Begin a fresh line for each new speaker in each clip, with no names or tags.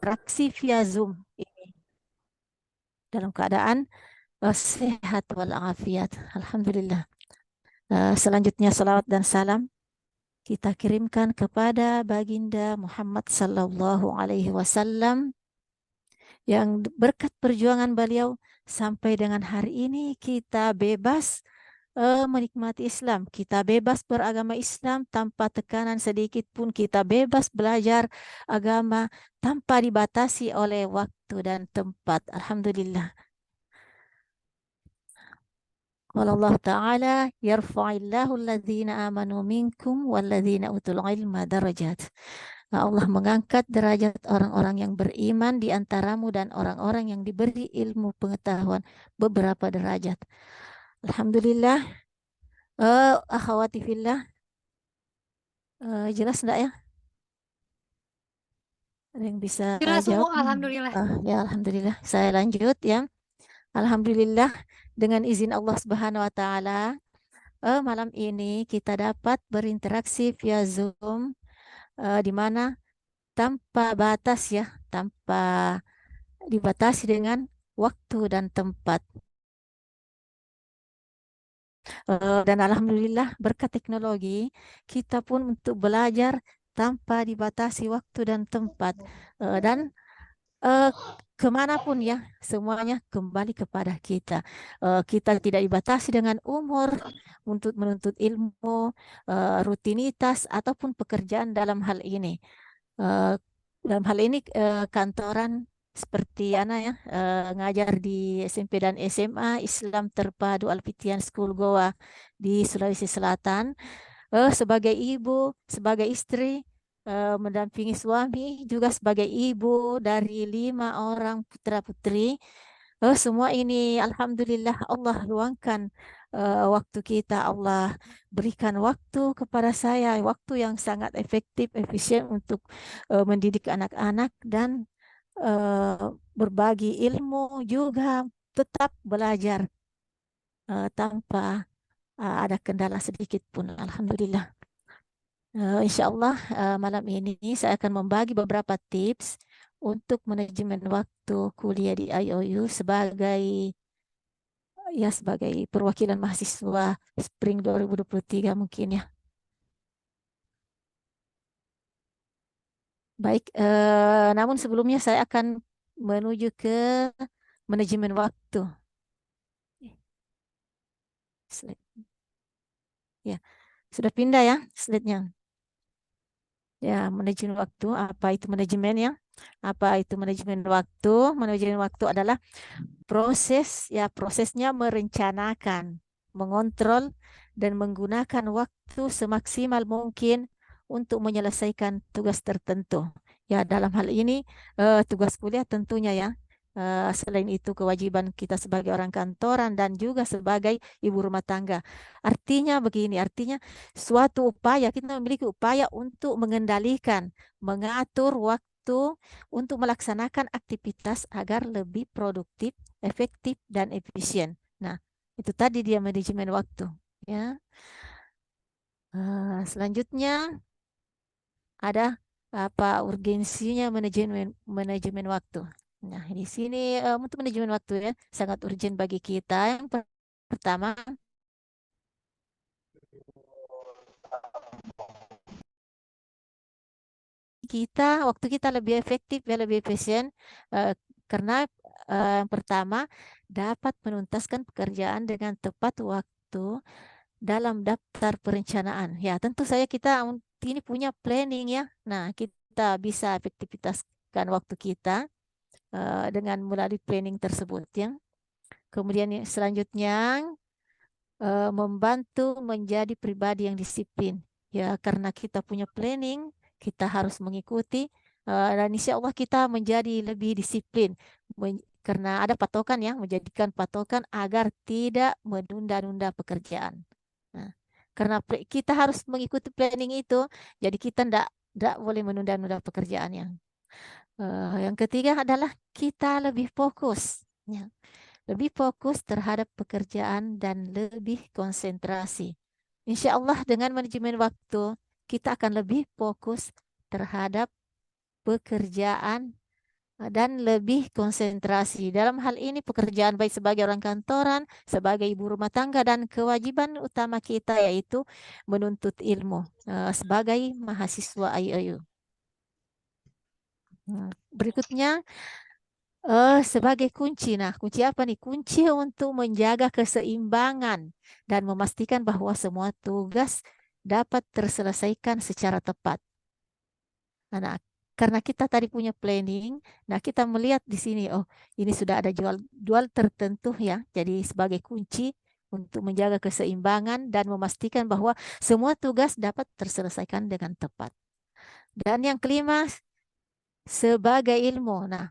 berinteraksi via Zoom ini dalam keadaan sehat walafiat. Alhamdulillah. Selanjutnya salawat dan salam kita kirimkan kepada baginda Muhammad sallallahu alaihi wasallam yang berkat perjuangan beliau sampai dengan hari ini kita bebas menikmati Islam. Kita bebas beragama Islam tanpa tekanan sedikit pun. Kita bebas belajar agama tanpa dibatasi oleh waktu dan tempat. Alhamdulillah. Qala Allah Ta'ala, yarfa'illahu alladhina amanu minkum walladhina utul ilma darajat. Allah mengangkat derajat orang-orang yang beriman di antaramu dan orang-orang yang diberi ilmu pengetahuan beberapa derajat. Alhamdulillah. Akhwati fillah, jelas enggak ya? Ada yang bisa
Jelas,
jawab?
alhamdulillah.
Ya, alhamdulillah. Saya lanjut ya. Alhamdulillah dengan izin Allah Subhanahu wa taala, malam ini kita dapat berinteraksi via Zoom di mana tanpa batas ya, tanpa dibatasi dengan waktu dan tempat. Dan alhamdulillah berkat teknologi kita pun untuk belajar tanpa dibatasi waktu dan tempat. Dan eh, kemanapun ya, semuanya kembali kepada kita. Kita tidak dibatasi dengan umur untuk menuntut ilmu, rutinitas ataupun pekerjaan dalam hal ini. Eh, Dalam hal ini kantoran seperti Ana ya, ngajar di SMP dan SMA Islam Terpadu Alfitian School Goa di Sulawesi Selatan. Sebagai ibu, sebagai istri, mendampingi suami, juga sebagai ibu dari 5 orang putra-putri. Semua ini Alhamdulillah Allah luangkan waktu kita, Allah berikan waktu kepada saya, waktu yang sangat efektif, efisien untuk mendidik anak-anak dan berbagi ilmu juga tetap belajar tanpa ada kendala sedikit pun. Alhamdulillah. Insya Allah malam ini saya akan membagi beberapa tips untuk manajemen waktu kuliah di IOU sebagai perwakilan mahasiswa Spring 2023 mungkin ya. Baik, namun sebelumnya saya akan menuju ke manajemen waktu. Slide. Ya, sudah pindah ya slide-nya. Ya, manajemen waktu. Apa itu manajemen ya? Apa itu manajemen waktu? Manajemen waktu adalah prosesnya merencanakan, mengontrol dan menggunakan waktu semaksimal mungkin untuk menyelesaikan tugas tertentu. Ya, dalam hal ini tugas kuliah tentunya ya. Selain itu kewajiban kita sebagai orang kantoran dan juga sebagai ibu rumah tangga. Artinya begini, artinya suatu upaya, kita memiliki upaya untuk mengendalikan, mengatur waktu untuk melaksanakan aktivitas agar lebih produktif, efektif, dan efisien. Nah, itu tadi dia manajemen waktu. Ya, selanjutnya ada apa urgensinya manajemen manajemen waktu. Nah, di sini untuk manajemen waktu ya sangat urgent bagi kita. Yang pertama, waktu kita lebih efektif ya lebih efisien eh, karena yang pertama dapat menuntaskan pekerjaan dengan tepat waktu dalam daftar perencanaan. Ya, tentu saja kita ini punya planning ya. Nah, kita bisa efektivitaskan waktu kita dengan melalui planning tersebut ya. Kemudian selanjutnya membantu menjadi pribadi yang disiplin. Ya, karena kita punya planning, kita harus mengikuti dan insya Allah kita menjadi lebih disiplin. Karena ada patokan ya, menjadikan patokan agar tidak menunda-nunda pekerjaan. Nah, karena kita harus mengikuti planning itu, jadi kita tidak boleh menunda-nunda pekerjaannya. Yang ketiga adalah kita lebih fokus, ya. Lebih fokus terhadap pekerjaan dan lebih konsentrasi. Insya Allah dengan manajemen waktu, kita akan lebih fokus terhadap pekerjaan dan lebih konsentrasi. Dalam hal ini pekerjaan baik sebagai orang kantoran, sebagai ibu rumah tangga dan kewajiban utama kita yaitu menuntut ilmu sebagai mahasiswa IOU. Berikutnya sebagai kunci. Nah, kunci apa nih? Kunci untuk menjaga keseimbangan dan memastikan bahwa semua tugas dapat terselesaikan secara tepat. Nah, karena kita tadi punya planning, nah kita melihat di sini, oh ini sudah ada jual tertentu ya. Jadi sebagai kunci untuk menjaga keseimbangan dan memastikan bahwa semua tugas dapat terselesaikan dengan tepat. Dan yang kelima, sebagai ilmu. Nah,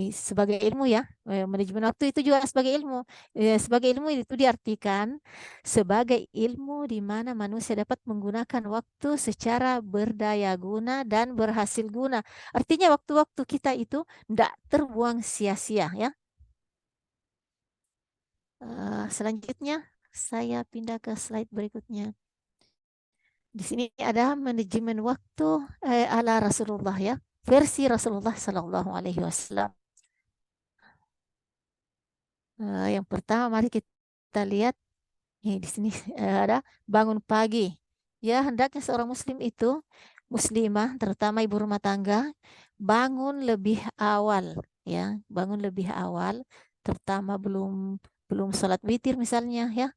sebagai ilmu ya, manajemen waktu itu juga sebagai ilmu. Sebagai ilmu itu diartikan sebagai ilmu di mana manusia dapat menggunakan waktu secara berdaya guna dan berhasil guna. Artinya waktu-waktu kita itu tidak terbuang sia-sia ya. Selanjutnya saya pindah ke slide berikutnya. Di sini ada manajemen waktu ala Rasulullah ya, versi Rasulullah Sallallahu Alaihi Wasallam. Yang pertama mari kita lihat di sini ada bangun pagi. Ya, hendaknya seorang muslim itu, muslimah, terutama ibu rumah tangga, bangun lebih awal, ya, bangun lebih awal, terutama belum belum sholat witir misalnya, ya.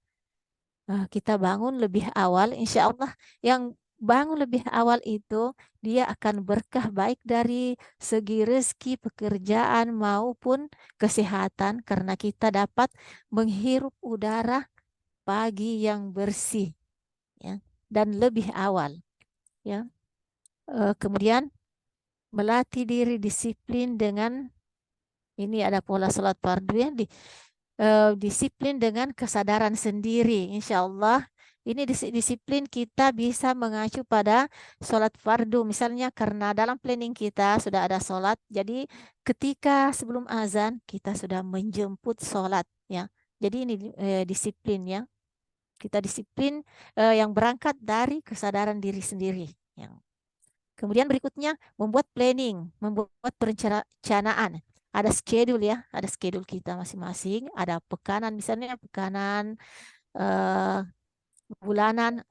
Kita bangun lebih awal, insya Allah yang bangun lebih awal itu dia akan berkah baik dari segi rezeki, pekerjaan maupun kesehatan karena kita dapat menghirup udara pagi yang bersih ya dan lebih awal ya. Kemudian melatih diri disiplin dengan ini ada pola sholat fardu ya disiplin dengan kesadaran sendiri. Insya Allah ini disiplin kita bisa mengacu pada sholat fardu. Misalnya karena dalam planning kita sudah ada sholat, jadi ketika sebelum azan kita sudah menjemput sholat ya. Jadi ini disiplin ya. Kita disiplin yang berangkat dari kesadaran diri sendiri. Ya. Kemudian berikutnya membuat planning, membuat perencanaan. Ada schedule ya, ada schedule kita masing-masing. Ada pekanan, misalnya pekanan eh, bulanan,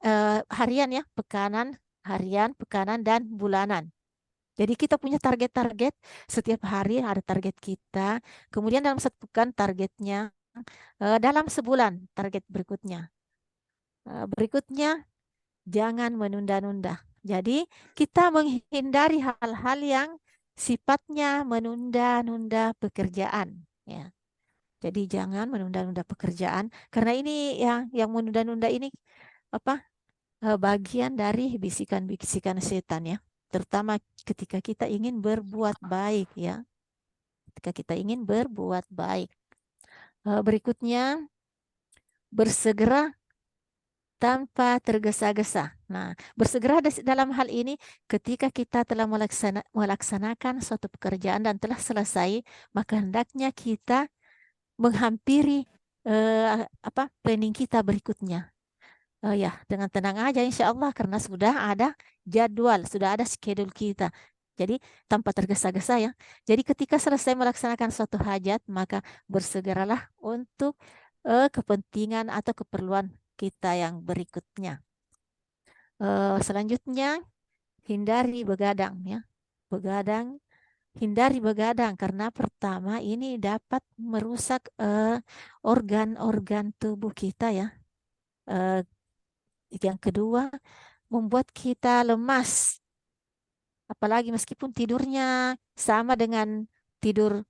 harian ya, pekanan, harian, pekanan, dan bulanan. Jadi kita punya target-target, setiap hari ada target kita. Kemudian dalam satu pekan targetnya, dalam sebulan target berikutnya. Berikutnya, jangan menunda-nunda. Jadi kita menghindari hal-hal yang sifatnya menunda-nunda pekerjaan. Ya. Jadi jangan menunda-nunda pekerjaan karena ini yang menunda-nunda ini apa bagian dari bisikan-bisikan setan ya. Terutama ketika kita ingin berbuat baik ya. Ketika kita ingin berbuat baik. Berikutnya bersegera tanpa tergesa-gesa. Nah, bersegera dalam hal ini ketika kita telah melaksanakan suatu pekerjaan dan telah selesai, maka hendaknya kita menghampiri planning kita berikutnya. Ya, dengan tenang aja insya Allah karena sudah ada jadwal, sudah ada schedule kita. Jadi tanpa tergesa-gesa ya. Jadi ketika selesai melaksanakan suatu hajat, maka bersegeralah untuk kepentingan atau keperluan kita yang berikutnya. Selanjutnya hindari begadang ya. Begadang, hindari begadang karena pertama ini dapat merusak organ-organ tubuh kita ya. Yang kedua membuat kita lemas. Apalagi meskipun tidurnya sama dengan tidur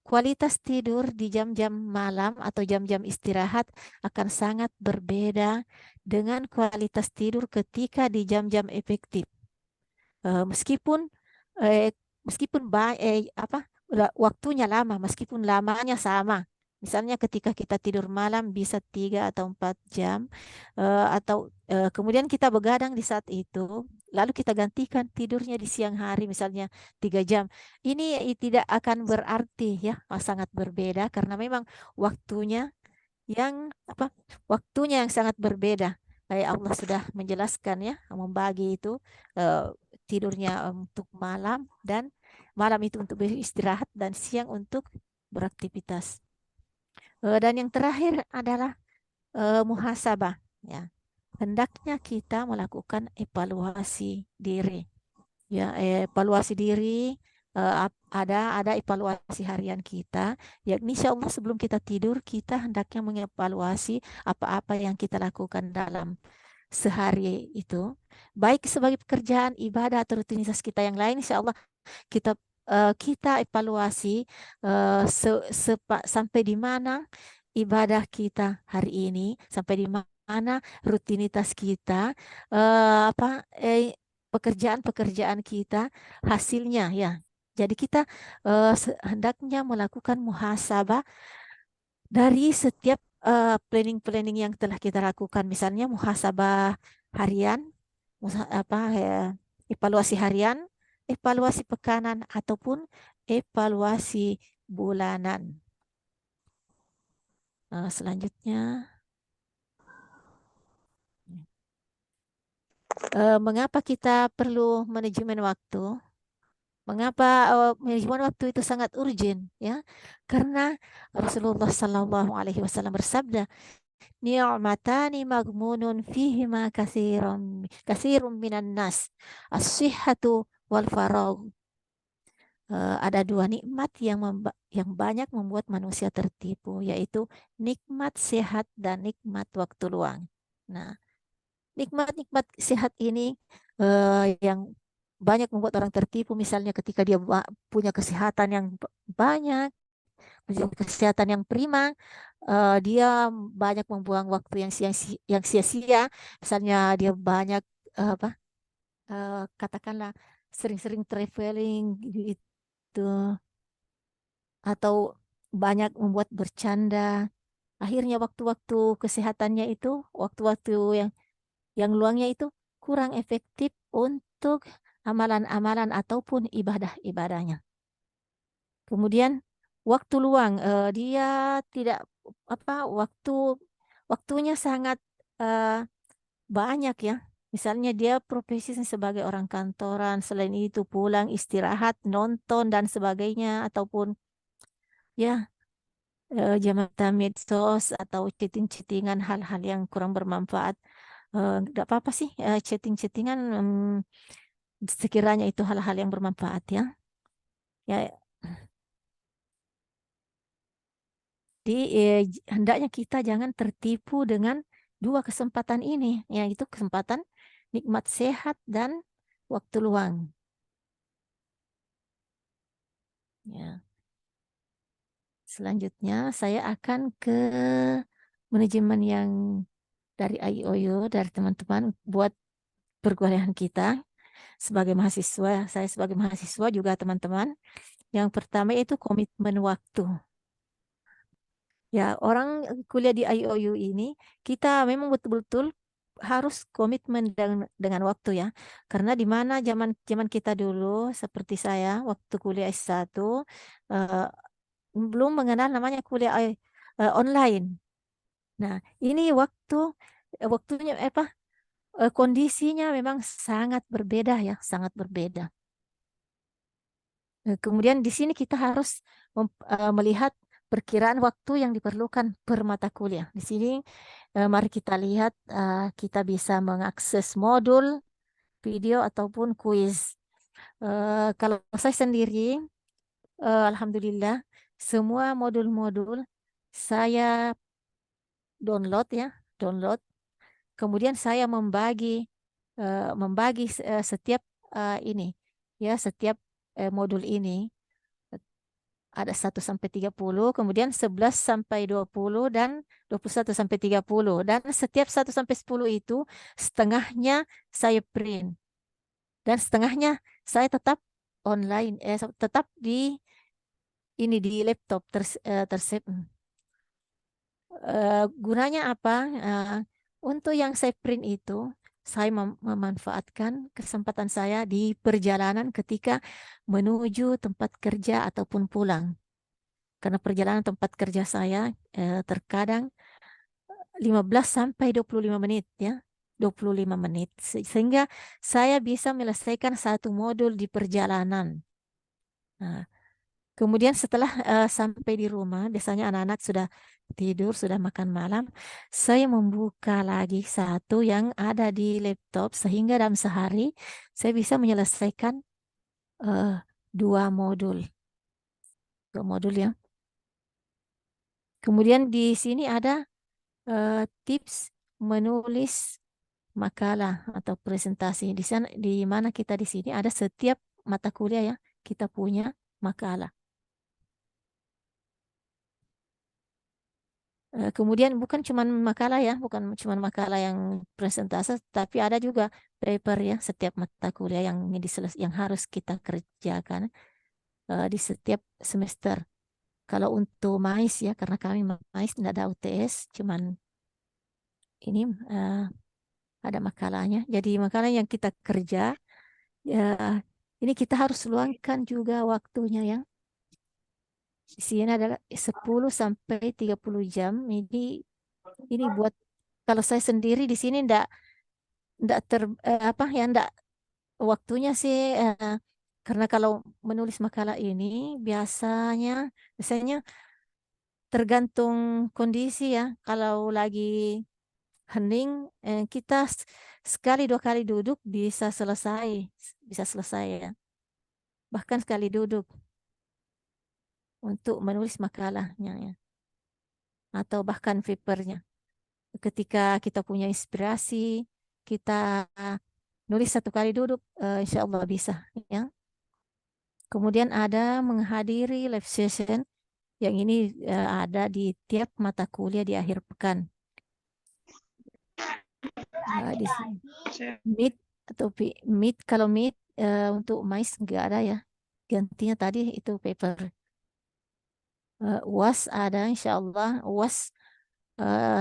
kualitas tidur di jam-jam malam atau jam-jam istirahat akan sangat berbeda dengan kualitas tidur ketika di jam-jam efektif. Meskipun eh, meskipun waktunya lama, meskipun lamanya sama. Misalnya ketika kita tidur malam bisa 3 atau 4 jam, atau kemudian kita begadang di saat itu, lalu kita gantikan tidurnya di siang hari misalnya 3 jam. Ini tidak akan berarti ya, sangat berbeda karena memang waktunya yang waktunya yang sangat berbeda. Kayak Allah sudah menjelaskan ya, membagi itu tidurnya untuk malam dan malam itu untuk beristirahat dan siang untuk beraktivitas. Dan yang terakhir adalah muhasabah. Ya, hendaknya kita melakukan evaluasi diri. Ya, evaluasi diri, ada evaluasi harian kita. Yakni insya Allah sebelum kita tidur kita hendaknya mengevaluasi apa-apa yang kita lakukan dalam sehari itu, baik sebagai pekerjaan, ibadah atau rutinitas kita yang lain. Insya Allah kita kita evaluasi sampai di mana ibadah kita hari ini, sampai di mana rutinitas kita, pekerjaan-pekerjaan kita, hasilnya ya. Jadi kita hendaknya melakukan muhasabah dari setiap planning-planning yang telah kita lakukan. Misalnya muhasabah harian, evaluasi harian, evaluasi pekanan ataupun evaluasi bulanan. Selanjutnya, mengapa kita perlu manajemen waktu? Mengapa manajemen waktu itu sangat urgent? Ya, karena Rasulullah Shallallahu Alaihi Wasallam bersabda, ni'matani magmunun fihima katsirun minan nas, as-sihhatu wal faragh. Ada dua nikmat yang banyak membuat manusia tertipu, yaitu nikmat sehat dan nikmat waktu luang. Nah, nikmat-nikmat sehat ini yang banyak membuat orang tertipu, misalnya ketika dia punya kesehatan yang banyak, punya kesehatan yang prima, dia banyak membuang waktu yang sia-sia. Misalnya dia banyak katakanlah sering-sering traveling gitu, atau banyak membuat bercanda. Akhirnya waktu-waktu kesehatannya itu, waktu-waktu yang luangnya itu kurang efektif untuk amalan-amalan ataupun ibadah-ibadahnya. Kemudian waktu luang, dia tidak waktunya sangat eh, banyak ya. Misalnya dia profesinya sebagai orang kantoran, selain itu pulang istirahat, nonton dan sebagainya, ataupun ya jamatan medsos atau chatting-chattingan hal-hal yang kurang bermanfaat. Nggak apa-apa sih chatting-chattingan, sekiranya itu hal-hal yang bermanfaat ya. Ya, di hendaknya kita jangan tertipu dengan dua kesempatan ini, yaitu kesempatan nikmat sehat dan waktu luang. Ya. Selanjutnya saya akan ke manajemen yang dari IOU, dari teman-teman buat perkuliahan kita sebagai mahasiswa. Saya sebagai mahasiswa juga teman-teman. Yang pertama itu komitmen waktu. Ya, orang kuliah di IOU ini, kita memang betul-betul harus komitmen dengan waktu ya. Karena di mana zaman zaman kita dulu, seperti saya waktu kuliah S1, eh, belum mengenal namanya kuliah online. Nah, ini waktunya kondisinya memang sangat berbeda ya, sangat berbeda. Kemudian di sini kita harus melihat perkiraan waktu yang diperlukan per mata kuliah. Di sini mari kita lihat, kita bisa mengakses modul, video ataupun kuis. Kalau saya sendiri, alhamdulillah semua modul-modul saya download ya, download. Kemudian saya membagi setiap ini ya, setiap modul ini ada 1 sampai 30, kemudian 11 sampai 20 dan 21 sampai 30. Dan setiap 1 sampai 10 itu setengahnya saya print dan setengahnya saya tetap online, tetap di laptop tersave. Gunanya apa? Untuk yang saya print itu, saya memanfaatkan kesempatan saya di perjalanan ketika menuju tempat kerja ataupun pulang. Karena perjalanan tempat kerja saya terkadang 15 sampai 25 menit ya. 25 menit. Sehingga saya bisa menyelesaikan satu modul di perjalanan. Nah, kemudian setelah sampai di rumah, biasanya anak-anak sudah tidur, sudah makan malam, saya membuka lagi satu yang ada di laptop sehingga dalam sehari saya bisa menyelesaikan eh, dua modul, dua modul ya. Kemudian di sini ada tips menulis makalah atau presentasi. Di sana, di mana kita di sini ada setiap mata kuliah ya, kita punya makalah. Kemudian bukan cuma makalah ya, bukan cuma makalah yang presentasi, tapi ada juga paper ya, setiap mata kuliah yang harus kita kerjakan di setiap semester. Kalau untuk MAIS ya, karena kami MAIS tidak ada UTS, cuman ini ada makalahnya. Jadi makalah yang kita kerja, ya ini kita harus luangkan juga waktunya ya. Di sini adalah 10 sampai 30 jam. Ini buat kalau saya sendiri di sini ndak apa ya ndak waktunya sih karena kalau menulis makalah ini biasanya biasanya tergantung kondisi ya. Kalau lagi hening kita sekali dua kali duduk bisa selesai ya. Bahkan sekali duduk untuk menulis makalahnya ya atau bahkan papernya. Ketika kita punya inspirasi, kita nulis satu kali duduk, insya Allah bisa ya. Kemudian ada menghadiri live session yang ini ada di tiap mata kuliah di akhir pekan. Di sini Meet atau Meet kalau Meet untuk MICE nggak ada ya. Gantinya tadi itu paper. UAS ada insya Allah. UAS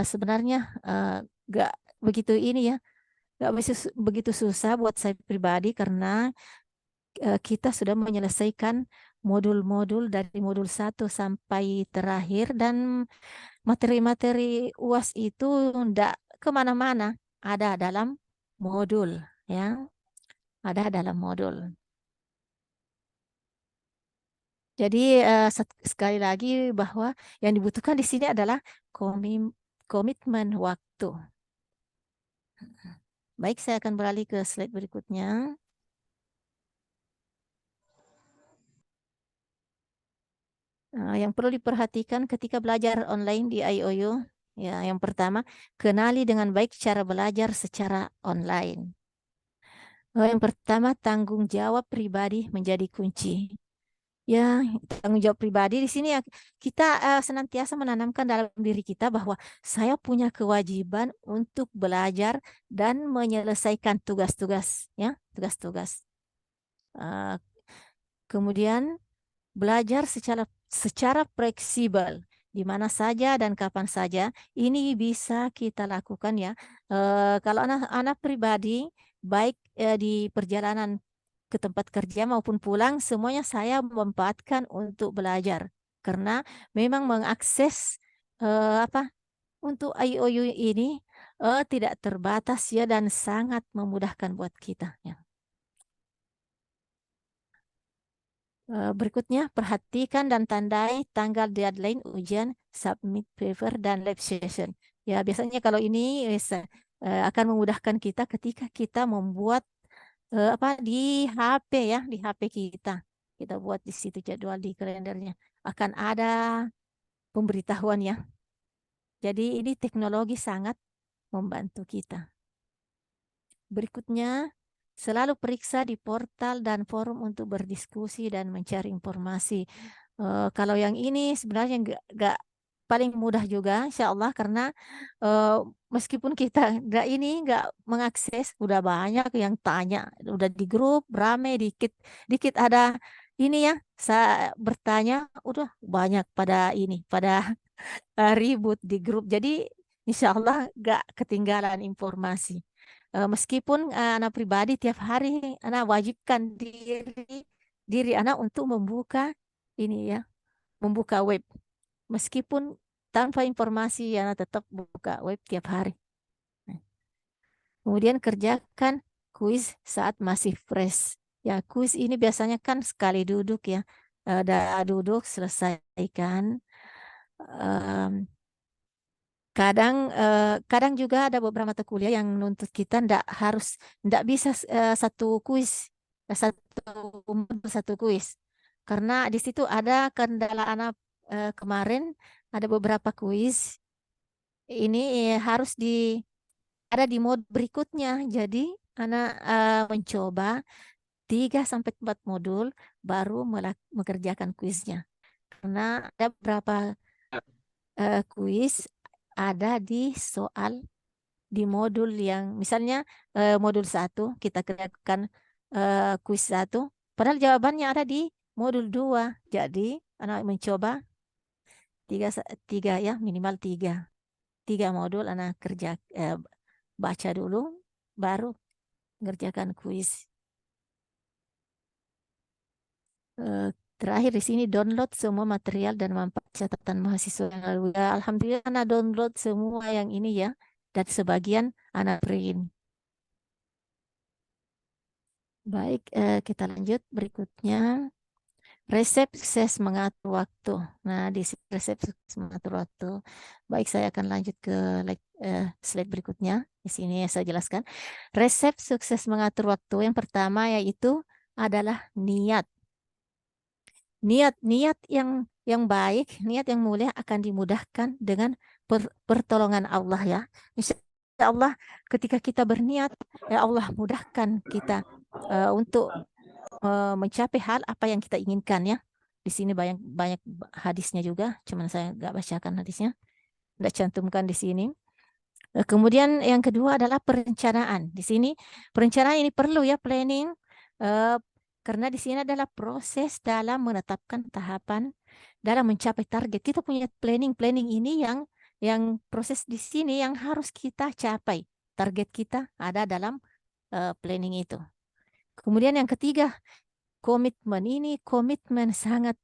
sebenarnya nggak begitu ini ya. Nggak begitu susah buat saya pribadi karena kita sudah menyelesaikan modul-modul dari modul satu sampai terakhir dan materi-materi UAS itu tidak kemana-mana, ada dalam modul, ya, ada dalam modul. Jadi sekali lagi bahwa yang dibutuhkan di sini adalah komitmen waktu. Baik, saya akan beralih ke slide berikutnya. Yang perlu diperhatikan ketika belajar online di IOU, ya, yang pertama, kenali dengan baik cara belajar secara online. Yang pertama, tanggung jawab pribadi menjadi kunci. Ya, tanggung jawab pribadi di sini ya kita senantiasa menanamkan dalam diri kita bahwa saya punya kewajiban untuk belajar dan menyelesaikan tugas-tugas, ya, tugas-tugas. Uh, Kemudian belajar secara fleksibel di mana saja dan kapan saja ini bisa kita lakukan ya. Kalau anak-anak pribadi baik di perjalanan ke tempat kerja maupun pulang semuanya saya memanfaatkan untuk belajar karena memang mengakses apa untuk IOU ini tidak terbatas ya dan sangat memudahkan buat kita ya. Berikutnya, perhatikan dan tandai tanggal deadline ujian, submit paper, dan lab session. Ya, biasanya kalau ini akan memudahkan kita ketika kita membuat apa di HP ya, di HP kita. Kita buat di situ jadwal di kalendernya. Akan ada pemberitahuan ya. Jadi ini teknologi sangat membantu kita. Berikutnya, selalu periksa di portal dan forum untuk berdiskusi dan mencari informasi. Kalau yang ini sebenarnya nggak paling mudah juga, insya Allah, karena eh, meskipun kita nggak mengakses, udah banyak yang tanya, udah di grup rame dikit dikit ada ini ya, saya bertanya, udah banyak pada ribut di grup. Jadi insya Allah nggak ketinggalan informasi. Meskipun anak pribadi tiap hari anak wajibkan diri anak untuk membuka ini ya, membuka web. Meskipun tanpa informasi anak tetap buka web tiap hari. Nah, kemudian kerjakan kuis saat masih fresh. Ya, kuis ini biasanya kan sekali duduk ya. Udah duduk, selesaikan. Em, kadang juga ada beberapa mata kuliah yang nuntut kita ndak bisa satu kuis, satu kuis, karena di situ ada kendala anak kemarin ada beberapa kuis ini harus ada di mode berikutnya. Jadi anak mencoba 3 sampai 4 modul baru mengerjakan kuisnya. Karena ada beberapa kuis ada di soal di modul yang misalnya modul satu kita kerjakan kuis satu, padahal jawabannya ada di modul 2. Jadi anak mencoba tiga, tiga ya minimal tiga modul anak kerja baca dulu baru mengerjakan kuis. Eh, Terakhir di sini download semua material dan manfaat catatan mahasiswa yang lalu. Ya, Alhamdulillah anak download semua yang ini ya, dan sebagian anak print. Baik, kita lanjut berikutnya. Resep sukses mengatur waktu. Nah, di sini resep sukses mengatur waktu. Baik, saya akan lanjut ke slide berikutnya. Di sini saya jelaskan. Resep sukses mengatur waktu yang pertama yaitu adalah niat. Niat yang baik, niat yang mulia akan dimudahkan dengan pertolongan Allah ya. Insya Allah ketika kita berniat, ya Allah mudahkan kita untuk mencapai hal apa yang kita inginkan ya. Di sini banyak banyak hadisnya juga, cuman saya nggak bacakan hadisnya, nggak cantumkan di sini. Kemudian yang kedua adalah perencanaan. Di sini perencanaan ini perlu ya planning eh, karena di sini adalah proses dalam menetapkan tahapan dalam mencapai target. Kita punya planning ini yang proses di sini yang harus kita capai. Target kita ada dalam planning itu. Kemudian yang ketiga, komitmen ini komitmen sangat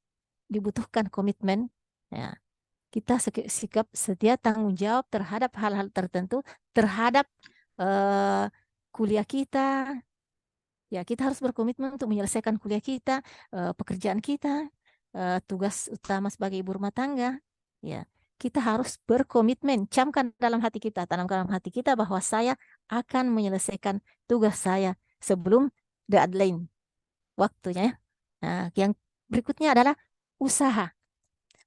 dibutuhkan komitmen. Ya, kita sikap setia tanggung jawab terhadap hal-hal tertentu, terhadap eh, kuliah kita. Ya, kita harus berkomitmen untuk menyelesaikan kuliah kita, pekerjaan kita, tugas utama sebagai ibu rumah tangga. Ya, kita harus berkomitmen. Camkan dalam hati kita, tanamkan dalam hati kita bahwa saya akan menyelesaikan tugas saya sebelum deadline waktunya. Ya. Nah, yang berikutnya adalah usaha.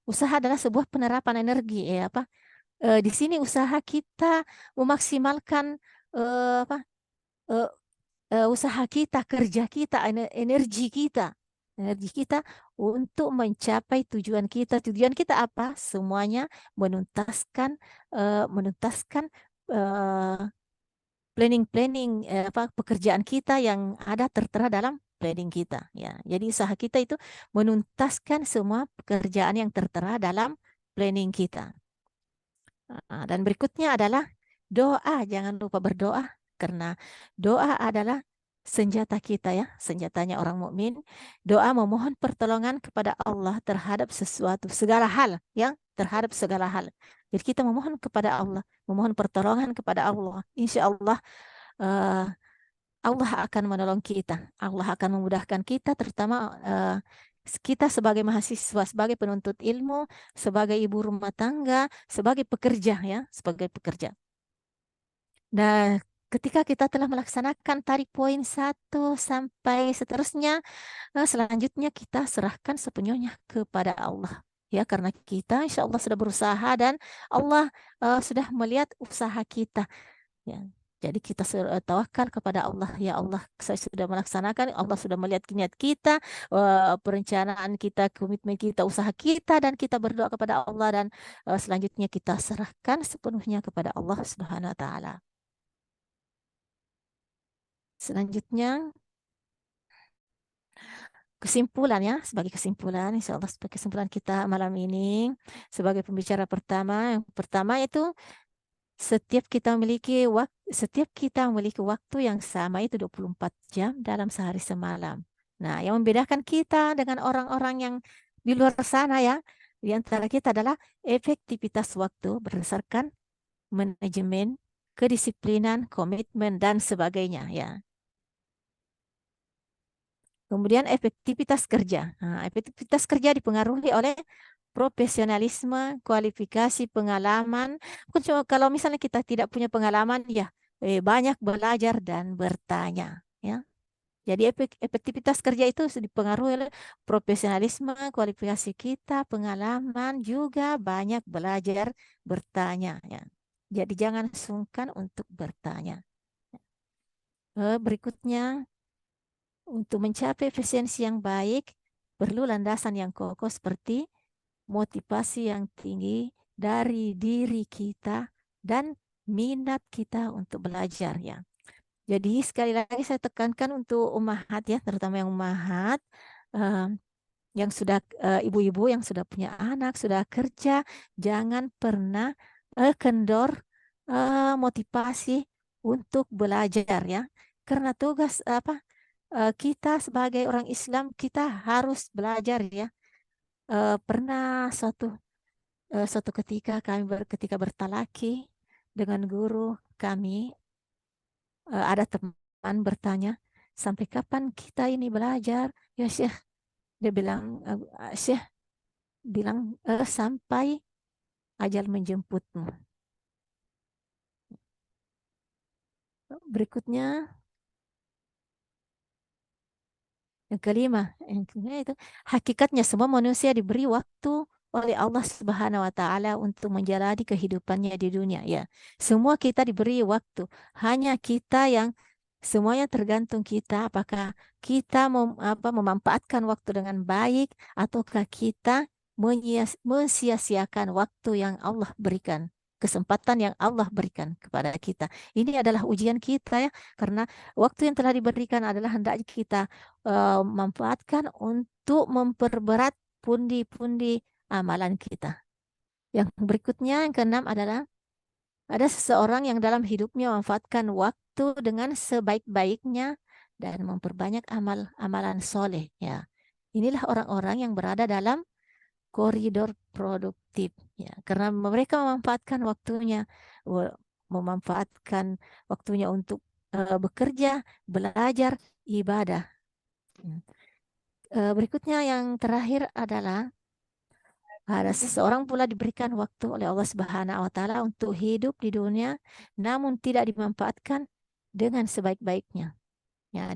Usaha adalah sebuah penerapan energi, ya apa? Di sini usaha kita memaksimalkan apa? eh, usaha kita, kerja kita, energi kita untuk mencapai tujuan kita. Tujuan kita apa? Semuanya menuntaskan menuntaskan eh, planning-planning apa pekerjaan kita yang ada tertera dalam planning kita ya. Jadi usaha kita itu menuntaskan semua pekerjaan yang tertera dalam planning kita. Dan berikutnya adalah doa. Jangan lupa berdoa karena doa adalah senjata kita ya, senjatanya orang mukmin. Doa memohon pertolongan kepada Allah terhadap sesuatu, segala hal ya, terhadap segala hal. Jadi kita memohon kepada Allah, memohon pertolongan kepada Allah. Insya Allah eh, Allah akan menolong kita. Allah akan memudahkan kita, terutama kita sebagai mahasiswa, sebagai penuntut ilmu, sebagai ibu rumah tangga, sebagai pekerja ya, sebagai pekerja. Nah, ketika kita telah melaksanakan tarik poin satu sampai seterusnya, selanjutnya kita serahkan sepenuhnya kepada Allah. Ya, karena kita insya Allah sudah berusaha dan Allah sudah melihat usaha kita. Ya. Jadi kita tawakal kepada Allah. Ya Allah, saya sudah melaksanakan. Allah sudah melihat niat kita, perencanaan kita, komitmen kita, usaha kita, dan kita berdoa kepada Allah dan selanjutnya kita serahkan sepenuhnya kepada Allah Subhanahu Wa Taala. Selanjutnya kesimpulan ya, sebagai kesimpulan, insya Allah sebagai kesimpulan kita malam ini sebagai pembicara pertama, yang pertama itu setiap kita memiliki waktu yang sama itu 24 jam dalam sehari semalam. Nah, yang membedakan kita dengan orang-orang yang di luar sana ya, di antara kita adalah efektivitas waktu berdasarkan manajemen, kedisiplinan, komitmen dan sebagainya ya. Kemudian efektivitas kerja. Nah, efektivitas kerja dipengaruhi oleh profesionalisme, kualifikasi, pengalaman. Bukan cuma kalau misalnya kita tidak punya pengalaman, ya banyak belajar dan bertanya. Ya. Jadi efektivitas kerja itu dipengaruhi oleh profesionalisme, kualifikasi kita, pengalaman, juga banyak belajar, bertanya. Ya. Jadi jangan sungkan untuk bertanya. Berikutnya, untuk mencapai efisiensi yang baik, perlu landasan yang kokoh seperti motivasi yang tinggi dari diri kita dan minat kita untuk belajar ya. Jadi sekali lagi saya tekankan untuk ummahat ya, terutama yang ummahat, eh, yang sudah ibu-ibu yang sudah punya anak, sudah kerja, jangan pernah kendor motivasi untuk belajar ya. Karena tugas apa kita sebagai orang Islam kita harus belajar ya. Pernah suatu ketika kami ketika bertalaki dengan guru kami, ada teman bertanya, sampai kapan kita ini belajar? Ya Syekh, dia bilang, Syekh bilang sampai ajal menjemputmu. Berikutnya, yang kelima itu hakikatnya semua manusia diberi waktu oleh Allah Subhanahu wa taala untuk menjalani kehidupannya di dunia ya. Semua kita diberi waktu. Hanya kita yang semuanya tergantung kita apakah kita memanfaatkan waktu dengan baik ataukah kita mensia-siakan waktu yang Allah berikan, kesempatan yang Allah berikan kepada kita. Ini adalah ujian kita ya, karena waktu yang telah diberikan adalah hendaknya kita manfaatkan untuk memperberat pundi-pundi amalan kita. Yang berikutnya, yang keenam adalah ada seseorang yang dalam hidupnya memanfaatkan waktu dengan sebaik-baiknya dan memperbanyak amalan soleh. Ya, inilah orang-orang yang berada dalam koridor produktif. Ya, karena mereka memanfaatkan waktunya untuk bekerja, belajar, ibadah. Hmm. Berikutnya yang terakhir adalah ada seseorang pula diberikan waktu oleh Allah Subhanahu wa taala untuk hidup di dunia namun tidak dimanfaatkan dengan sebaik-baiknya. Ya,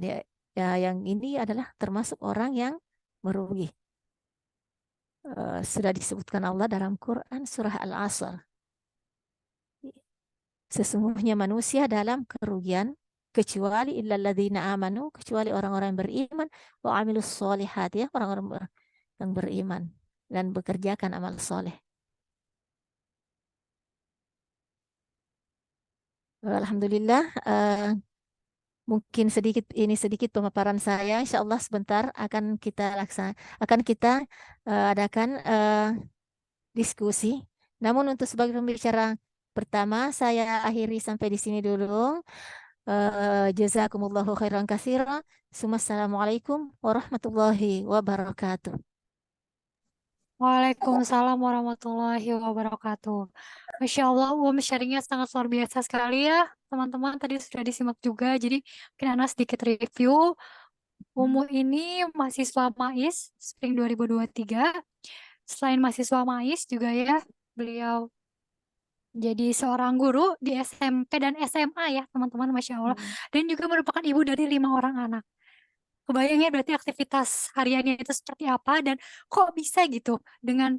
yang ini adalah termasuk orang yang merugi. Sudah disebutkan Allah dalam Quran surah Al-Asr. Sesungguhnya manusia dalam kerugian kecuali illalladzina amanu, kecuali orang-orang yang beriman wa amilus solihat ya, orang-orang yang beriman dan bekerjakan amal soleh. Alhamdulillah, mungkin sedikit pemaparan saya. Insya Allah sebentar akan kita adakan diskusi. Namun untuk sebagai pembicara pertama, saya akhiri sampai di sini dulu. Jazakumullahu khairan katsira. Assalamualaikum warahmatullahi wabarakatuh.
Waalaikumsalam warahmatullahi wabarakatuh. Masya Allah, sharingnya sangat luar biasa sekali ya. Teman-teman tadi sudah disimak juga, jadi mungkin Ana sedikit review. Ini mahasiswa MAIS Spring 2023. Selain mahasiswa MAIS juga ya, beliau jadi seorang guru di SMP dan SMA ya teman-teman, Masya Allah. Dan juga merupakan ibu dari 5 orang anak. Kebayangnya berarti aktivitas hariannya itu seperti apa dan kok bisa gitu dengan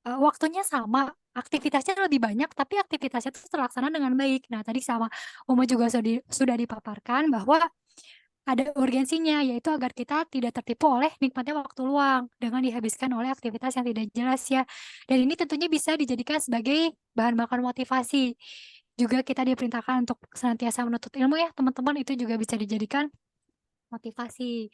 waktunya sama, aktivitasnya lebih banyak tapi aktivitasnya itu terlaksana dengan baik. Nah, tadi sama Uma juga sudah dipaparkan bahwa ada urgensinya yaitu agar kita tidak tertipu oleh nikmatnya waktu luang dengan dihabiskan oleh aktivitas yang tidak jelas ya. Dan ini tentunya bisa dijadikan sebagai bahan bakar motivasi. Juga kita diperintahkan untuk senantiasa menuntut ilmu ya, teman-teman, itu juga bisa dijadikan motivasi.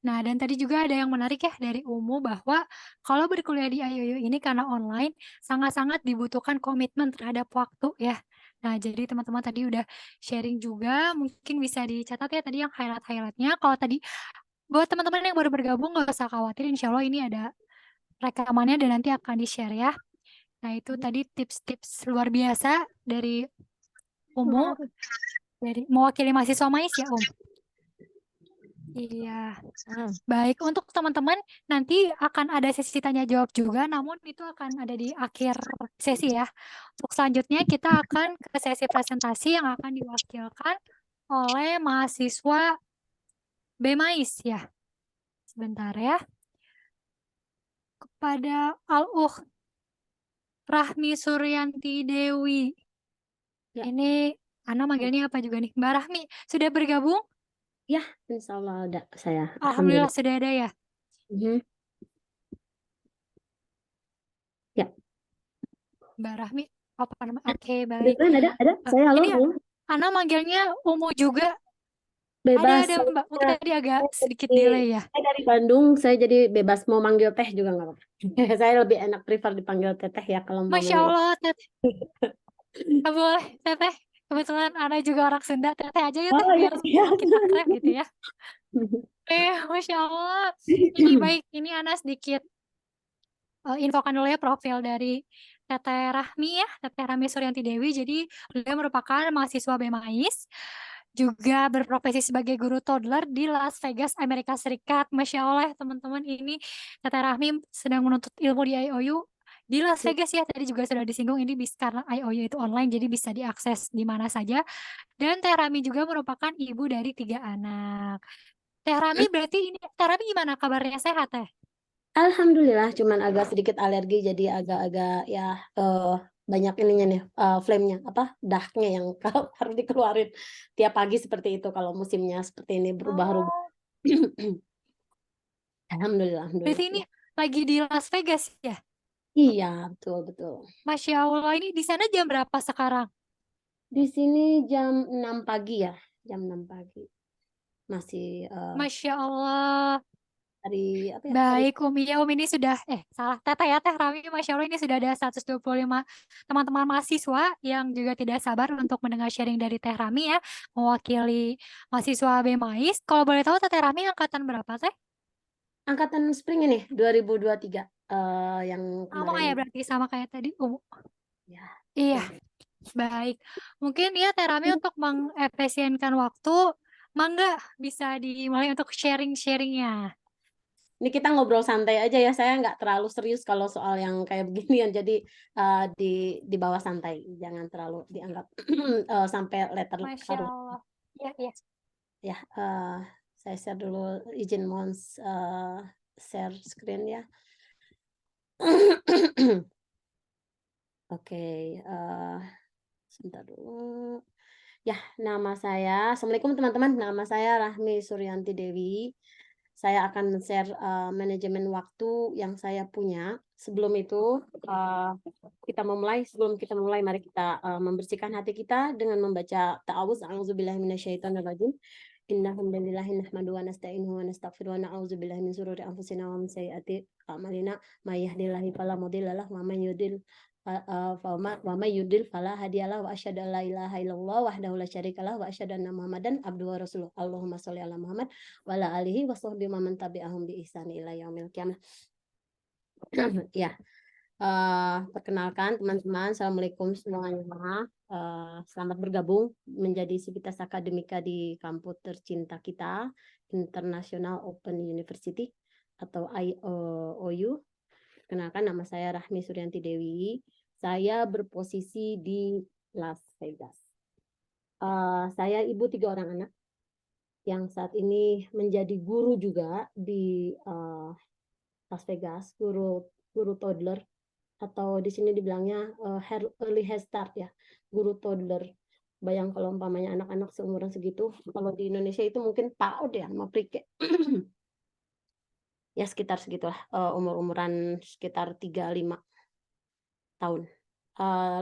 Nah, dan tadi juga ada yang menarik ya dari Umu bahwa kalau berkuliah di IUU ini karena online sangat-sangat dibutuhkan komitmen terhadap waktu ya. Nah, jadi teman-teman tadi udah sharing juga, mungkin bisa dicatat ya tadi yang highlight-highlightnya. Kalau tadi buat teman-teman yang baru bergabung nggak usah khawatir, insya Allah ini ada rekamannya dan nanti akan di-share ya. Nah, itu tadi tips-tips luar biasa dari Umu, dari mewakili mahasiswa MAIS ya, Iya.
Ah,
Baik, untuk teman-teman nanti akan ada sesi tanya jawab juga, namun itu akan ada di akhir sesi ya. Untuk selanjutnya kita akan ke sesi presentasi yang akan diwakilkan oleh mahasiswa BMAIS ya. Sebentar ya. Kepada Al-Ukh Rahmi Suryanti Dewi.
Ya,
Ini Ana manggilnya apa juga nih? Mbak Rahmi, sudah bergabung?
ya, insya Allah ada saya.
Alhamdulillah
Alhamdulillah.
sudah ada ya.
Mhm. Ya,
Mbak Rahmi, apa nama? Oke, baik.
kedengeran ada. Saya halo,
Ini
halo.
Ana manggilnya Umu juga.
Bebas.
Ada Mbak. Mungkin tadi agak sedikit
Dari,
delay ya.
saya dari Bandung, saya jadi bebas mau manggil teh juga nggak apa-apa. Saya lebih enak prefer dipanggil teteh ya kalau mau
Masya
manggil.
Allah, Teteh. Boleh, Teteh. Kebetulan Ana juga orang Sunda. Teteh aja ya, Teh.
Oh ya,
Biar
siap.
makin akrab gitu ya. Masya Allah. Ini baik. Ini Ana sedikit infokan dulu ya profil dari Teteh Rahmi ya. Teteh Rahmi Suryanti Dewi. Jadi, beliau merupakan mahasiswa BMAIS. Juga berprofesi sebagai guru toddler di Las Vegas, Amerika Serikat. Masya Allah, teman-teman, ini Teteh Rahmi sedang menuntut ilmu di IOU di Las Vegas ya. Tadi juga sudah disinggung ini karena IOU itu online, jadi bisa diakses di mana saja. Dan Teh Rahmi juga merupakan ibu dari 3 anak. Teh Rahmi berarti ini Teh Rahmi gimana kabarnya, sehat Teh?
Alhamdulillah, cuman agak sedikit alergi, jadi agak-agak ya banyak ininya nih, flame-nya, apa dahnya yang kalau harus dikeluarin tiap pagi seperti itu kalau musimnya seperti ini berubah-ubah.
Oh,
Alhamdulillah,
berarti
alhamdulillah.
ini
Ya.
lagi di Las Vegas ya?
Iya, betul, betul.
Masya Allah, ini di sana jam berapa sekarang?
Di sini jam 6 pagi ya, jam 6 pagi. Masih
Masya Allah.
hari apa ya? Hari
Baik, Umi. Ya, Umi ini sudah, salah Teteh ya, Teh Rami. Masya Allah, ini sudah ada 125 teman-teman mahasiswa yang juga tidak sabar untuk mendengar sharing dari Teh Rami ya, mewakili mahasiswa BMAIS. Kalau boleh tahu, Teh Rami angkatan berapa, Teh?
angkatan spring ini 2023 yang
Sama
kemarin
ya,
ini.
berarti sama kayak tadi.
Ya,
Iya,
betul.
baik. Mungkin ya, Teh Rami untuk mengefisienkan waktu, mangga bisa dimulai untuk sharing-sharingnya.
Ini kita ngobrol santai aja ya. Saya nggak terlalu serius kalau soal yang kayak beginian. Jadi di bawah santai, jangan terlalu dianggap sampai letter
Masya
harus
Allah. Iya, iya.
ya. Saya share dulu, izin mohon share screen ya. Oke, sebentar dulu. Ya, nama saya, Assalamualaikum teman-teman, nama saya Rahmi Suryanti Dewi. Saya akan share manajemen waktu yang saya punya. Sebelum itu, sebelum kita memulai, mari kita membersihkan hati kita dengan membaca ta'awuz, a'udzubillahi minasyaitonirrajim. Innal hamdalillahi nahmaduhu wa nasta'inuhu wa nastaghfiruhu wa na'udzu billahi min shururi anfusina wa min sayyiati a'malina may yahdihillahu fala mudilla lahu wa man yudlil fala hadiyalah wa asyhadu an la ilaha illallah wahdahu la syarikalah wa asyhadu anna Muhammadan abduhu wa rasuluh. Allahumma sholli ala Muhammad wa ala alihi wa sahbihi wa man tabi'ahum bi ihsani ila yaumil qiyamah. Ya. Perkenalkan teman-teman, Assalamualaikum semuanya. Selamat bergabung menjadi Sivitas Akademika di kampus tercinta kita, International Open University atau IOU. Perkenalkan, nama saya Rahmi Suryanti Dewi. Saya berposisi di Las Vegas. Saya ibu 3 orang anak yang saat ini menjadi guru juga di Las Vegas, guru toddler, atau di sini dibilangnya early head start ya, guru toddler. Bayang kalau umpamanya anak-anak seumuran segitu, kalau di Indonesia itu mungkin PAUD ya, sama pre-K. Ya sekitar segitulah, umur-umuran sekitar 3-5 tahun.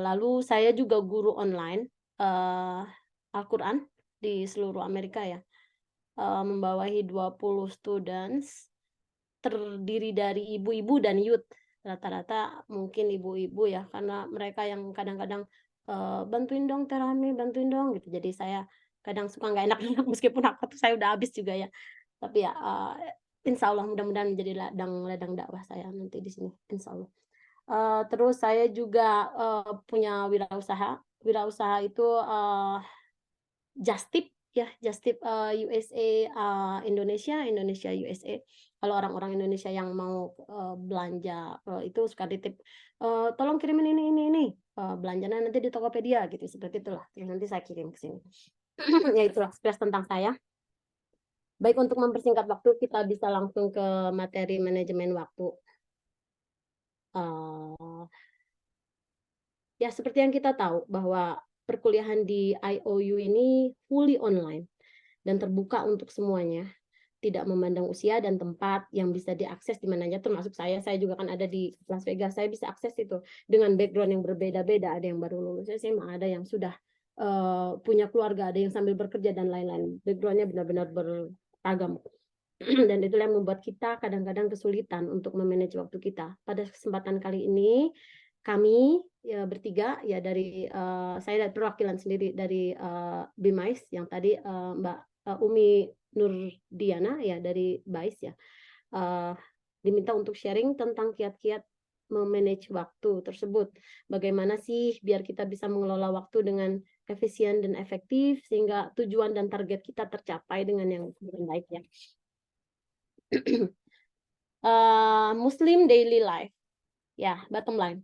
Lalu saya juga guru online Al-Quran di seluruh Amerika ya, membawahi 20 students, terdiri dari ibu-ibu dan youth. Rata-rata mungkin ibu-ibu ya, karena mereka yang kadang-kadang bantuin dong Terami, bantuin dong gitu. Jadi saya kadang suka nggak enak meskipun aku saya udah habis juga ya. Tapi ya insya Allah mudah-mudahan menjadi ladang dakwah saya nanti di sini, insya Allah. Terus saya juga punya wirausaha. Wirausaha itu just tip ya just tip USA Indonesia, Indonesia USA. Kalau orang-orang Indonesia yang mau belanja itu suka ditip, tolong kirimin ini belanjanya nanti di Tokopedia gitu, seperti itulah. Nanti saya kirim ke sini. Ya itulah sekilas tentang saya. Baik, untuk mempersingkat waktu kita bisa langsung ke materi manajemen waktu. Ya seperti yang kita tahu bahwa perkuliahan di IOU ini fully online dan terbuka untuk semuanya, tidak memandang usia dan tempat, yang bisa diakses di mana aja, termasuk saya juga kan ada di Las Vegas, saya bisa akses itu dengan background yang berbeda-beda, ada yang baru lulus SMA, ada yang sudah punya keluarga, ada yang sambil bekerja dan lain-lain, backgroundnya benar-benar beragam. Dan itulah yang membuat kita kadang-kadang kesulitan untuk memanage waktu kita. Pada kesempatan kali ini kami ya bertiga ya dari saya dari perwakilan sendiri dari BIMAIS yang tadi Mbak Umi Nurdiana ya dari BAIS ya diminta untuk sharing tentang kiat-kiat memanage waktu tersebut. Bagaimana sih biar kita bisa mengelola waktu dengan efisien dan efektif sehingga tujuan dan target kita tercapai dengan yang baik ya. Muslim daily life. Ya, bottom line.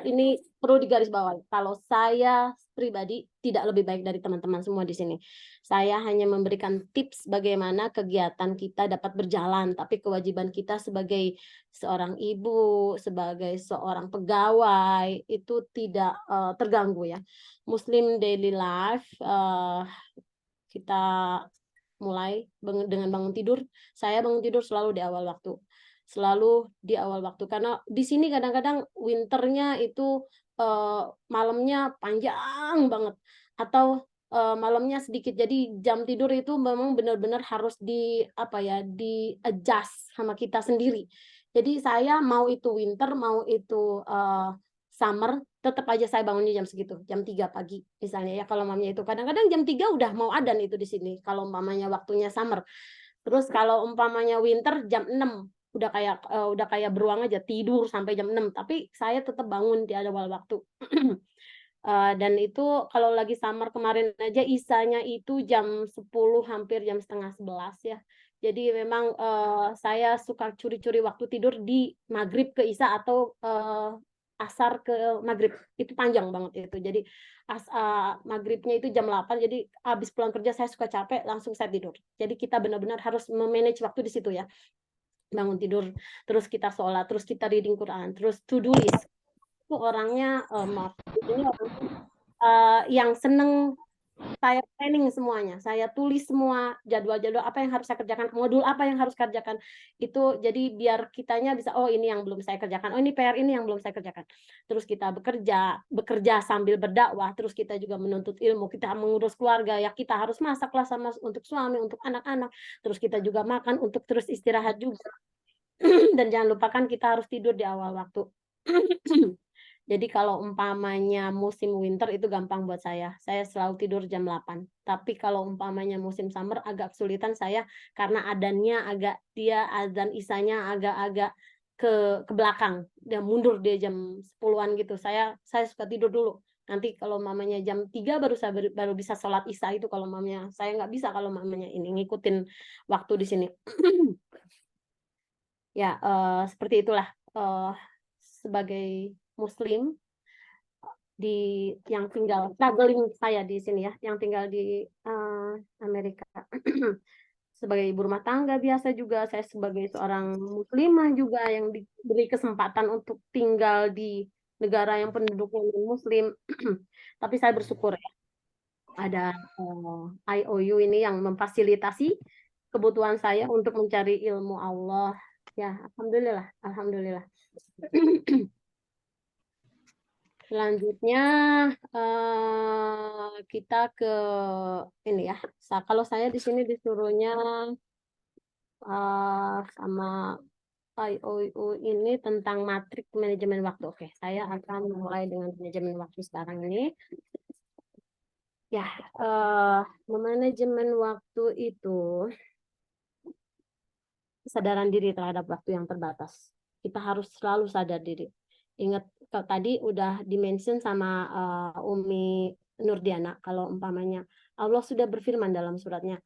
Ini perlu digarisbawahi. Kalau saya pribadi tidak lebih baik dari teman-teman semua di sini. Saya hanya memberikan tips bagaimana kegiatan kita dapat berjalan, tapi kewajiban kita sebagai seorang ibu, sebagai seorang pegawai itu tidak terganggu ya. Muslim daily life kita mulai dengan bangun tidur. Saya bangun tidur selalu di awal waktu. Selalu di awal waktu karena di sini kadang-kadang winternya itu malamnya panjang banget atau malamnya sedikit. Jadi jam tidur itu memang benar-benar harus di adjust sama kita sendiri. Jadi saya mau itu winter, mau itu summer, tetap aja saya bangunnya jam segitu, jam 3 pagi misalnya ya. Kalau mamanya itu kadang-kadang jam 3 udah mau adzan itu di sini kalau umpamanya waktunya summer. Terus kalau umpamanya winter jam 6 udah kayak beruang aja tidur sampai jam 6, tapi saya tetap bangun di awal waktu. Dan itu kalau lagi summer kemarin aja isanya itu jam 10 hampir jam setengah 11 ya. Jadi memang saya suka curi-curi waktu tidur di maghrib ke isya atau asar ke maghrib, itu panjang banget itu. Jadi maghribnya itu jam 8, jadi habis pulang kerja saya suka capek langsung saya tidur. Jadi kita benar-benar harus memanage waktu di situ ya. Bangun tidur, terus kita sholat, terus kita reading Quran, terus to do list. Itu orangnya maaf, ini orangnya yang seneng saya planning semuanya, saya tulis semua jadwal-jadwal apa yang harus saya kerjakan, modul apa yang harus kerjakan itu, jadi biar kitanya bisa ini yang belum saya kerjakan, ini PR ini yang belum saya kerjakan. Terus kita bekerja sambil berdakwah, terus kita juga menuntut ilmu, kita mengurus keluarga ya, kita harus masaklah sama untuk suami, untuk anak-anak, terus kita juga makan untuk terus istirahat juga. Dan jangan lupakan kita harus tidur di awal waktu. Jadi kalau umpamanya musim winter itu gampang buat saya selalu tidur jam 8. Tapi kalau umpamanya musim summer agak kesulitan saya karena adzannya dia azan isanya agak-agak ke belakang. Dia mundur dia jam 10-an gitu. Saya suka tidur dulu. Nanti kalau mamanya jam 3 baru bisa sholat isya itu kalau mamanya. Saya nggak bisa kalau mamanya ini ngikutin waktu di sini. Ya, seperti itulah sebagai Muslim yang tinggal traveling saya di sini ya, yang tinggal di Amerika. Sebagai ibu rumah tangga biasa juga, saya sebagai seorang muslimah juga yang diberi kesempatan untuk tinggal di negara yang penduduknya muslim. Tapi saya bersyukur ya, ada IOU ini yang memfasilitasi kebutuhan saya untuk mencari ilmu Allah. Ya, alhamdulillah, alhamdulillah. Selanjutnya kita ke ini ya. Kalau saya di sini disuruhnya sama IOU ini tentang matrik manajemen waktu. Oke, saya akan mulai dengan manajemen waktu sekarang ini. Ya, manajemen waktu itu kesadaran diri terhadap waktu yang terbatas. Kita harus selalu sadar diri. Ingat tadi udah dimention sama Umi Nurdiana, kalau umpamanya Allah sudah berfirman dalam suratnya,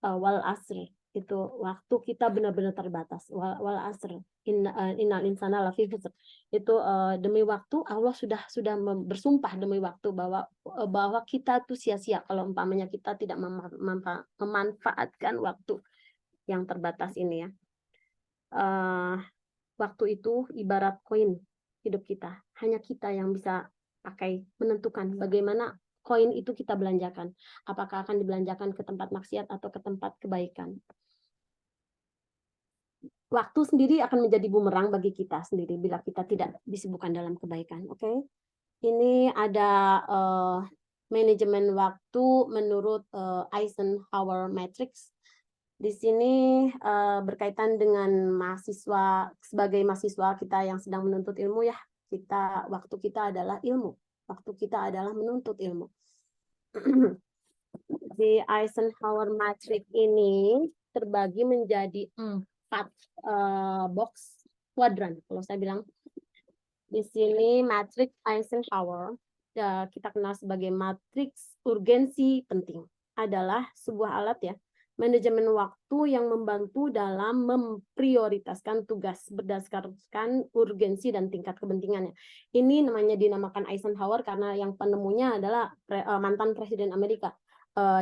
wal asr, itu waktu kita benar-benar terbatas. Wal asr, innal insana lafi khusr. Itu demi waktu, Allah sudah bersumpah demi waktu bahwa kita tuh sia-sia kalau umpamanya kita tidak memanfaatkan waktu yang terbatas ini ya. Waktu itu ibarat koin hidup kita. Hanya kita yang bisa pakai, menentukan bagaimana koin itu kita belanjakan. Apakah akan dibelanjakan ke tempat maksiat atau ke tempat kebaikan. Waktu sendiri akan menjadi bumerang bagi kita sendiri bila kita tidak disibukkan dalam kebaikan. Oke? Ini ada manajemen waktu menurut Eisenhower Matrix. Di sini berkaitan dengan mahasiswa, sebagai mahasiswa kita yang sedang menuntut ilmu ya, waktu kita adalah ilmu, waktu kita adalah menuntut ilmu. Di Eisenhower Matrix ini terbagi menjadi 4 box kuadran. Kalau saya bilang di sini matrix Eisenhower, kita kenal sebagai matriks urgensi penting, adalah sebuah alat ya, manajemen waktu yang membantu dalam memprioritaskan tugas berdasarkan urgensi dan tingkat kepentingannya. Ini dinamakan Eisenhower karena yang penemunya adalah mantan Presiden Amerika,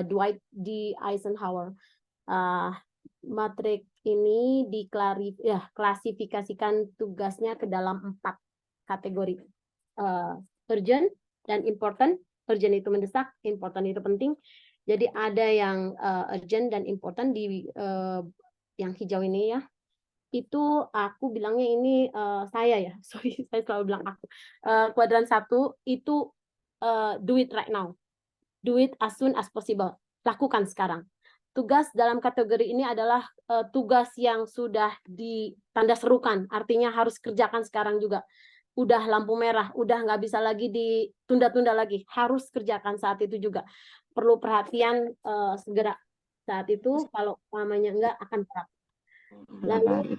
Dwight D. Eisenhower. Matriks ini diklasifikasikan tugasnya ke dalam 4 kategori. Urgent dan important. Urgent itu mendesak, important itu penting. Jadi ada yang urgent dan important di yang hijau ini ya. Itu aku bilangnya ini saya ya. Sorry, saya selalu bilang aku. Kuadran 1 itu do it right now. Do it as soon as possible. Lakukan sekarang. Tugas dalam kategori ini adalah tugas yang sudah ditanda serukan. Artinya harus kerjakan sekarang juga. Udah lampu merah, udah nggak bisa lagi ditunda-tunda lagi. Harus kerjakan saat itu juga. Perlu perhatian segera saat itu. Kalau umpamanya enggak akan berat. Lalu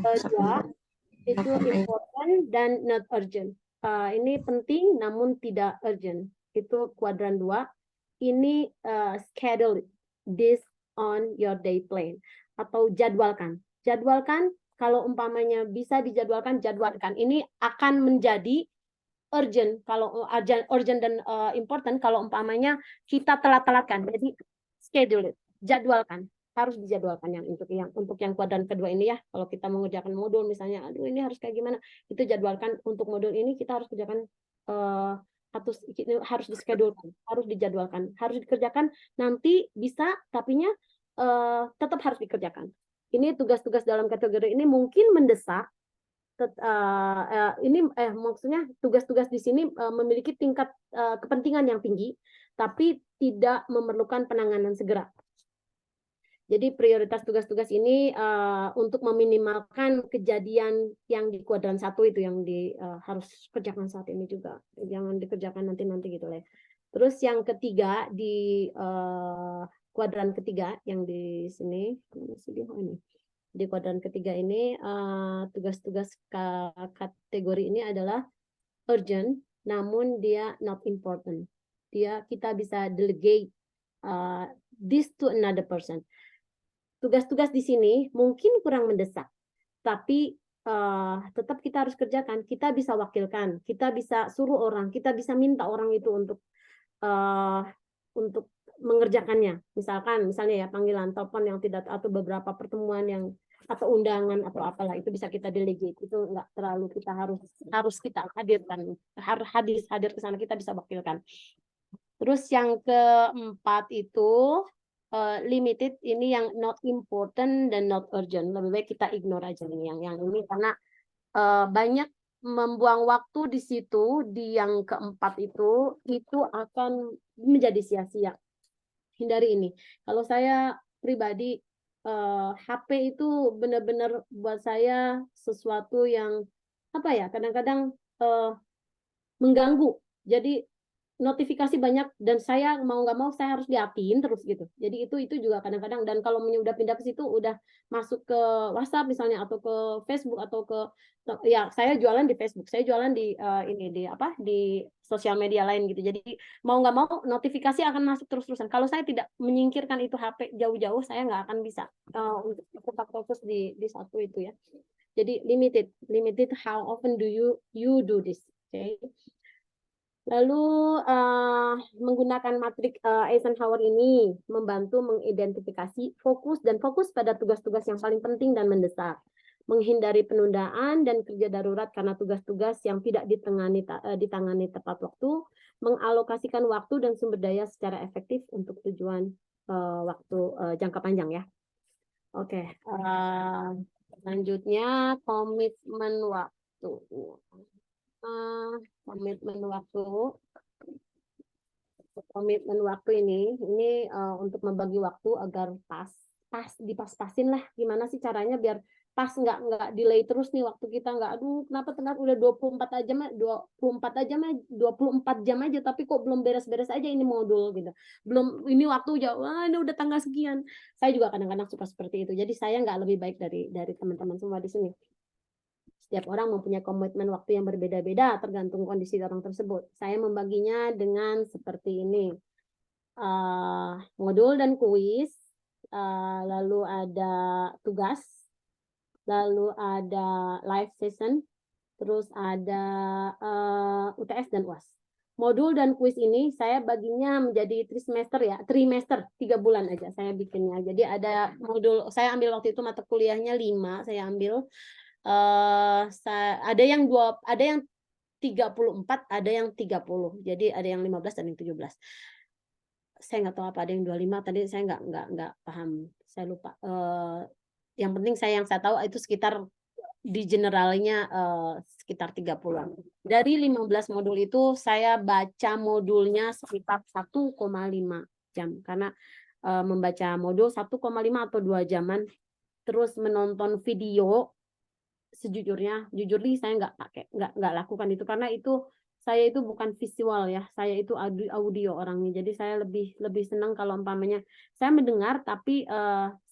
kedua itu important dan not urgent. Ini penting namun tidak urgent. Itu kuadran 2. Ini schedule this on your day plan atau jadwalkan. Jadwalkan, kalau umpamanya bisa dijadwalkan, jadwalkan. Ini akan menjadi urgent kalau urgent dan important kalau umpamanya kita telat-telatkan. Jadi schedule it, jadwalkan. Harus dijadwalkan yang untuk yang kuadran kedua ini ya. Kalau kita mengerjakan modul misalnya, aduh ini harus kayak gimana? Itu jadwalkan untuk modul ini kita harus kerjakan harus dischedulkan, harus dijadwalkan, harus dikerjakan nanti bisa, tapinya tetap harus dikerjakan. Ini tugas-tugas dalam kategori ini mungkin mendesak. Ini maksudnya tugas-tugas di sini memiliki tingkat kepentingan yang tinggi, tapi tidak memerlukan penanganan segera. Jadi prioritas tugas-tugas ini untuk meminimalkan kejadian yang di kuadran 1 itu yang harus kerjakan saat ini juga, jangan dikerjakan nanti gitu lah. Terus yang ketiga di kuadran ketiga yang di sini, di kuadran ketiga ini tugas-tugas kategori ini adalah urgent, namun dia not important. Kita bisa delegate this to another person. Tugas-tugas di sini mungkin kurang mendesak, tapi tetap kita harus kerjakan. Kita bisa wakilkan, kita bisa suruh orang, kita bisa minta orang itu untuk mengerjakannya. Misalnya ya panggilan telepon yang tidak, atau beberapa pertemuan yang atau undangan atau apalah, itu bisa kita delegate. Itu enggak terlalu kita harus kita hadirkan, hadir ke sana, kita bisa wakilkan. Terus yang keempat itu limited, ini yang not important dan not urgent. Lebih baik kita ignore aja nih yang ini karena banyak membuang waktu di situ. Di yang keempat itu akan menjadi sia-sia. Hindari ini. Kalau saya pribadi HP itu benar-benar buat saya sesuatu yang kadang-kadang mengganggu. Jadi notifikasi banyak dan saya mau nggak mau saya harus liatin terus gitu. Jadi itu juga kadang-kadang, dan kalau udah pindah ke situ udah masuk ke WhatsApp misalnya atau ke Facebook atau ke, ya saya jualan di Facebook, saya jualan di ini di apa di sosial media lain gitu. Jadi mau nggak mau notifikasi akan masuk terus-terusan. Kalau saya tidak menyingkirkan itu HP jauh-jauh, saya nggak akan bisa untuk tetap fokus di satu itu ya. Jadi limited how often do you do this, okay? Lalu menggunakan matrik Eisenhower ini membantu mengidentifikasi fokus pada tugas-tugas yang paling penting dan mendesak, menghindari penundaan dan kerja darurat karena tugas-tugas yang tidak ditangani tepat waktu, mengalokasikan waktu dan sumber daya secara efektif untuk tujuan waktu jangka panjang ya. Oke, selanjutnya komitmen waktu. Komitmen waktu ini untuk membagi waktu agar dipas-pasin lah, gimana sih caranya biar pas, nggak delay terus nih waktu kita, nggak aduh kenapa udah 24 jam aja tapi kok belum beres-beres aja ini modul gitu, belum ini waktu jauh, ini udah tanggal sekian. Saya juga kadang-kadang suka seperti itu, jadi saya nggak lebih baik dari teman-teman semua di sini. Setiap orang mempunyai komitmen waktu yang berbeda-beda tergantung kondisi orang tersebut. Saya membaginya dengan seperti ini. Modul dan kuis, lalu ada tugas, lalu ada live session, terus ada UTS dan UAS. Modul dan kuis ini saya baginya menjadi trimester, 3 bulan aja saya bikinnya. Jadi ada modul, saya ambil waktu itu mata kuliahnya 5, saya ambil. Ada yang 34, ada yang 30. Jadi ada yang 15 dan yang 17. Saya nggak tahu apa ada yang 25 tadi, saya nggak paham. Saya lupa. Yang penting yang saya tahu itu sekitar di generalnya sekitar 30-an. Dari 15 modul itu saya baca modulnya sekitar 1,5 jam karena membaca modul 1,5 atau 2 jaman, terus menonton video. Sejujurnya, saya nggak lakukan itu karena saya itu bukan visual ya, saya itu audio orangnya. Jadi saya lebih senang kalau umpamanya saya mendengar tapi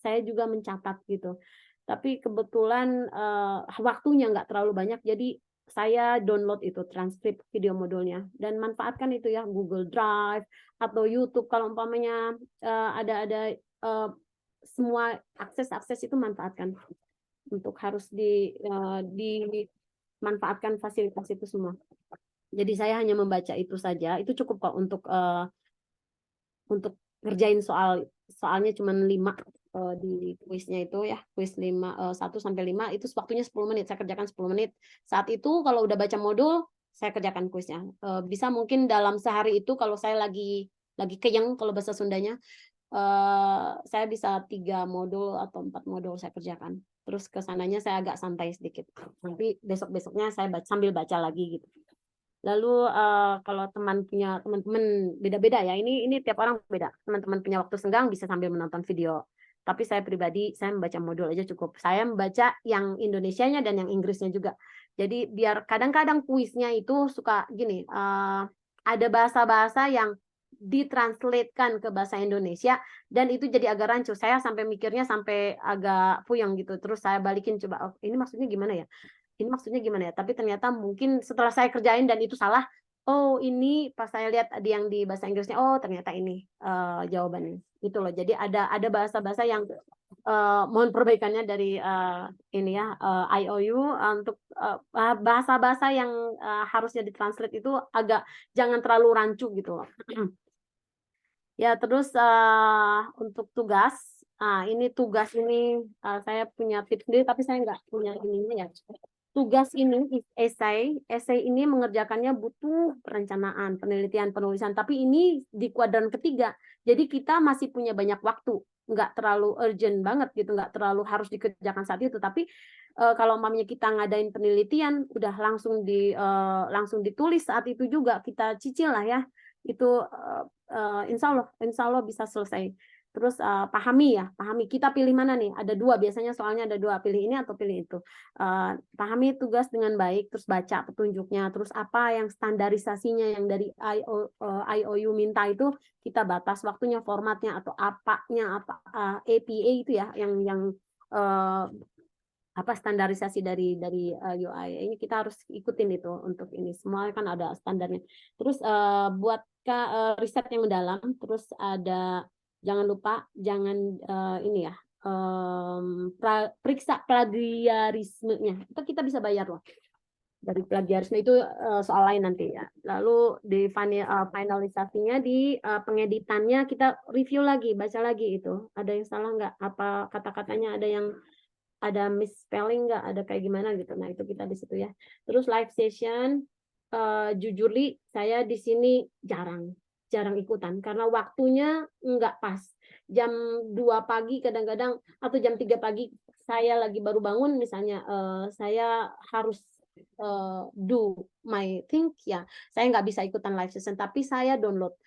saya juga mencatat gitu. Tapi kebetulan waktunya nggak terlalu banyak, jadi saya download itu transkrip video modulnya dan manfaatkan itu ya, Google Drive atau YouTube. Kalau umpamanya ada semua akses itu manfaatkan. Untuk harus dimanfaatkan fasilitas itu semua. Jadi saya hanya membaca itu saja, itu cukup kok untuk ngerjain soalnya cuma 5 di kuisnya itu ya, kuis 1-5 itu waktunya 10 menit, saya kerjakan 10 menit. Saat itu kalau udah baca modul, saya kerjakan kuisnya. Bisa mungkin dalam sehari itu kalau saya lagi keyeng kalau bahasa Sundanya, saya bisa 3 modul atau 4 modul saya kerjakan. Terus kesananya saya agak santai sedikit. Nanti besok-besoknya saya sambil baca lagi gitu. Lalu kalau teman-teman beda-beda ya. Ini tiap orang beda. Teman-teman punya waktu senggang bisa sambil menonton video. Tapi saya pribadi saya membaca modul aja cukup. Saya membaca yang Indonesianya dan yang Inggrisnya juga. Jadi biar kadang-kadang kuisnya itu suka gini, ada bahasa-bahasa yang ditranslatekan ke bahasa Indonesia dan itu jadi agak rancu. Saya sampai mikirnya sampai agak puyeng gitu. Terus saya balikin coba, oh, ini maksudnya gimana ya? Ini maksudnya gimana ya? Tapi ternyata mungkin setelah saya kerjain dan itu salah, oh ini pas saya lihat yang di bahasa Inggrisnya, oh ternyata ini jawabannya. Itu loh. Jadi ada bahasa-bahasa yang mohon perbaikannya dari ini ya, IOU untuk bahasa-bahasa yang harusnya ditranslate itu agak jangan terlalu rancu gitu loh. Ya, terus untuk tugas, ini tugas ini saya punya tips sendiri, tapi saya nggak punya ininya ya. Tugas ini essay ini mengerjakannya butuh perencanaan, penelitian, penulisan, tapi ini di kuadran ketiga, jadi kita masih punya banyak waktu, nggak terlalu urgent banget gitu, nggak terlalu harus dikerjakan saat itu, tapi kalau umpamanya kita ngadain penelitian, udah langsung ditulis saat itu juga, kita cicil lah ya, itu insya Allah bisa selesai. Terus pahami kita pilih mana nih, ada dua, biasanya soalnya ada dua, pilih ini atau pilih itu. Pahami tugas dengan baik, terus baca petunjuknya, terus apa yang standarisasinya yang dari IOU minta itu kita batas waktunya, formatnya atau apanya, APA itu ya, yang apa standarisasi dari UI ini kita harus ikutin itu. Untuk ini semua kan ada standarnya. Terus buat riset yang mendalam, terus ada jangan lupa ini ya, periksa plagiarismenya, itu kita bisa bayar loh. Dari plagiarisme itu soal lain nanti ya. Lalu di finalisasinya, di pengeditannya kita review lagi, baca lagi itu ada yang salah nggak, apa kata-katanya ada misspelling nggak, ada kayak gimana gitu. Nah itu kita di situ ya. Terus live session, jujur li saya di sini jarang ikutan karena waktunya nggak pas. Jam 2 pagi kadang-kadang atau jam 3 pagi saya lagi baru bangun misalnya, saya harus do my thing ya, saya nggak bisa ikutan live session, tapi saya download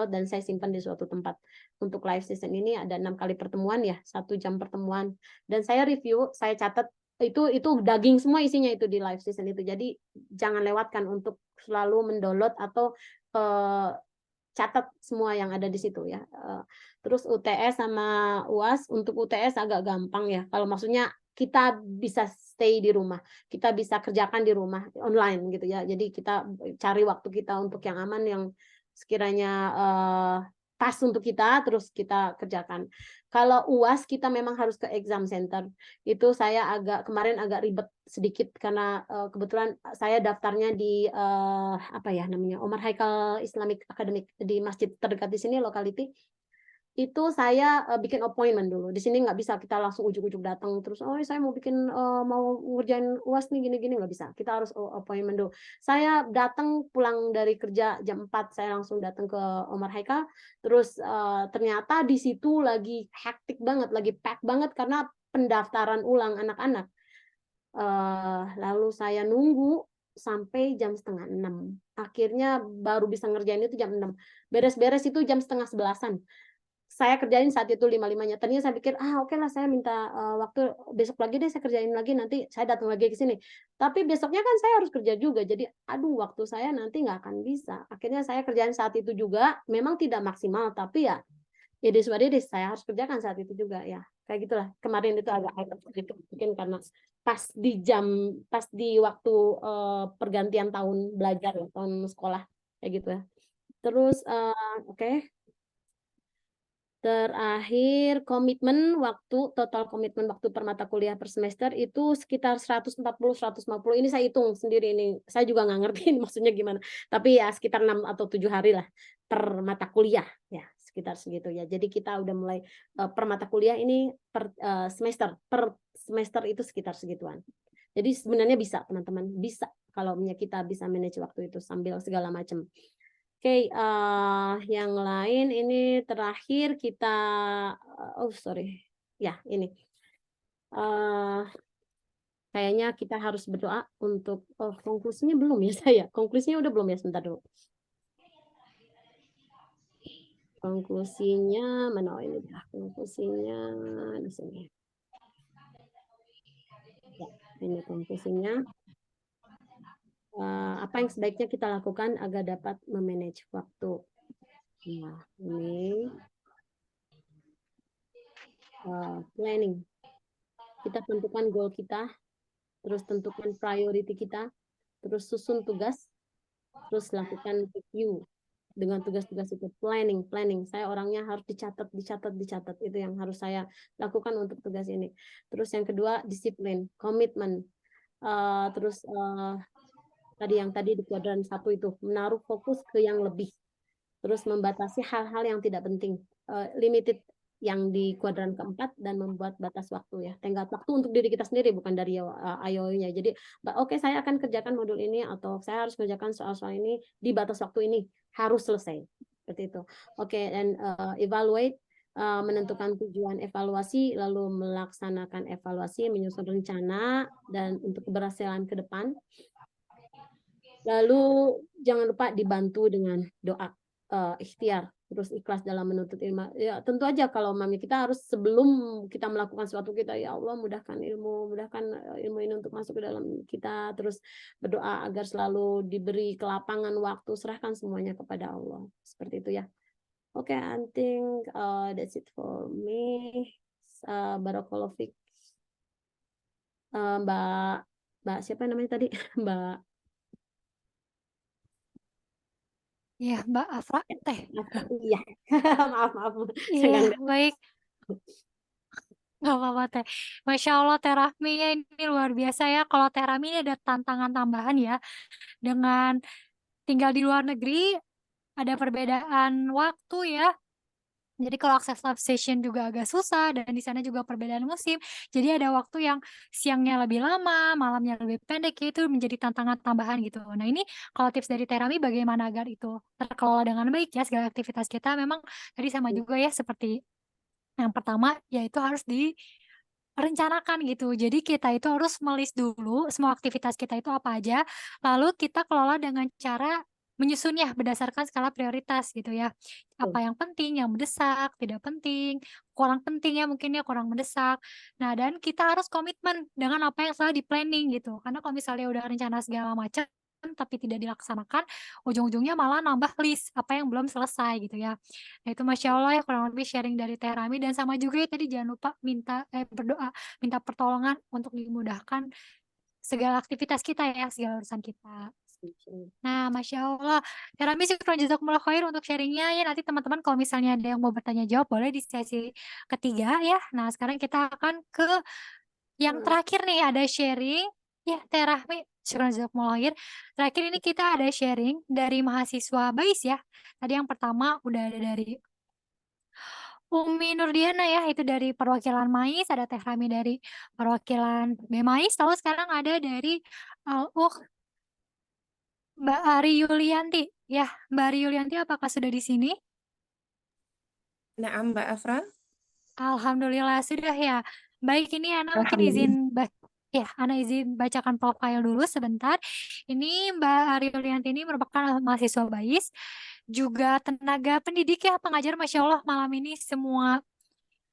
dan saya simpan di suatu tempat. Untuk live session ini ada 6 kali pertemuan ya, 1 jam pertemuan, dan saya review, saya catat itu daging semua isinya itu di live session itu. Jadi jangan lewatkan untuk selalu mendownload atau catat semua yang ada di situ ya. Terus UTS sama UAS, untuk UTS agak gampang ya. Kalau maksudnya kita bisa stay di rumah, kita bisa kerjakan di rumah online gitu ya. Jadi kita cari waktu kita untuk yang aman, yang sekiranya pas untuk kita, terus kita kerjakan. Kalau UAS kita memang harus ke exam center. Itu saya kemarin agak ribet sedikit karena kebetulan saya daftarnya di apa ya namanya, Omar Haikal Islamic Academic di masjid terdekat di sini, locality. Itu saya bikin appointment dulu. Di sini nggak bisa kita langsung ujuk-ujuk datang terus, oh saya mau mau ngerjain UAS nih gini-gini, nggak bisa. Kita harus appointment dulu. Saya datang pulang dari kerja jam 4, saya langsung datang ke Omar Haikal. Terus ternyata di situ lagi hektik banget, lagi pack banget karena pendaftaran ulang anak-anak. Lalu saya nunggu sampai jam 5:30. Akhirnya baru bisa ngerjain itu jam 6. Beres-beres itu jam 10:30-an. Saya kerjain saat itu 5-5-nya. Tadinya saya pikir, oke lah, saya minta waktu besok lagi deh, saya kerjain lagi, nanti saya datang lagi ke sini. Tapi besoknya kan saya harus kerja juga, jadi aduh waktu saya nanti nggak akan bisa. Akhirnya saya kerjain saat itu juga, memang tidak maksimal, tapi ya it is what it is, saya harus kerjakan saat itu juga ya. Kayak gitulah. Kemarin itu agak sedikit mungkin karena pas di waktu pergantian tahun belajar, tahun sekolah kayak gitu ya. Terus oke. Terakhir, total komitmen waktu per mata kuliah per semester itu sekitar 140-150. Ini saya hitung sendiri, ini saya juga nggak ngerti ini maksudnya gimana. Tapi ya sekitar 6 atau 7 hari lah per mata kuliah ya, sekitar segitu ya. Jadi kita udah mulai per mata kuliah ini per semester itu sekitar segituan. Jadi sebenarnya bisa teman-teman, bisa kalau kita bisa manage waktu itu sambil segala macam. Oke, yang lain ini terakhir kita, ya ini, kayaknya kita harus berdoa untuk konklusinya belum ya saya, konklusinya udah belum ya, sebentar dulu. Konklusinya mana ini dah, konklusinya di sini. Ya, ini konklusinya. Apa yang sebaiknya kita lakukan agar dapat memanage waktu. Nah, ini planning. Kita tentukan goal kita, terus tentukan priority kita, terus susun tugas, terus lakukan review dengan tugas-tugas itu. Planning. Saya orangnya harus dicatat. Itu yang harus saya lakukan untuk tugas ini. Terus yang kedua, disiplin, komitmen. Terus tadi di kuadran 1 itu, menaruh fokus ke yang lebih. Terus membatasi hal-hal yang tidak penting, limited yang di kuadran keempat, dan membuat batas waktu ya, tenggat waktu untuk diri kita sendiri, bukan dari IOU-nya. Jadi oke, saya akan kerjakan modul ini atau saya harus kerjakan soal-soal ini di batas waktu ini, harus selesai seperti itu. Oke, dan evaluate, menentukan tujuan evaluasi, lalu melaksanakan evaluasi, menyusun rencana dan untuk keberhasilan ke depan. Lalu jangan lupa dibantu dengan doa, ikhtiar. terus ikhlas dalam menuntut ilmu. Ya tentu aja kalau mami kita harus sebelum kita melakukan sesuatu kita ya Allah mudahkan ilmu ini untuk masuk ke dalam kita, terus berdoa agar selalu diberi kelapangan waktu, serahkan semuanya kepada Allah. Seperti itu ya. Oke, I think that's it for me. Barakallahu fiik. Mbak siapa namanya tadi? Mbak
Iya, Mbak Afra teh.
iya. Maaf.
Iya,
Jangan
baik. Nggak apa-apa teh. Masya Allah Teh Rahmi ya ini luar biasa ya. Kalau Teh Rahmi ini ada tantangan tambahan ya. Dengan tinggal di luar negeri, ada perbedaan waktu ya. Jadi kalau akses live station juga agak susah dan di sana juga perbedaan musim. Jadi ada waktu yang siangnya lebih lama, malamnya lebih pendek ya itu menjadi tantangan tambahan gitu. Nah ini kalau tips dari Terami bagaimana agar itu terkelola dengan baik ya segala aktivitas kita memang tadi sama juga ya seperti yang pertama yaitu harus direncanakan gitu. Jadi kita itu harus melis dulu semua aktivitas kita itu apa aja, lalu kita kelola dengan cara menyusunnya berdasarkan skala prioritas gitu ya. Apa yang penting, yang mendesak, tidak penting, kurang penting ya mungkin ya kurang mendesak. Nah, dan kita harus komitmen dengan apa yang sudah di planning gitu. Karena kalau misalnya udah rencana segala macam tapi tidak dilaksanakan, ujung-ujungnya malah nambah list apa yang belum selesai gitu ya. Nah, itu Masya Allah ya kurang lebih sharing dari Teh Rami dan sama juga ya tadi jangan lupa berdoa, minta pertolongan untuk dimudahkan segala aktivitas kita ya, segala urusan kita. Nah, Masya Allah. Teh Rami syukran jazakumullah khair untuk sharingnya ya. Nanti teman-teman kalau misalnya ada yang mau bertanya jawab boleh di sesi ketiga ya. Nah, sekarang kita akan ke yang terakhir nih ada sharing. Ya, Teh Rahmi, syukran jazakumullah khair. Terakhir ini kita ada sharing dari mahasiswa BAIS ya. Tadi yang pertama udah ada dari Umi Nurdiana ya, itu dari perwakilan MAIS, ada Teh Rami dari perwakilan BMAIS, lalu sekarang ada dari Mbak Ari Yulianti. Ya, Mbak Ari Yulianti apakah sudah di sini?
Naam, Mbak Afra.
Alhamdulillah sudah ya. Baik, ini Ana mungkin
Alhamdulillah.
Ana izin bacakan profile dulu sebentar. Ini Mbak Ari Yulianti ini merupakan mahasiswa BAIS, juga tenaga pendidik ya, pengajar Masya Allah malam ini semua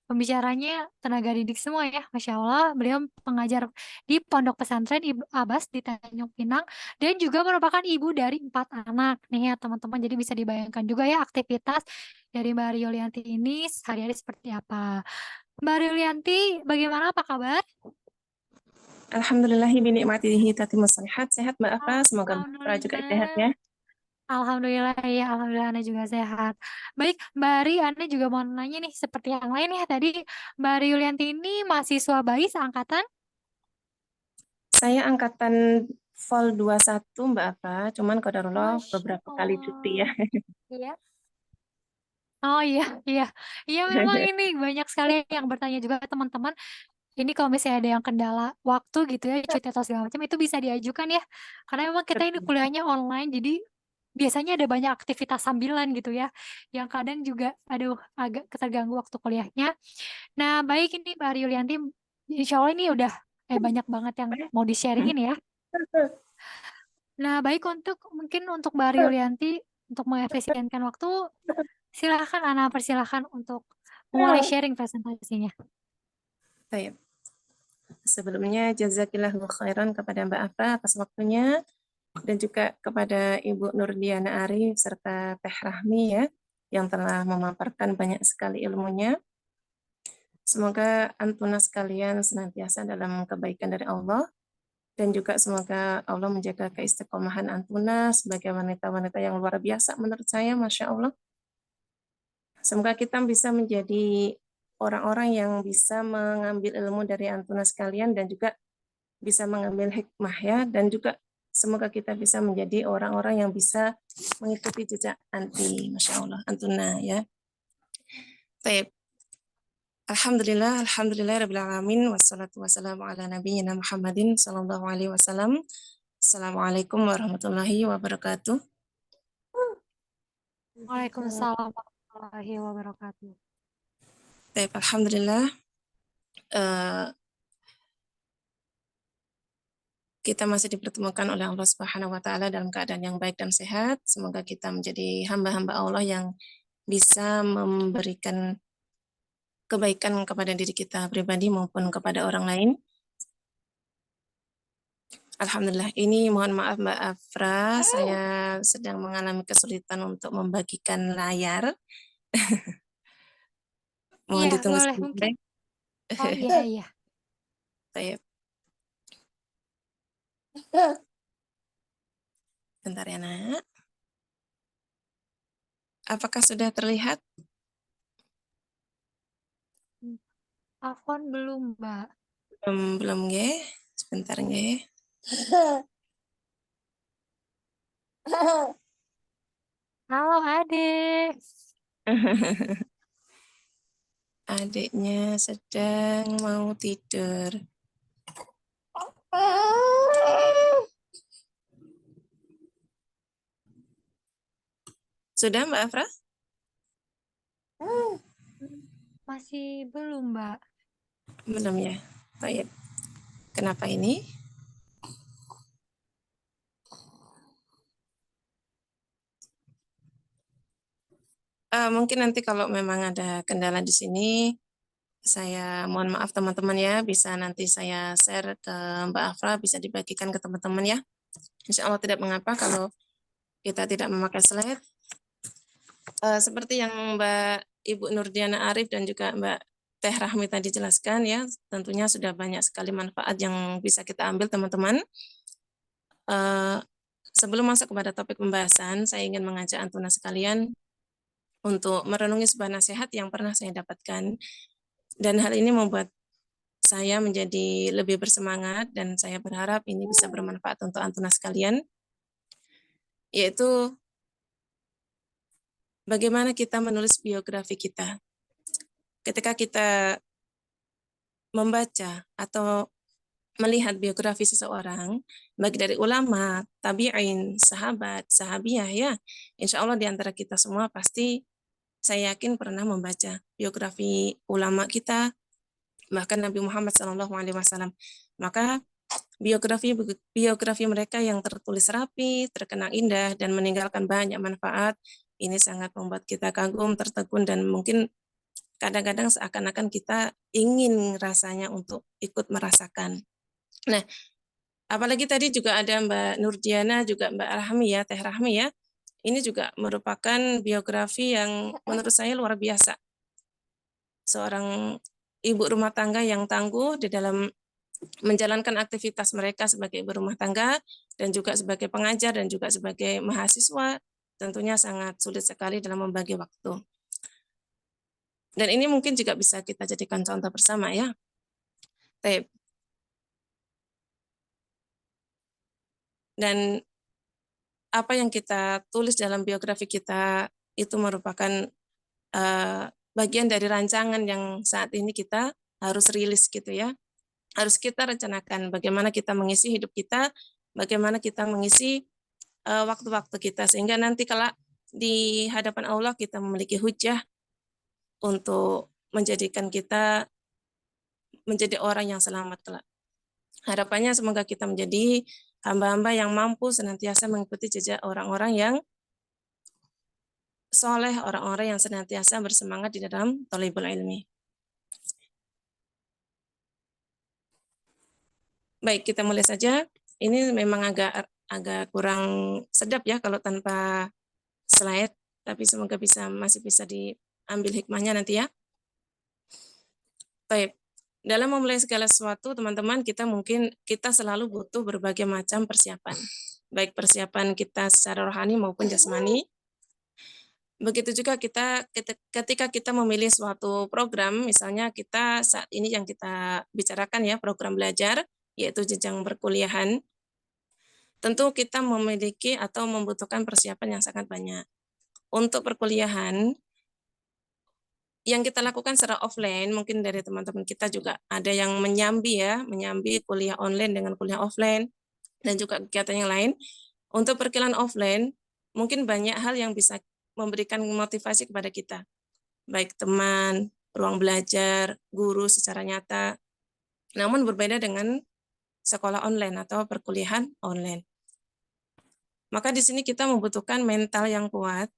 pembicaranya tenaga didik semua ya, Masya Allah. Beliau pengajar di Pondok Pesantren Ibu Abbas di Tanjung Pinang dan juga merupakan ibu dari 4 anak nih ya teman-teman. Jadi bisa dibayangkan juga ya aktivitas dari Mbak Riolianti ini sehari-hari seperti apa. Mbak Riolianti, bagaimana apa kabar?
Alhamdulillahi binikmatihi tatimmus shalihat. Sehat Mbak Afra, semoga Mbak Afra juga sehat
Alhamdulillah.
ya.
Alhamdulillah ya, Alhamdulillah Anda juga sehat. Baik, Mbak Ri, Anda juga mau nanya nih seperti yang lain ya tadi. Mbak Ri Yulianti ini mahasiswa BAIS angkatan.
Saya angkatan Vol 21 Mbak Afra, cuman qadarullah
Masya
beberapa kali cuti ya.
Allah. Iya. Oh iya, iya. Iya memang ini banyak sekali yang bertanya juga teman-teman. Ini kalau misalnya ada yang kendala waktu gitu ya, cuti atau segala macam itu bisa diajukan ya. Karena memang kita ini kuliahnya online, jadi biasanya ada banyak aktivitas sambilan gitu ya. Yang kadang juga, aduh, agak terganggu waktu kuliahnya. Nah, baik ini Mbak Yulianti, insya Allah ini udah banyak banget yang mau di-sharingin ya. Nah, baik mungkin untuk Mbak Yulianti, untuk mengefisienkan waktu, silahkan Ana persilahkan untuk memulai sharing presentasinya.
Baik. Sebelumnya jazakillahu khairan kepada Mbak Afra atas waktunya dan juga kepada Ibu Nurdiana Arif serta Teh Rahmi ya yang telah memaparkan banyak sekali ilmunya. Semoga antuna sekalian senantiasa dalam kebaikan dari Allah dan juga semoga Allah menjaga keistiqomahan antuna sebagai wanita-wanita yang luar biasa menurut saya, Masya Allah. Semoga kita bisa menjadi orang-orang yang bisa mengambil ilmu dari antuna sekalian dan juga bisa mengambil hikmah ya, dan juga semoga kita bisa menjadi orang-orang yang bisa mengikuti jejak anti, Masya Allah, antuna ya. Baik. Alhamdulillah rabbil alamin wassalatu wassalamu ala nabiyyina Muhammadin sallallahu alaihi wasallam. Assalamualaikum warahmatullahi wabarakatuh.
Waalaikumsalam warahmatullahi wabarakatuh.
Baik, alhamdulillah kita masih dipertemukan oleh Allah Subhanahu wa taala dalam keadaan yang baik dan sehat. Semoga kita menjadi hamba-hamba Allah yang bisa memberikan kebaikan kepada diri kita pribadi maupun kepada orang lain. Alhamdulillah, ini mohon maaf Mbak Afra, saya sedang mengalami kesulitan untuk membagikan layar. Mohon
Iya,
ditunggu
boleh mungkin.
sebentar.
Oh iya, iya.
Baik, bentar ya nak. Apakah sudah terlihat?
Afwan belum, Mbak.
Belum nggih. Sebentar nggih.
Halo, Adik.
Adiknya sedang mau tidur. Sudah Mbak Afra?
Masih belum, Mbak.
Belum ya. Baik. Kenapa ini? Mungkin nanti kalau memang ada kendala di sini, saya mohon maaf teman-teman ya, bisa nanti saya share ke Mbak Afra, bisa dibagikan ke teman-teman ya. Insya Allah tidak mengapa kalau kita tidak memakai slide. Seperti yang Mbak Ibu Nurdiana Arif dan juga Mbak Teh Rahmi tadi jelaskan ya, tentunya sudah banyak sekali manfaat yang bisa kita ambil teman-teman. Sebelum masuk kepada topik pembahasan, saya ingin mengajak Antuna sekalian untuk merenungi sebuah nasihat yang pernah saya dapatkan. Dan hal ini membuat saya menjadi lebih bersemangat dan saya berharap ini bisa bermanfaat untuk Antuna sekalian, yaitu bagaimana kita menulis biografi kita. Ketika kita membaca atau melihat biografi seseorang, baik dari ulama, tabi'in, sahabat, sahabiah ya, insya Allah di antara kita semua pasti saya yakin pernah membaca biografi ulama kita, bahkan Nabi Muhammad SAW. Maka biografi mereka yang tertulis rapi, terkenang indah, dan meninggalkan banyak manfaat, ini sangat membuat kita kagum, tertegun, dan mungkin kadang-kadang seakan-akan kita ingin rasanya untuk ikut merasakan. Nah, apalagi tadi juga ada Mbak Nurdiana, juga Mbak Rahmi ya, Teh Rahmi ya. Ini juga merupakan biografi yang menurut saya luar biasa. Seorang ibu rumah tangga yang tangguh di dalam menjalankan aktivitas mereka sebagai ibu rumah tangga dan juga sebagai pengajar dan juga sebagai mahasiswa, tentunya sangat sulit sekali dalam membagi waktu. Dan ini mungkin juga bisa kita jadikan contoh bersama ya. Dan apa yang kita tulis dalam biografi kita itu merupakan bagian dari rancangan yang saat ini kita harus rilis gitu ya. Harus kita rencanakan bagaimana kita mengisi hidup kita, bagaimana kita mengisi waktu-waktu kita, sehingga nanti kalau di hadapan Allah kita memiliki hujah untuk menjadikan kita menjadi orang yang selamat kelak. Harapannya semoga kita menjadi hamba-hamba yang mampu senantiasa mengikuti jejak orang-orang yang soleh, orang-orang yang senantiasa bersemangat di dalam thalibul ilmi. Baik, kita mulai saja. Ini memang agak kurang sedap ya kalau tanpa slide, tapi semoga masih bisa diambil hikmahnya nanti ya. Baik, dalam memulai segala sesuatu, teman-teman, kita selalu butuh berbagai macam persiapan. Baik persiapan kita secara rohani maupun jasmani. Begitu juga ketika kita memilih suatu program, misalnya kita saat ini yang kita bicarakan ya, program belajar, yaitu jenjang perkuliahan, tentu kita memiliki atau membutuhkan persiapan yang sangat banyak. Untuk perkuliahan, yang kita lakukan secara offline, mungkin dari teman-teman kita juga ada yang menyambi kuliah online dengan kuliah offline, dan juga kegiatan yang lain. Untuk perkuliahan offline, mungkin banyak hal yang bisa memberikan motivasi kepada kita, baik teman, ruang belajar, guru secara nyata, namun berbeda dengan sekolah online atau perkuliahan online. Maka di sini kita membutuhkan mental yang kuat,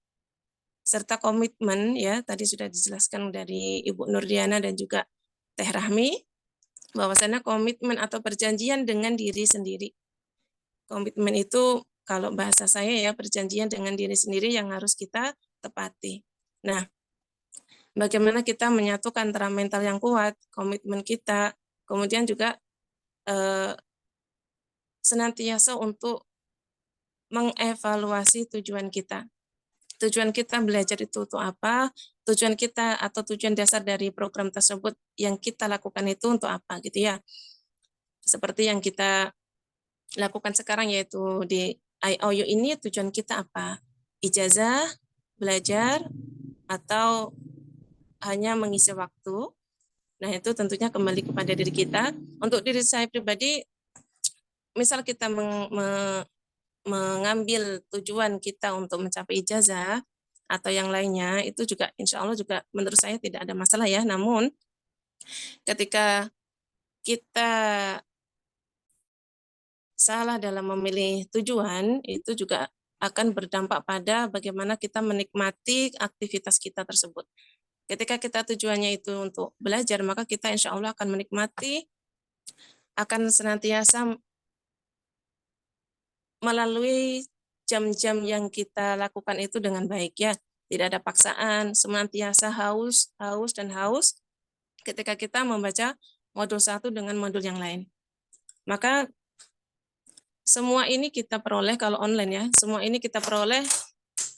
serta komitmen ya, tadi sudah dijelaskan dari Ibu Nurdiana dan juga Teh Rahmi, bahwasanya komitmen atau perjanjian dengan diri sendiri. Komitmen itu kalau bahasa saya ya, perjanjian dengan diri sendiri yang harus kita tepati. Nah, bagaimana kita menyatukan antara mental yang kuat, komitmen kita, kemudian juga senantiasa untuk mengevaluasi tujuan kita. Tujuan kita belajar itu untuk apa? Tujuan kita atau tujuan dasar dari program tersebut yang kita lakukan itu untuk apa gitu ya. Seperti yang kita lakukan sekarang yaitu di IOU ini tujuan kita apa? Ijazah, belajar, atau hanya mengisi waktu. Nah, itu tentunya kembali kepada diri kita. Untuk diri saya pribadi, misal kita mengambil tujuan kita untuk mencapai ijazah atau yang lainnya, itu juga insya Allah juga menurut saya tidak ada masalah ya. Namun ketika kita salah dalam memilih tujuan, itu juga akan berdampak pada bagaimana kita menikmati aktivitas kita tersebut. Ketika kita tujuannya itu untuk belajar, maka kita insya Allah akan menikmati, akan senantiasa melalui jam-jam yang kita lakukan itu dengan baik ya. Tidak ada paksaan, senantiasa haus ketika kita membaca modul satu dengan modul yang lain. Maka semua ini kita peroleh kalau online ya, semua ini kita peroleh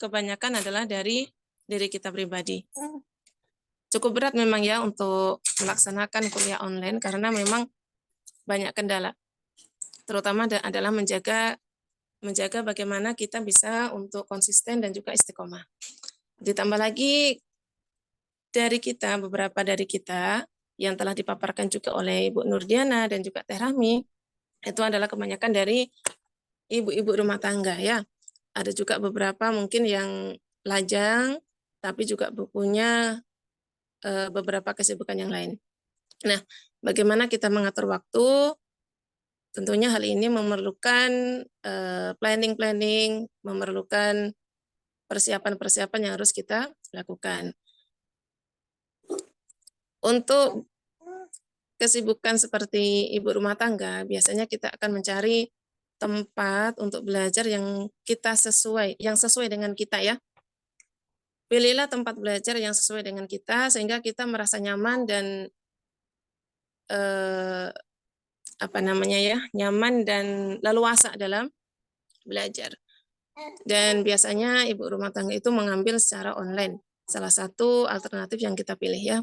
kebanyakan adalah dari diri kita pribadi. Cukup berat memang ya untuk melaksanakan kuliah online karena memang banyak kendala. Terutama adalah menjaga bagaimana kita bisa untuk konsisten dan juga istiqomah. Ditambah lagi beberapa dari kita yang telah dipaparkan juga oleh Ibu Nurdiana dan juga Teh Rahmi, itu adalah kebanyakan dari ibu-ibu rumah tangga ya. Ada juga beberapa mungkin yang lajang, tapi juga punya beberapa kesibukan yang lain. Nah, bagaimana kita mengatur waktu? Tentunya hal ini memerlukan planning, memerlukan persiapan-persiapan yang harus kita lakukan. Untuk kesibukan seperti ibu rumah tangga, biasanya kita akan mencari tempat untuk belajar yang sesuai dengan kita ya. Pilihlah tempat belajar yang sesuai dengan kita sehingga kita merasa nyaman dan nyaman dan leluasa dalam belajar. Dan biasanya ibu rumah tangga itu mengambil secara online. Salah satu alternatif yang kita pilih ya.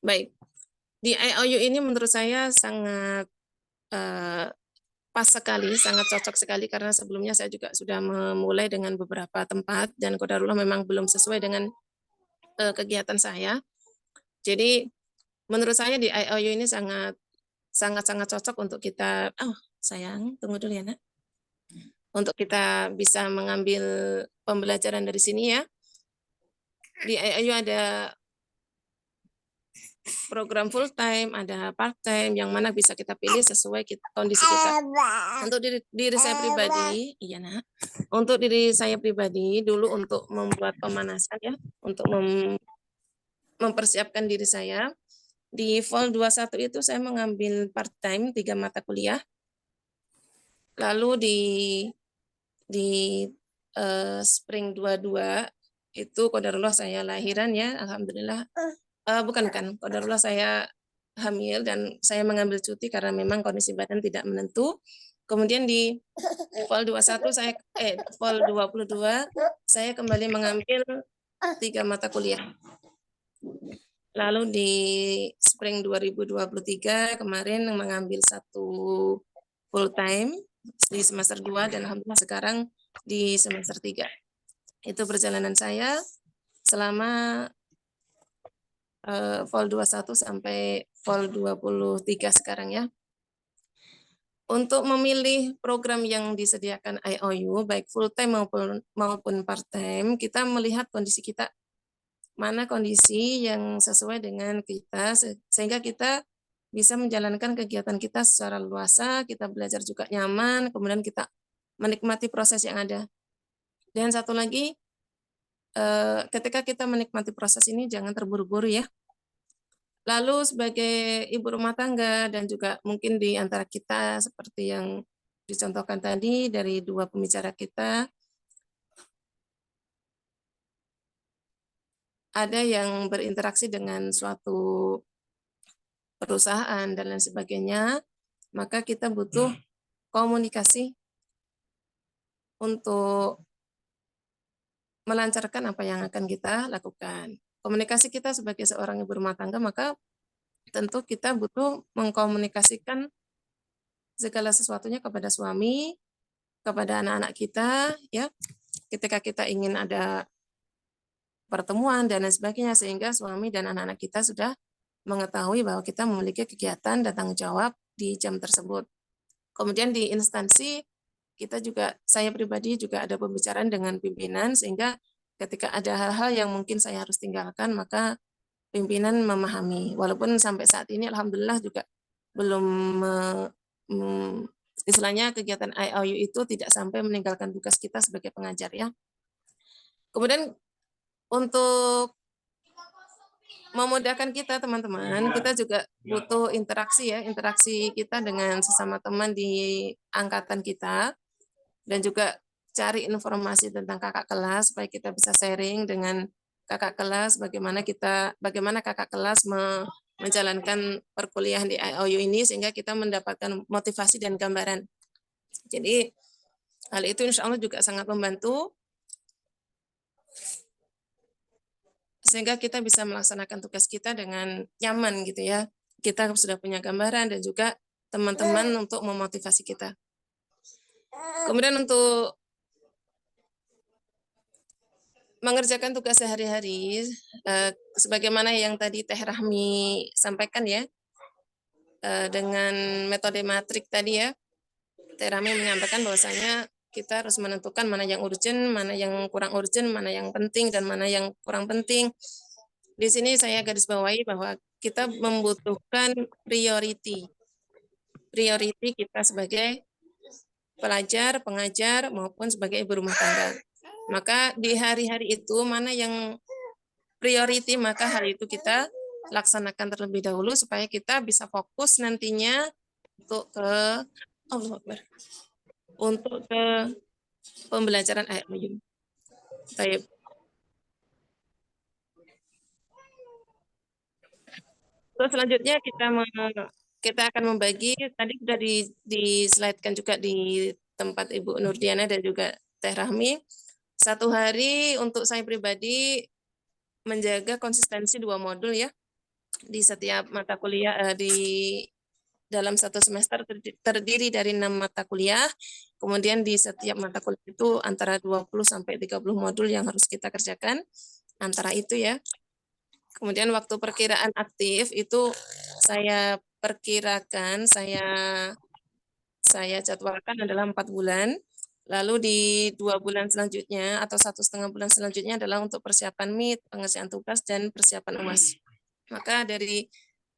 Baik, di IOU ini menurut saya sangat pas sekali, sangat cocok sekali karena sebelumnya saya juga sudah memulai dengan beberapa tempat dan qadarullah memang belum sesuai dengan kegiatan saya. Jadi menurut saya di IOU ini sangat cocok untuk kita. Oh sayang, tunggu dulu ya nak. Untuk kita bisa mengambil pembelajaran dari sini ya. Di IOU ada program full time, ada part time, yang mana bisa kita pilih sesuai kondisi kita. Untuk diri saya pribadi, iya nak. Untuk diri saya pribadi dulu untuk membuat pemanasan ya, untuk mempersiapkan diri saya di Vol 21 itu saya mengambil part time 3 mata kuliah. Lalu di Spring 22 itu qadarullah saya lahiran ya, alhamdulillah. Bukan, qadarullah saya hamil dan saya mengambil cuti karena memang kondisi badan tidak menentu. Kemudian di Vol 22 saya kembali mengambil 3 mata kuliah. Lalu di Spring 2023 kemarin mengambil 1 full time di semester 2 dan alhamdulillah sekarang di semester 3. Itu perjalanan saya selama Vol 21 sampai Vol 23 sekarang ya. Untuk memilih program yang disediakan IOU, baik full time maupun part time, kita melihat kondisi kita, mana kondisi yang sesuai dengan kita, sehingga kita bisa menjalankan kegiatan kita secara luasa, kita belajar juga nyaman, kemudian kita menikmati proses yang ada. Dan satu lagi, ketika kita menikmati proses ini jangan terburu-buru ya. Lalu sebagai ibu rumah tangga dan juga mungkin di antara kita seperti yang dicontohkan tadi dari dua pembicara kita, ada yang berinteraksi dengan suatu perusahaan dan lain sebagainya, maka kita butuh komunikasi untuk melancarkan apa yang akan kita lakukan. Komunikasi kita sebagai seorang ibu rumah tangga, maka tentu kita butuh mengkomunikasikan segala sesuatunya kepada suami, kepada anak-anak kita, ya. Ketika kita ingin ada pertemuan dan lain sebagainya, sehingga suami dan anak-anak kita sudah mengetahui bahwa kita memiliki kegiatan dan tanggung jawab di jam tersebut. Kemudian di instansi, kita juga, saya pribadi juga ada pembicaraan dengan pimpinan, sehingga ketika ada hal-hal yang mungkin saya harus tinggalkan, maka pimpinan memahami. Walaupun sampai saat ini alhamdulillah juga belum istilahnya kegiatan IOU itu tidak sampai meninggalkan tugas kita sebagai pengajar ya. Kemudian untuk memudahkan kita teman-teman, kita juga butuh interaksi ya, interaksi kita dengan sesama teman di angkatan kita, dan juga cari informasi tentang kakak kelas supaya kita bisa sharing dengan kakak kelas bagaimana kakak kelas menjalankan perkuliahan di IOU ini sehingga kita mendapatkan motivasi dan gambaran. Jadi hal itu insya Allah juga sangat membantu sehingga kita bisa melaksanakan tugas kita dengan nyaman gitu ya. Kita sudah punya gambaran dan juga teman-teman untuk memotivasi kita. Kemudian untuk mengerjakan tugas sehari-hari, sebagaimana yang tadi Teh Rahmi sampaikan ya, dengan metode matrik tadi ya, Teh Rahmi menyampaikan bahwasanya kita harus menentukan mana yang urgent, mana yang kurang urgent, mana yang penting, dan mana yang kurang penting. Di sini saya garis bawahi bahwa kita membutuhkan priority kita sebagai pelajar, pengajar, maupun sebagai ibu rumah tangga. Maka di hari-hari itu mana yang priority, maka hal itu kita laksanakan terlebih dahulu supaya kita bisa fokus nantinya untuk ke pembelajaran IOU. Baik. Terus selanjutnya kita akan membagi, tadi sudah di slide-kan juga di tempat Ibu Nurdiana dan juga Teh Rahmi. Satu hari untuk saya pribadi menjaga konsistensi 2 modul ya di setiap mata kuliah di dalam satu semester terdiri dari 6 mata kuliah. Kemudian di setiap mata kuliah itu antara 20 sampai 30 modul yang harus kita kerjakan antara itu ya. Kemudian waktu perkiraan aktif itu saya perkirakan, saya jadwalkan adalah 4 bulan. Lalu di 2 bulan selanjutnya atau 1,5 bulan selanjutnya adalah untuk persiapan MIT, pengisian tugas, dan persiapan UAS. Maka dari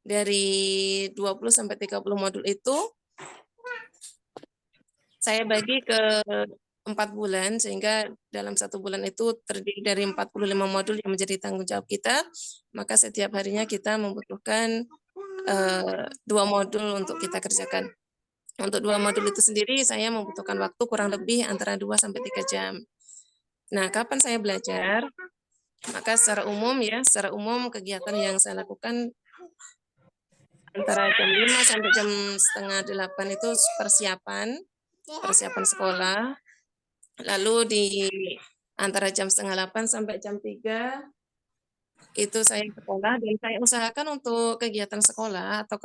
20 sampai 30 modul itu saya bagi ke 4 bulan, sehingga dalam 1 bulan itu terdiri dari 45 modul yang menjadi tanggung jawab kita. Maka setiap harinya kita membutuhkan 2 modul untuk kita kerjakan. Untuk 2 modul itu sendiri saya membutuhkan waktu kurang lebih antara 2 sampai 3 jam. Nah, kapan saya belajar? Maka secara umum kegiatan yang saya lakukan antara jam 5 sampai jam setengah 8 itu persiapan sekolah. Lalu di antara jam setengah 8 sampai jam 3 itu saya sekolah, dan saya usahakan untuk kegiatan sekolah atau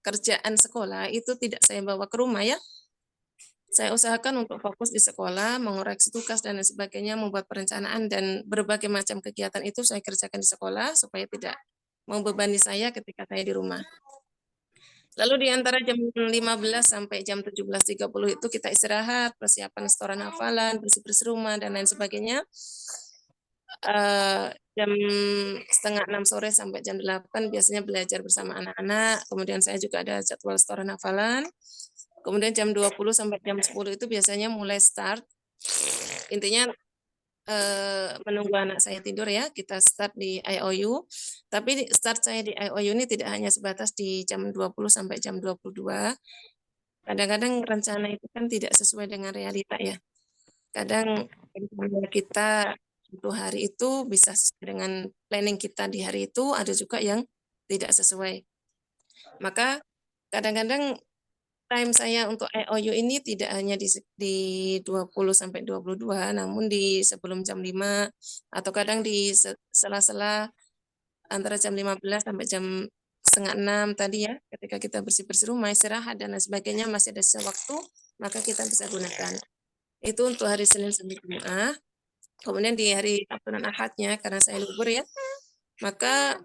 kerjaan sekolah itu tidak saya bawa ke rumah ya. Saya usahakan untuk fokus di sekolah, mengoreksi tugas dan lain sebagainya, membuat perencanaan dan berbagai macam kegiatan itu saya kerjakan di sekolah supaya tidak membebani saya ketika saya di rumah. Lalu di antara jam 15 sampai jam 17.30 itu kita istirahat, persiapan setoran hafalan, bersih-bersih rumah dan lain sebagainya. jam setengah 6 sore sampai jam 8 biasanya belajar bersama anak-anak. Kemudian saya juga ada jadwal setoran hafalan. Kemudian jam 20 sampai jam 10 itu biasanya mulai start. Intinya menunggu anak saya tidur ya, kita start di IOU. Tapi start saya di IOU ini tidak hanya sebatas di jam 20 sampai jam 22. Kadang-kadang rencana itu kan tidak sesuai dengan realita ya. Kadang rencana kita untuk hari itu bisa sesuai dengan planning kita di hari itu, ada juga yang tidak sesuai. Maka kadang-kadang time saya untuk IOU ini tidak hanya di 20 sampai 22, namun di sebelum jam 5 atau kadang di sela-sela antara jam 15 sampai jam setengah 6 tadi ya, ketika kita bersih-bersih rumah, istirahat dan lain sebagainya masih ada sisa waktu, maka kita bisa gunakan. Itu untuk hari Senin sampai Jumat. Kemudian di hari Sabtu dan Ahadnya, karena saya libur ya, maka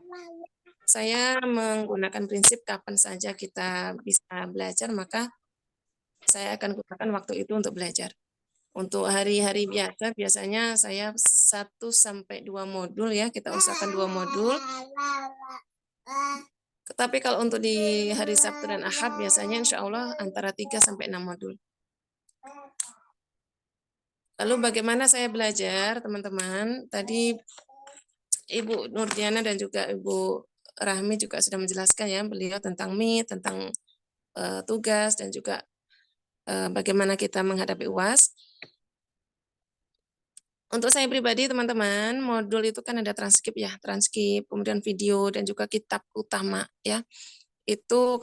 saya menggunakan prinsip kapan saja kita bisa belajar, maka saya akan gunakan waktu itu untuk belajar. Untuk hari-hari biasa, biasanya saya 1 sampai 2 modul ya, kita usahakan 2 modul. Tapi kalau untuk di hari Sabtu dan Ahad, biasanya insya Allah antara 3 sampai 6 modul. Lalu bagaimana saya belajar, teman-teman? Tadi Ibu Nurdiana dan juga Ibu Rahmi juga sudah menjelaskan ya, beliau tentang MIT, tentang tugas, dan juga bagaimana kita menghadapi UAS. Untuk saya pribadi, teman-teman, modul itu kan ada transkrip ya, transkrip, kemudian video, dan juga kitab utama ya. Itu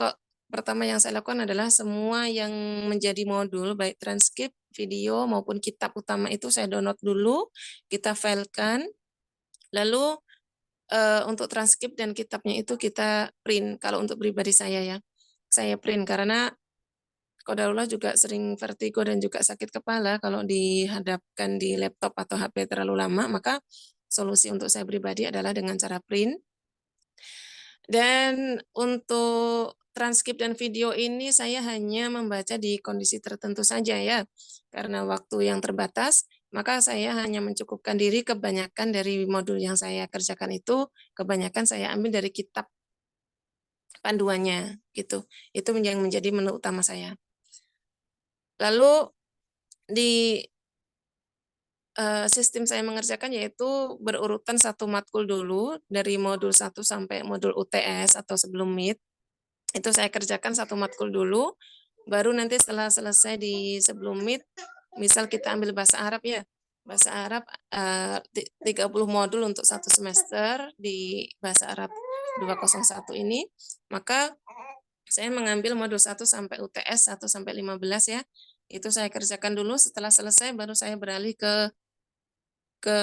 pertama yang saya lakukan adalah semua yang menjadi modul, baik transkrip, video, maupun kitab utama itu saya download dulu, kita filekan, lalu untuk transkrip dan kitabnya itu kita print, kalau untuk pribadi saya ya. Saya print karena qadarullah juga sering vertigo dan juga sakit kepala kalau dihadapkan di laptop atau HP terlalu lama, maka solusi untuk saya pribadi adalah dengan cara print. Dan untuk transkrip dan video ini saya hanya membaca di kondisi tertentu saja ya, karena waktu yang terbatas, maka saya hanya mencukupkan diri. Kebanyakan dari modul yang saya kerjakan itu, kebanyakan saya ambil dari kitab panduannya gitu. Itu yang menjadi menu utama saya. Lalu di sistem saya mengerjakan yaitu berurutan satu matkul dulu dari modul 1 sampai modul UTS atau sebelum MIT. Itu saya kerjakan satu matkul dulu, baru nanti setelah selesai di sebelum MIT, misal kita ambil bahasa Arab ya, bahasa Arab 30 modul untuk satu semester di bahasa Arab 201 ini, maka saya mengambil modul 1 sampai UTS 1 sampai 15 ya. Itu saya kerjakan dulu, setelah selesai baru saya beralih ke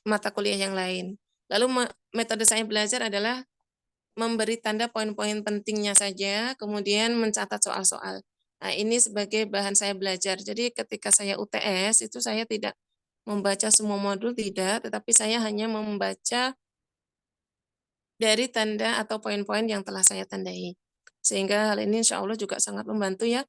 mata kuliah yang lain. Lalu metode saya belajar adalah memberi tanda poin-poin pentingnya saja, kemudian mencatat soal-soal. Nah, ini sebagai bahan saya belajar. Jadi ketika saya UTS, itu saya tidak membaca semua modul, tidak, tetapi saya hanya membaca dari tanda atau poin-poin yang telah saya tandai. Sehingga hal ini insya Allah juga sangat membantu ya.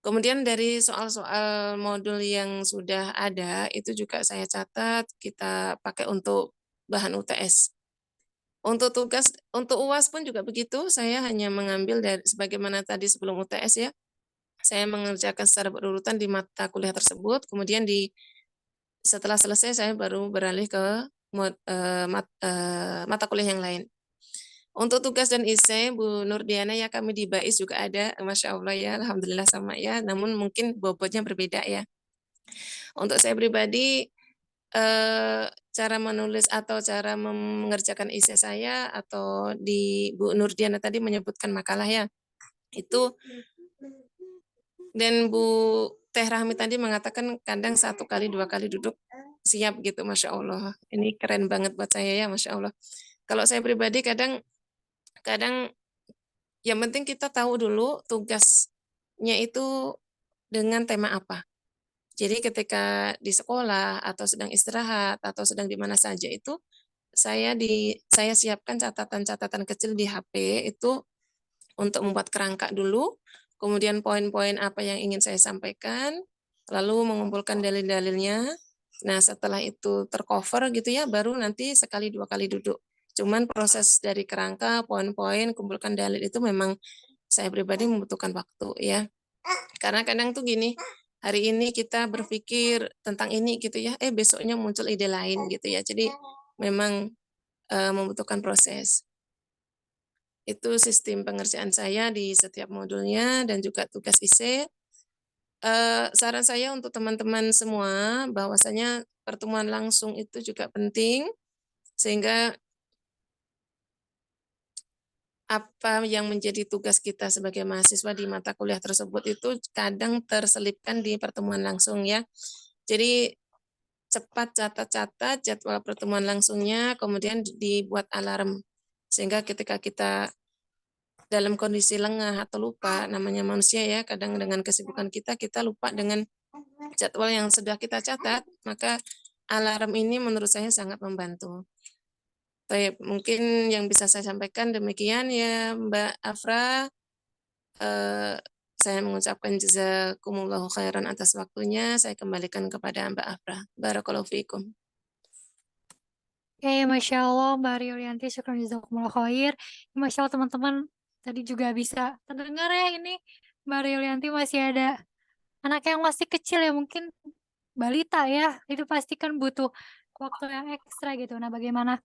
Kemudian dari soal-soal modul yang sudah ada, itu juga saya catat, kita pakai untuk bahan UTS. Untuk tugas, untuk UAS pun juga begitu, saya hanya mengambil dari, sebagaimana tadi sebelum UTS ya, saya mengerjakan secara berurutan di mata kuliah tersebut, kemudian setelah selesai saya baru beralih ke mata kuliah yang lain. Untuk tugas dan esai, Bu Nurdiana ya, kami di BAIS juga ada, Masya Allah ya, Alhamdulillah sama ya, namun mungkin bobotnya berbeda ya. Untuk saya pribadi, cara menulis atau cara mengerjakan esai saya, atau di Bu Nurdiana tadi menyebutkan makalah ya, itu, dan Bu Teh Rahmi tadi mengatakan kadang 1 kali 2 kali duduk siap gitu, Masya Allah. Ini keren banget buat saya ya, Masya Allah. Kalau saya pribadi kadang yang penting kita tahu dulu tugasnya itu dengan tema apa. Jadi ketika di sekolah atau sedang istirahat atau sedang di mana saja itu saya siapkan catatan-catatan kecil di HP itu untuk membuat kerangka dulu, kemudian poin-poin apa yang ingin saya sampaikan, lalu mengumpulkan dalil-dalilnya, Nah, setelah itu tercover gitu ya, baru nanti sekali 2 kali duduk. Cuman proses dari kerangka, poin-poin, kumpulkan dalil itu memang saya pribadi membutuhkan waktu ya. Karena kadang tuh gini, hari ini kita berpikir tentang ini gitu ya, besoknya muncul ide lain gitu ya. Jadi memang membutuhkan proses. Itu sistem pengerjaan saya di setiap modulnya dan juga tugas IC. Saran saya untuk teman-teman semua bahwasanya pertemuan langsung itu juga penting sehingga apa yang menjadi tugas kita sebagai mahasiswa di mata kuliah tersebut itu kadang terselipkan di pertemuan langsung ya. Jadi cepat catat-catat jadwal pertemuan langsungnya, kemudian dibuat alarm sehingga ketika kita dalam kondisi lengah atau lupa, namanya manusia ya, kadang dengan kesibukan kita lupa dengan jadwal yang sudah kita catat, maka alarm ini menurut saya sangat membantu. Baik, mungkin yang bisa saya sampaikan demikian ya Mbak Afra. Saya mengucapkan jazakumullahu khairan atas waktunya. Saya kembalikan kepada Mbak Afra. Barakallahu fiikum.
Oke, Masya Allah Mbak Riolianti, syukur jazakumullah khair. Masya Allah teman-teman, tadi juga bisa terdengar ya ini Mbak Riolianti masih ada anak yang masih kecil ya, mungkin balita ya, itu pasti kan butuh waktu yang ekstra gitu. Nah, bagaimana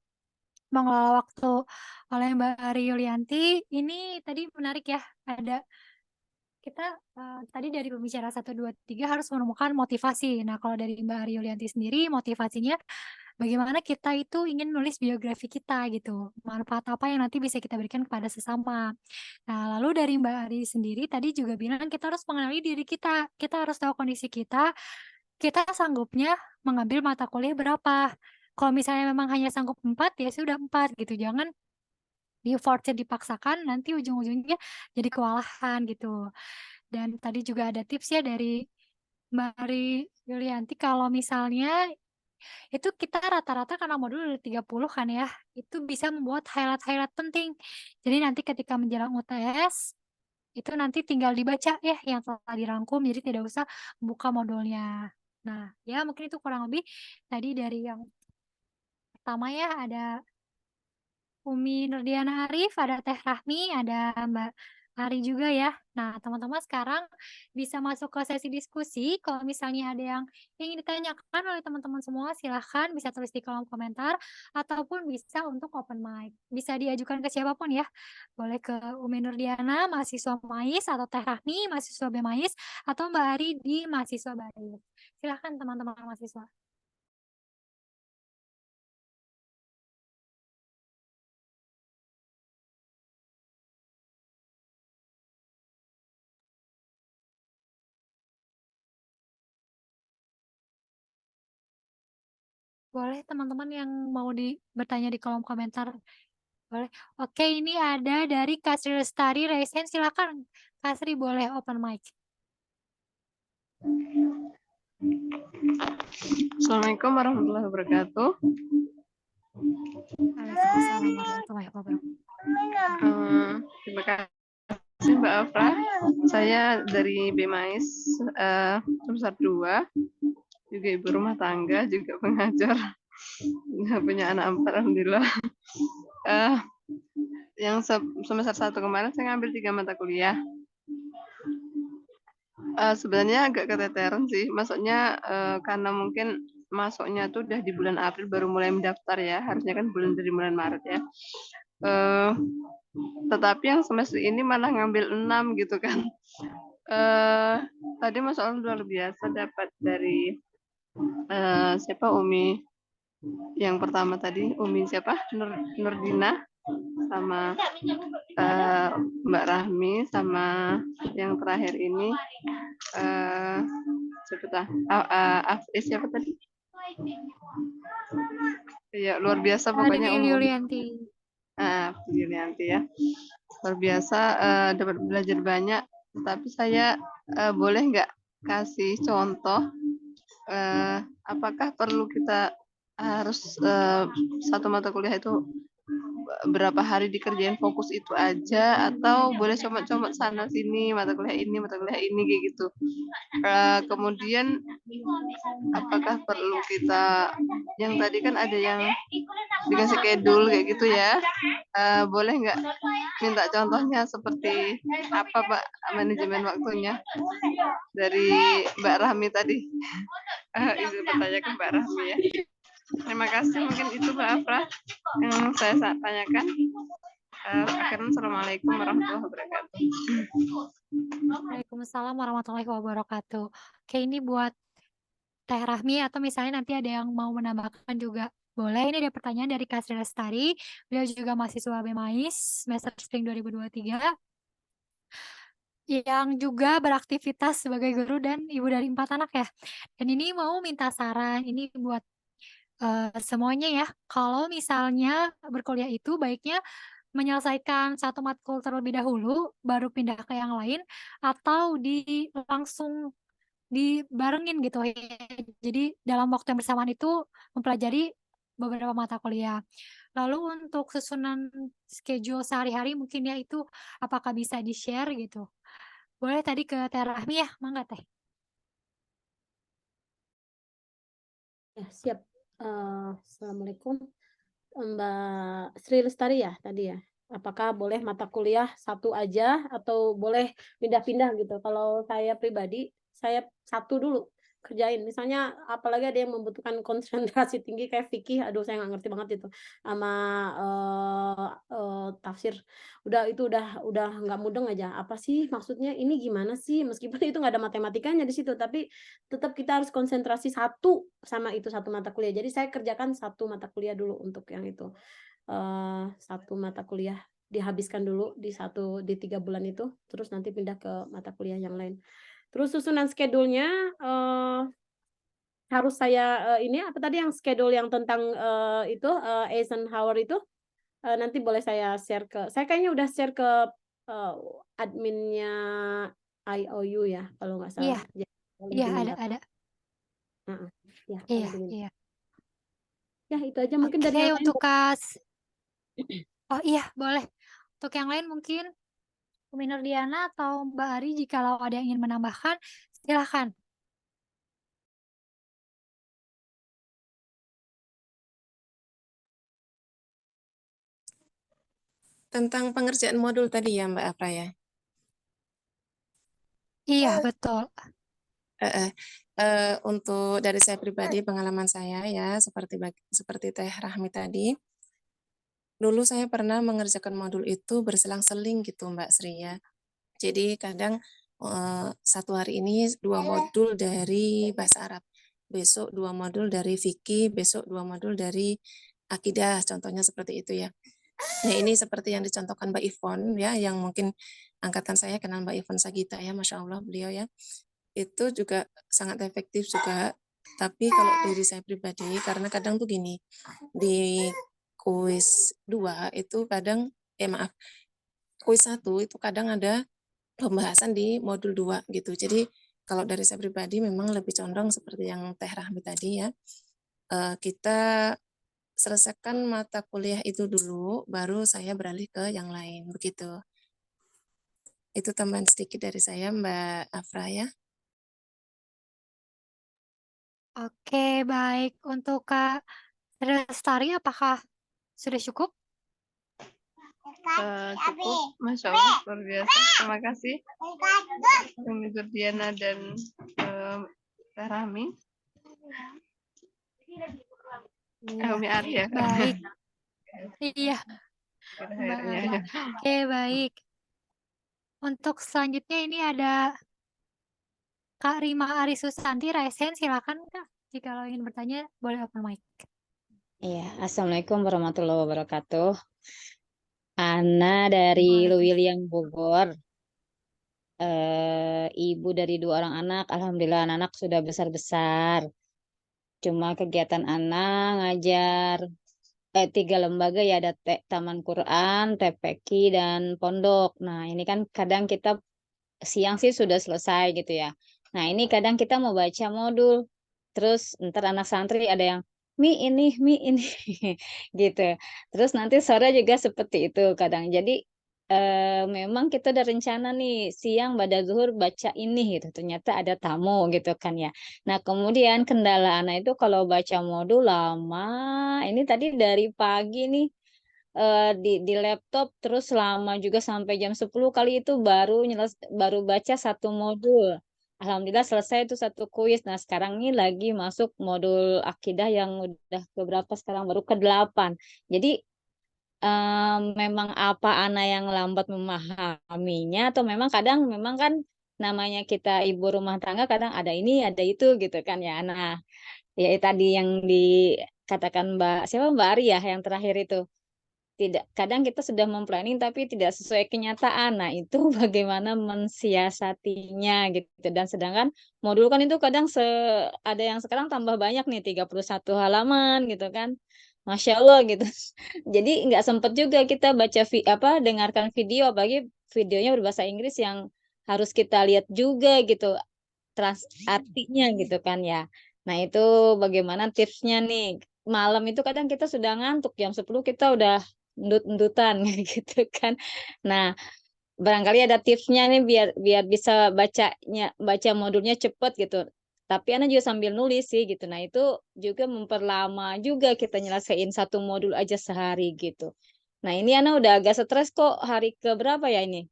mengelola waktu oleh Mbak Riolianti, ini tadi menarik ya, ada kita tadi dari pembicara 1, 2, 3 harus menemukan motivasi. Nah, kalau dari Mbak Riolianti sendiri, motivasinya bagaimana kita itu ingin nulis biografi kita gitu. Manfaat apa yang nanti bisa kita berikan kepada sesama. Nah, lalu dari Mbak Ari sendiri tadi juga bilang kita harus mengenali diri kita. Kita harus tahu kondisi kita sanggupnya mengambil mata kuliah berapa. Kalau misalnya memang hanya sanggup 4, ya sudah 4 gitu. Jangan di-force dipaksakan, nanti ujung-ujungnya jadi kewalahan gitu. Dan tadi juga ada tips ya dari Mbak Ari Yulianti, kalau misalnya itu kita rata-rata karena modul ada 30 kan ya, itu bisa membuat highlight-highlight penting. Jadi nanti ketika menjelang UTS, itu nanti tinggal dibaca ya yang telah dirangkum, jadi tidak usah buka modulnya. Nah, ya mungkin itu kurang lebih tadi dari yang pertama ya, ada Umi Nurdiana Arif, ada Teh Rahmi, ada Mbak Ari juga ya. Nah, teman-teman sekarang bisa masuk ke sesi diskusi. Kalau misalnya ada yang ingin ditanyakan oleh teman-teman semua, silahkan bisa tulis di kolom komentar ataupun bisa untuk open mic. Bisa diajukan ke siapapun ya. Boleh ke Umi Nurdiana, mahasiswa MAIS, atau Teh Rahmi, mahasiswa BMAIS, atau Mbak Ari di mahasiswa BAIS. Silahkan teman-teman mahasiswa. Boleh teman-teman yang mau bertanya di kolom komentar. Boleh. Oke, ini ada dari Kasri Lestari Reisen. Silakan Kasri, boleh open mic.
Assalamualaikum warahmatullahi wabarakatuh.
Waalaikumsalam warahmatullahi wabarakatuh.
Terima kasih Mbak Afra. Saya dari BMAIS semester 2, juga ibu rumah tangga, juga pengajar. Punya anak 4, alhamdulillah. Yang semester 1 kemarin saya ngambil 3 mata kuliah. Sebenarnya agak keteteran sih, maksudnya karena mungkin masuknya tuh udah di bulan April baru mulai mendaftar ya, harusnya kan dari bulan Maret ya. Tetapi yang semester ini malah ngambil 6 gitu kan. Tadi Mas Allah luar biasa dapat dari siapa Umi yang pertama tadi, Umi siapa Nurdina sama Mbak Rahmi, sama yang terakhir ini siapa tadi? Ya luar biasa pokoknya
Yulianti.
Yulianti ya, luar biasa, dapat belajar banyak. Tapi saya boleh nggak kasih contoh apakah perlu kita harus satu mata kuliah itu berapa hari dikerjain fokus itu aja atau boleh comot-comot sana sini mata kuliah ini kayak gitu. Kemudian apakah perlu kita yang tadi kan ada yang dikasih schedule kayak gitu ya. Boleh nggak minta contohnya seperti apa Pak manajemen waktunya dari Mbak Rahmi tadi? Izin bertanya ke Mbak Rahmi ya. Terima kasih, mungkin itu Mbak Afra yang saya tanyakan. Akhirnya Assalamualaikum warahmatullahi wabarakatuh.
Waalaikumsalam warahmatullahi wabarakatuh. Oke, ini buat Teh Rahmi atau misalnya nanti ada yang mau menambahkan juga boleh. Ini ada pertanyaan dari Kak Sri Lestari. Beliau juga mahasiswa BMAIS semester Spring 2023 yang juga beraktivitas sebagai guru dan ibu dari 4 anak ya. Dan ini mau minta saran, ini buat semuanya ya. Kalau misalnya berkuliah itu baiknya menyelesaikan satu matkul terlebih dahulu, baru pindah ke yang lain, atau langsung dibarengin gitu ya. Jadi dalam waktu yang bersamaan itu mempelajari beberapa mata kuliah. Lalu untuk susunan schedule sehari-hari mungkin ya itu apakah bisa di-share gitu. Boleh tadi ke Teh Rahmi ya, mangga Teh.
Ya, siap. Assalamualaikum. Mbak Sri Lestari ya tadi ya. Apakah boleh mata kuliah satu aja atau boleh pindah-pindah gitu? Kalau saya pribadi, saya satu dulu kerjain. Misalnya apalagi ada yang membutuhkan konsentrasi tinggi kayak fikih, aduh saya nggak ngerti banget itu sama tafsir. Udah nggak mudeng aja. Apa sih maksudnya ini gimana sih? Meskipun itu nggak ada matematikanya di situ, tapi tetap kita harus konsentrasi satu sama itu satu mata kuliah. Jadi saya kerjakan satu mata kuliah dulu untuk yang itu. Satu mata kuliah dihabiskan dulu di 3 bulan itu, terus nanti pindah ke mata kuliah yang lain. Terus susunan schedule-nya harus saya ini apa tadi yang schedule yang tentang itu Eisenhower itu nanti boleh saya share saya kayaknya udah share ke adminnya IOU ya kalau nggak
Iya,
salah. Jadi boleh
iya
diminta.
ada.
Ya,
Iya,
boleh diminta.
iya.
Ya, itu aja mungkin dari
Oke,
yang lain.
untuk oh iya, boleh. Untuk yang lain mungkin Umi Nurdiana atau Mbak Ari jikalau ada yang ingin menambahkan, silahkan.
Tentang pengerjaan modul tadi ya Mbak Afra ya.
Iya, betul.
Untuk dari saya pribadi pengalaman saya ya seperti Teh Rahmi tadi. Dulu saya pernah mengerjakan modul itu berselang-seling gitu Mbak Sri ya. Jadi kadang satu hari ini 2 modul dari bahasa Arab, besok 2 modul dari fikih, besok 2 modul dari akidah, contohnya seperti itu ya. Nah ini seperti yang dicontohkan Mbak Ivon ya, yang mungkin angkatan saya kenal Mbak Ivon Sagita ya, Masya Allah beliau ya. Itu juga sangat efektif juga. Tapi kalau dari saya pribadi, karena kadang tuh gini, di kuis 2 itu kadang, kuis 1 itu kadang ada pembahasan di modul 2 gitu. Jadi kalau dari saya pribadi memang lebih condong seperti yang Teh Rahmi tadi ya. Kita selesaikan mata kuliah itu dulu, baru saya beralih ke yang lain begitu. Itu tambahan sedikit dari saya Mbak Afra ya.
Oke, baik. Untuk Kak Lestari, apakah sudah cukup?
Cukup, Masya Allah, luar biasa. Terima kasih Umi Nurdiana dan Teh Rahmi.
Iya,
Umi Ari ya.
baik. Iya, Mbak
Akhirnya
Ari.
ya.
Oke, baik. Untuk selanjutnya ini ada Kak Rima Ari Susanti, Raisen, silakan Kak. Jika lo ingin bertanya, boleh open mic.
Iya, Assalamualaikum warahmatullahi wabarakatuh. Ana dari Lewiliang Bogor, ibu dari 2 orang anak. Alhamdulillah anak sudah besar-besar. Cuma kegiatan anak ngajar 3 lembaga ya, ada Taman Quran, TPQ, dan Pondok. Nah ini kan kadang kita siang sih sudah selesai gitu ya. Nah ini kadang kita mau baca modul, terus ntar anak santri ada yang Mi ini gitu. Terus nanti sore juga seperti itu kadang. Jadi memang kita ada rencana nih siang pada zuhur baca ini gitu. Ternyata ada tamu gitu kan ya. Nah, kemudian kendala anak itu kalau baca modul lama. Ini tadi dari pagi nih di laptop terus lama juga sampai jam 10 kali itu baru baca satu modul. Alhamdulillah selesai itu satu kuis. Nah, sekarang ini lagi masuk modul akidah yang udah keberapa sekarang baru ke-8. Jadi memang apa anak yang lambat memahaminya atau memang kadang memang kan namanya kita ibu rumah tangga kadang ada ini ada itu gitu kan ya. Nah, ya tadi yang dikatakan Mbak Ari ya yang terakhir itu tidak kadang kita sudah memplanning tapi tidak sesuai kenyataan. Nah, itu bagaimana mensiasatinya gitu. Dan sedangkan modul kan itu kadang ada yang sekarang tambah banyak nih 31 halaman gitu kan. Masya Allah gitu. Jadi nggak sempet juga kita baca dengarkan video apalagi videonya berbahasa Inggris yang harus kita lihat juga gitu artinya gitu kan ya. Nah, itu bagaimana tipsnya nih? Malam itu kadang kita sudah ngantuk, jam 10 kita udah endut-endutan gitu kan. Nah, barangkali ada tipsnya nih biar biar bisa baca modulnya cepet gitu. Tapi Ana juga sambil nulis sih gitu. Nah, itu juga memperlama juga kita nyelesain satu modul aja sehari gitu. Nah, ini Ana udah agak stres kok hari ke berapa ya ini?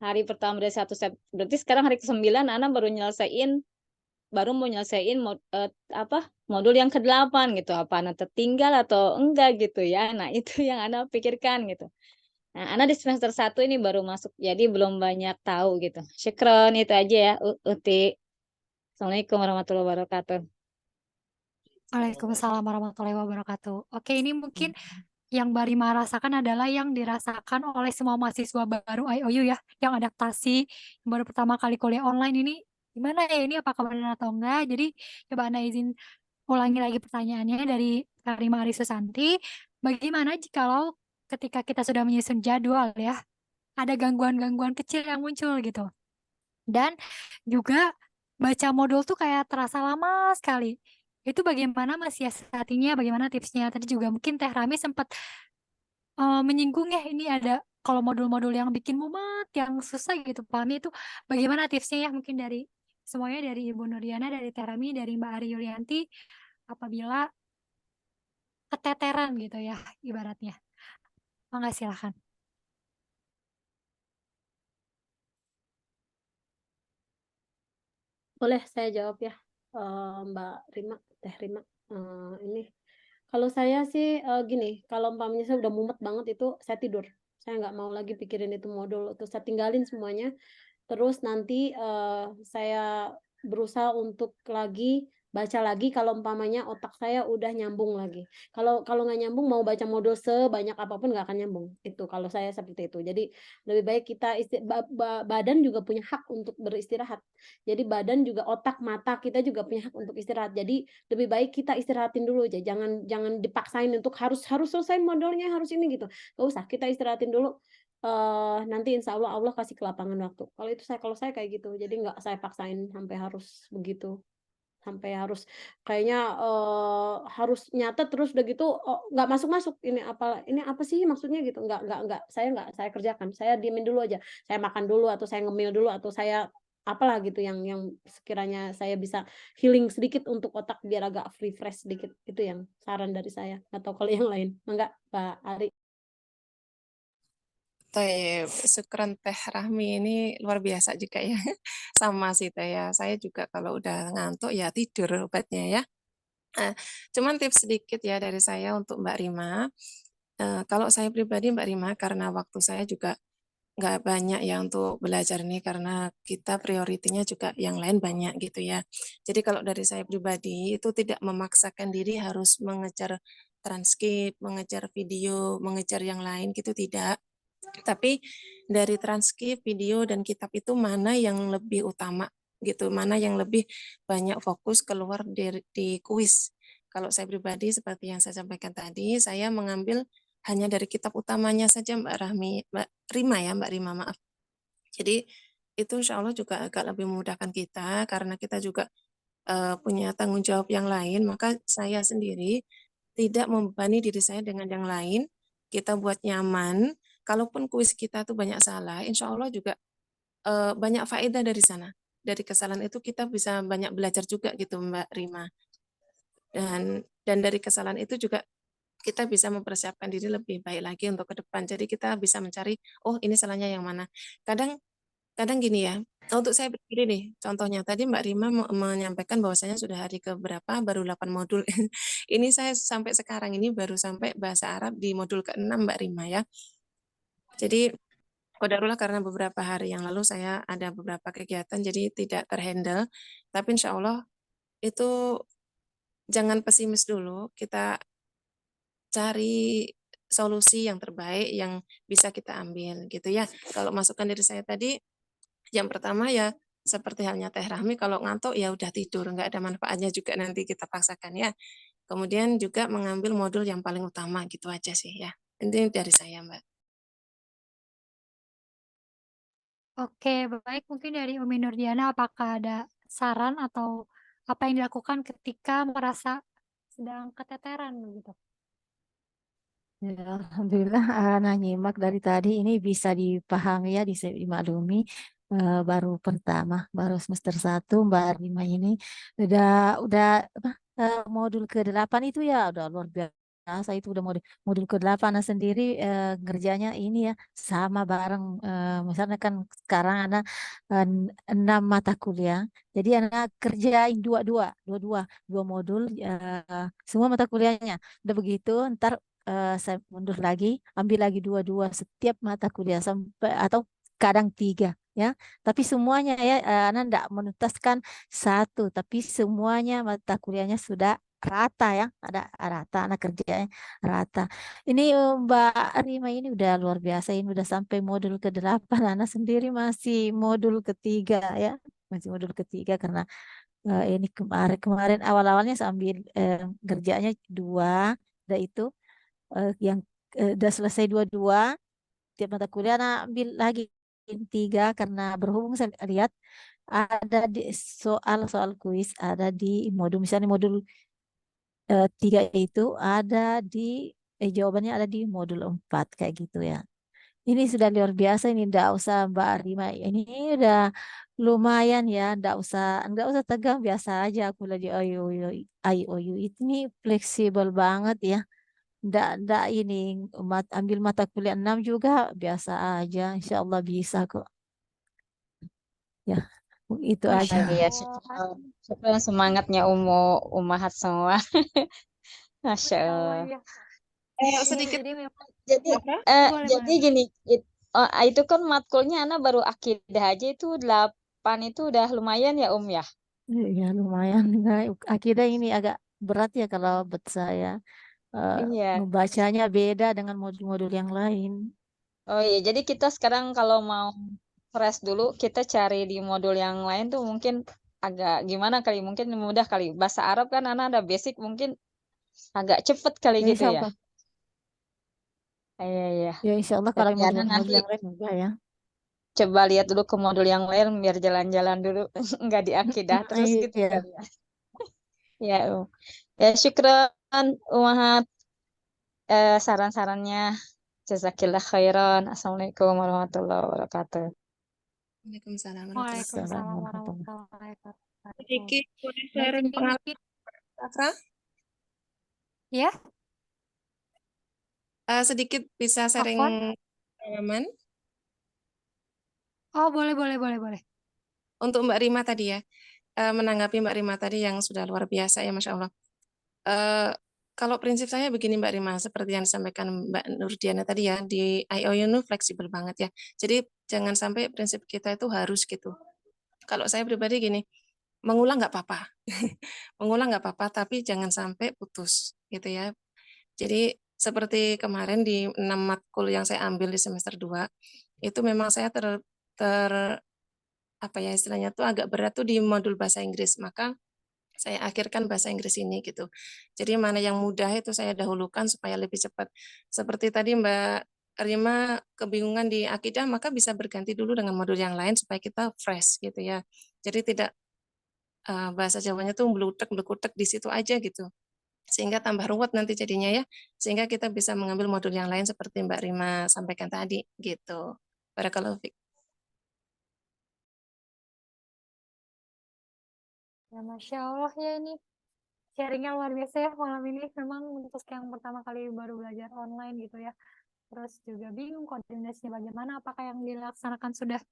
Hari pertama dari 1 September. Berarti sekarang hari ke-9 Ana baru mau nyelesain modul yang ke-8 gitu. Apa anak tertinggal atau enggak gitu ya. Nah, itu yang Ana pikirkan gitu. Nah, Ana di semester 1 ini baru masuk, jadi belum banyak tahu gitu. Syukron, itu aja ya, Uti. Assalamualaikum warahmatullahi wabarakatuh.
Waalaikumsalam warahmatullahi wabarakatuh. Oke, ini mungkin yang Mbak Rima rasakan adalah yang dirasakan oleh semua mahasiswa baru IOU ya, yang adaptasi, yang baru pertama kali kuliah online ini. Gimana ya ini, apakah benar atau enggak? Jadi, coba Anda izin ulangi lagi pertanyaannya dari Karima Arisusanti. Bagaimana jikalau ketika kita sudah menyusun jadwal ya, ada gangguan-gangguan kecil yang muncul gitu. Dan juga baca modul tuh kayak terasa lama sekali. Itu bagaimana mensiasatinya, bagaimana tipsnya? Tadi juga mungkin Teh Rami sempat menyinggung ya ini ada kalau modul-modul yang bikin mumet, yang susah gitu pahami itu bagaimana tipsnya ya mungkin dari semuanya dari Ibu Nurdiana, dari Teh Rami, dari Mbak Ari Yulianti apabila keteteran gitu ya ibaratnya. Mangga silahkan.
Boleh saya jawab ya, Mbak Rima, Teh Rima. Ini kalau saya sih gini, kalau umpamanya saya udah mumet banget itu saya tidur. Saya nggak mau lagi pikirin itu modul, terus saya tinggalin semuanya. Terus nanti saya berusaha untuk baca lagi kalau umpamanya otak saya udah nyambung lagi. Kalau kalau nggak nyambung mau baca modul sebanyak apapun nggak akan nyambung. Itu kalau saya seperti itu. Jadi lebih baik kita badan juga punya hak untuk beristirahat. Jadi badan juga otak mata kita juga punya hak untuk istirahat. Jadi lebih baik kita istirahatin dulu aja. Jangan jangan dipaksain untuk harus harus selesai modulnya harus ini gitu. Gak usah, kita istirahatin dulu. Nanti insya Allah Allah kasih kelapangan waktu. Kalau saya kayak gitu, jadi nggak saya paksain sampai harus begitu, sampai harus kayaknya harus nyata terus udah gitu nggak masuk ini apa sih maksudnya gitu, nggak saya kerjakan, saya diemin dulu aja, saya makan dulu atau saya ngemil dulu atau saya apalah gitu yang sekiranya saya bisa healing sedikit untuk otak biar agak refresh sedikit, itu yang saran dari saya atau kalau yang lain enggak Pak Ari.
Teh, syukran Teh Rahmi ini luar biasa juga ya. Sama sih Teh ya. Saya juga kalau udah ngantuk ya tidur obatnya ya. Cuman tips sedikit ya dari saya untuk Mbak Rima. Kalau saya pribadi Mbak Rima karena waktu saya juga nggak banyak ya untuk belajar nih karena kita prioritinya juga yang lain banyak gitu ya. Jadi kalau dari saya pribadi itu tidak memaksakan diri harus mengejar transkrip, mengejar video, mengejar yang lain gitu tidak. Tapi dari transkrip, video, dan kitab itu mana yang lebih utama gitu, mana yang lebih banyak fokus keluar di kuis. Kalau saya pribadi seperti yang saya sampaikan tadi, saya mengambil hanya dari kitab utamanya saja Mbak Rima maaf. Jadi itu insya Allah juga agak lebih memudahkan kita karena kita juga punya tanggung jawab yang lain, maka saya sendiri tidak membebani diri saya dengan yang lain. Kita buat nyaman. Kalaupun kuis kita tuh banyak salah, insya Allah juga banyak faedah dari sana. Dari kesalahan itu kita bisa banyak belajar juga gitu Mbak Rima. Dan dari kesalahan itu juga kita bisa mempersiapkan diri lebih baik lagi untuk ke depan. Jadi kita bisa mencari, oh ini salahnya yang mana. Kadang kadang gini ya, untuk saya berdiri nih, contohnya tadi Mbak Rima menyampaikan bahwasanya sudah hari keberapa baru 8 modul. Ini saya sampai sekarang ini baru sampai bahasa Arab di modul ke-6 Mbak Rima ya. Jadi qadarullah karena beberapa hari yang lalu saya ada beberapa kegiatan jadi tidak terhandle. Tapi insya Allah itu jangan pesimis dulu, kita cari solusi yang terbaik yang bisa kita ambil gitu ya. Kalau masukan dari saya tadi, yang pertama ya seperti halnya Teh Rahmi, kalau ngantuk ya udah tidur, nggak ada manfaatnya juga nanti kita paksakan ya. Kemudian juga mengambil modul yang paling utama gitu aja sih ya. Ini dari saya Mbak.
Oke, baik. Mungkin dari Umi Nurdiana, apakah ada saran atau apa yang dilakukan ketika merasa sedang keteteran begitu?
Ya, Alhamdulillah, Ana nyimak dari tadi ini bisa dipahami ya, bisa dimaklumi. Baru pertama, baru semester 1 Mbak Rima ini udah udah apa, modul ke-8 itu ya udah luar biasa itu udah modul ke-8 Ana sendiri ngerjanya ini ya sama bareng misalnya kan sekarang ada 6 mata kuliah. Jadi anak kerjain dua modul semua mata kuliahnya. Udah begitu ntar saya mundur lagi, ambil lagi dua-dua setiap mata kuliah sampai atau kadang tiga ya. Tapi semuanya ya, Anda tidak menuntaskan satu, tapi semuanya mata kuliahnya sudah rata ya, ada rata, anak kerjanya rata. Ini Mbak Rima ini udah luar biasa, ini udah sampai modul ke-8, anak sendiri masih modul ketiga ya, masih modul ketiga karena ini kemarin awal-awalnya sambil kerjanya dua, udah itu yang udah selesai dua-dua tiap mata kuliah nah ambil lagi tiga karena berhubung saya lihat ada di soal-soal kuis ada di modul misalnya modul tiga itu ada di jawabannya ada di modul 4 kayak gitu ya. Ini sudah luar biasa ini enggak usah Mbak Rima ini udah lumayan ya enggak usah tegang biasa aja aku lagi IOU ini fleksibel banget ya. Ndak ini ambil mata kuliah 6 juga biasa aja. Insya Allah bisa kok. Ya, itu
Masya
aja.
Iya,
Allah.
syukur. Syukur semangatnya Umahat semua. Masya
Masya Allah,
Allah.
ya.
Sedikit
Jadi memang
Jadi
apa?
boleh,
jadi
boleh, boleh.
gini, itu kan matkulnya Ana baru akidah aja itu 8 itu udah lumayan ya ya.
Ya lumayan. Nah, akhirnya ini agak berat ya kalau buat saya.
Iya.
Ngebacanya beda dengan modul-modul yang lain.
Oh iya, jadi kita sekarang kalau mau fresh dulu, kita cari di modul yang lain tuh mungkin agak gimana kali, mungkin mudah kali. Bahasa Arab kan Ana ada basic mungkin agak cepet kali
Ya
gitu
insya
ya.
Allah.
Iya, iya.
Ya insya Allah kalau
Tapi Ana
modul-modul
nanti
yang lain enggak ya.
coba lihat dulu ke modul yang lain biar jalan-jalan dulu. Nggak di akidah terus gitu
Iya.
kali ya. Ya, ya syukran Umahat saran-sarannya. Jazakillah khairan. Assalamualaikum warahmatullahi wabarakatuh.
Waalaikumsalam warahmatullahi wabarakatuh.
Waalaikumsalam
Assalamualaikum warahmatullahi
warahmatullahi wabarakatuh.
Sedikit boleh
Baik,
sharing
ini
pengalaman
mungkin
Afra?
ya,
Sedikit bisa sharing
Afwan.
pengalaman
Oh, boleh, boleh, boleh, boleh.
untuk Mbak Rima tadi ya. Menanggapi Mbak Rima tadi yang sudah luar biasa ya Masya Allah. Eh, Kalau prinsip saya begini Mbak Rima, seperti yang disampaikan Mbak Nurdiana tadi ya, di IOU itu fleksibel banget ya. Jadi jangan sampai prinsip kita itu harus gitu. Kalau saya pribadi gini, mengulang nggak apa-apa. Mengulang nggak apa-apa, tapi jangan sampai putus gitu ya. Jadi seperti kemarin di 6 matkul yang saya ambil di semester 2, itu memang saya ter apa ya istilahnya tuh agak berat tuh di modul bahasa Inggris. Maka saya akhirkan bahasa Inggris ini gitu. Jadi mana yang mudah itu saya dahulukan supaya lebih cepat. Seperti tadi Mbak Rima kebingungan di akidah, maka bisa berganti dulu dengan modul yang lain supaya kita fresh gitu ya. Jadi tidak bahasa Jawanya tuh blutek di situ aja gitu. Sehingga tambah ruwet nanti jadinya ya. Sehingga kita bisa mengambil modul yang lain seperti Mbak Rima sampaikan tadi gitu. Barakallahu fiik.
Ya, Masya Allah ya ini sharingnya luar biasa ya malam ini. Memang untuk yang pertama kali baru belajar online gitu ya. Terus juga bingung koordinasinya bagaimana, apakah yang dilaksanakan sudah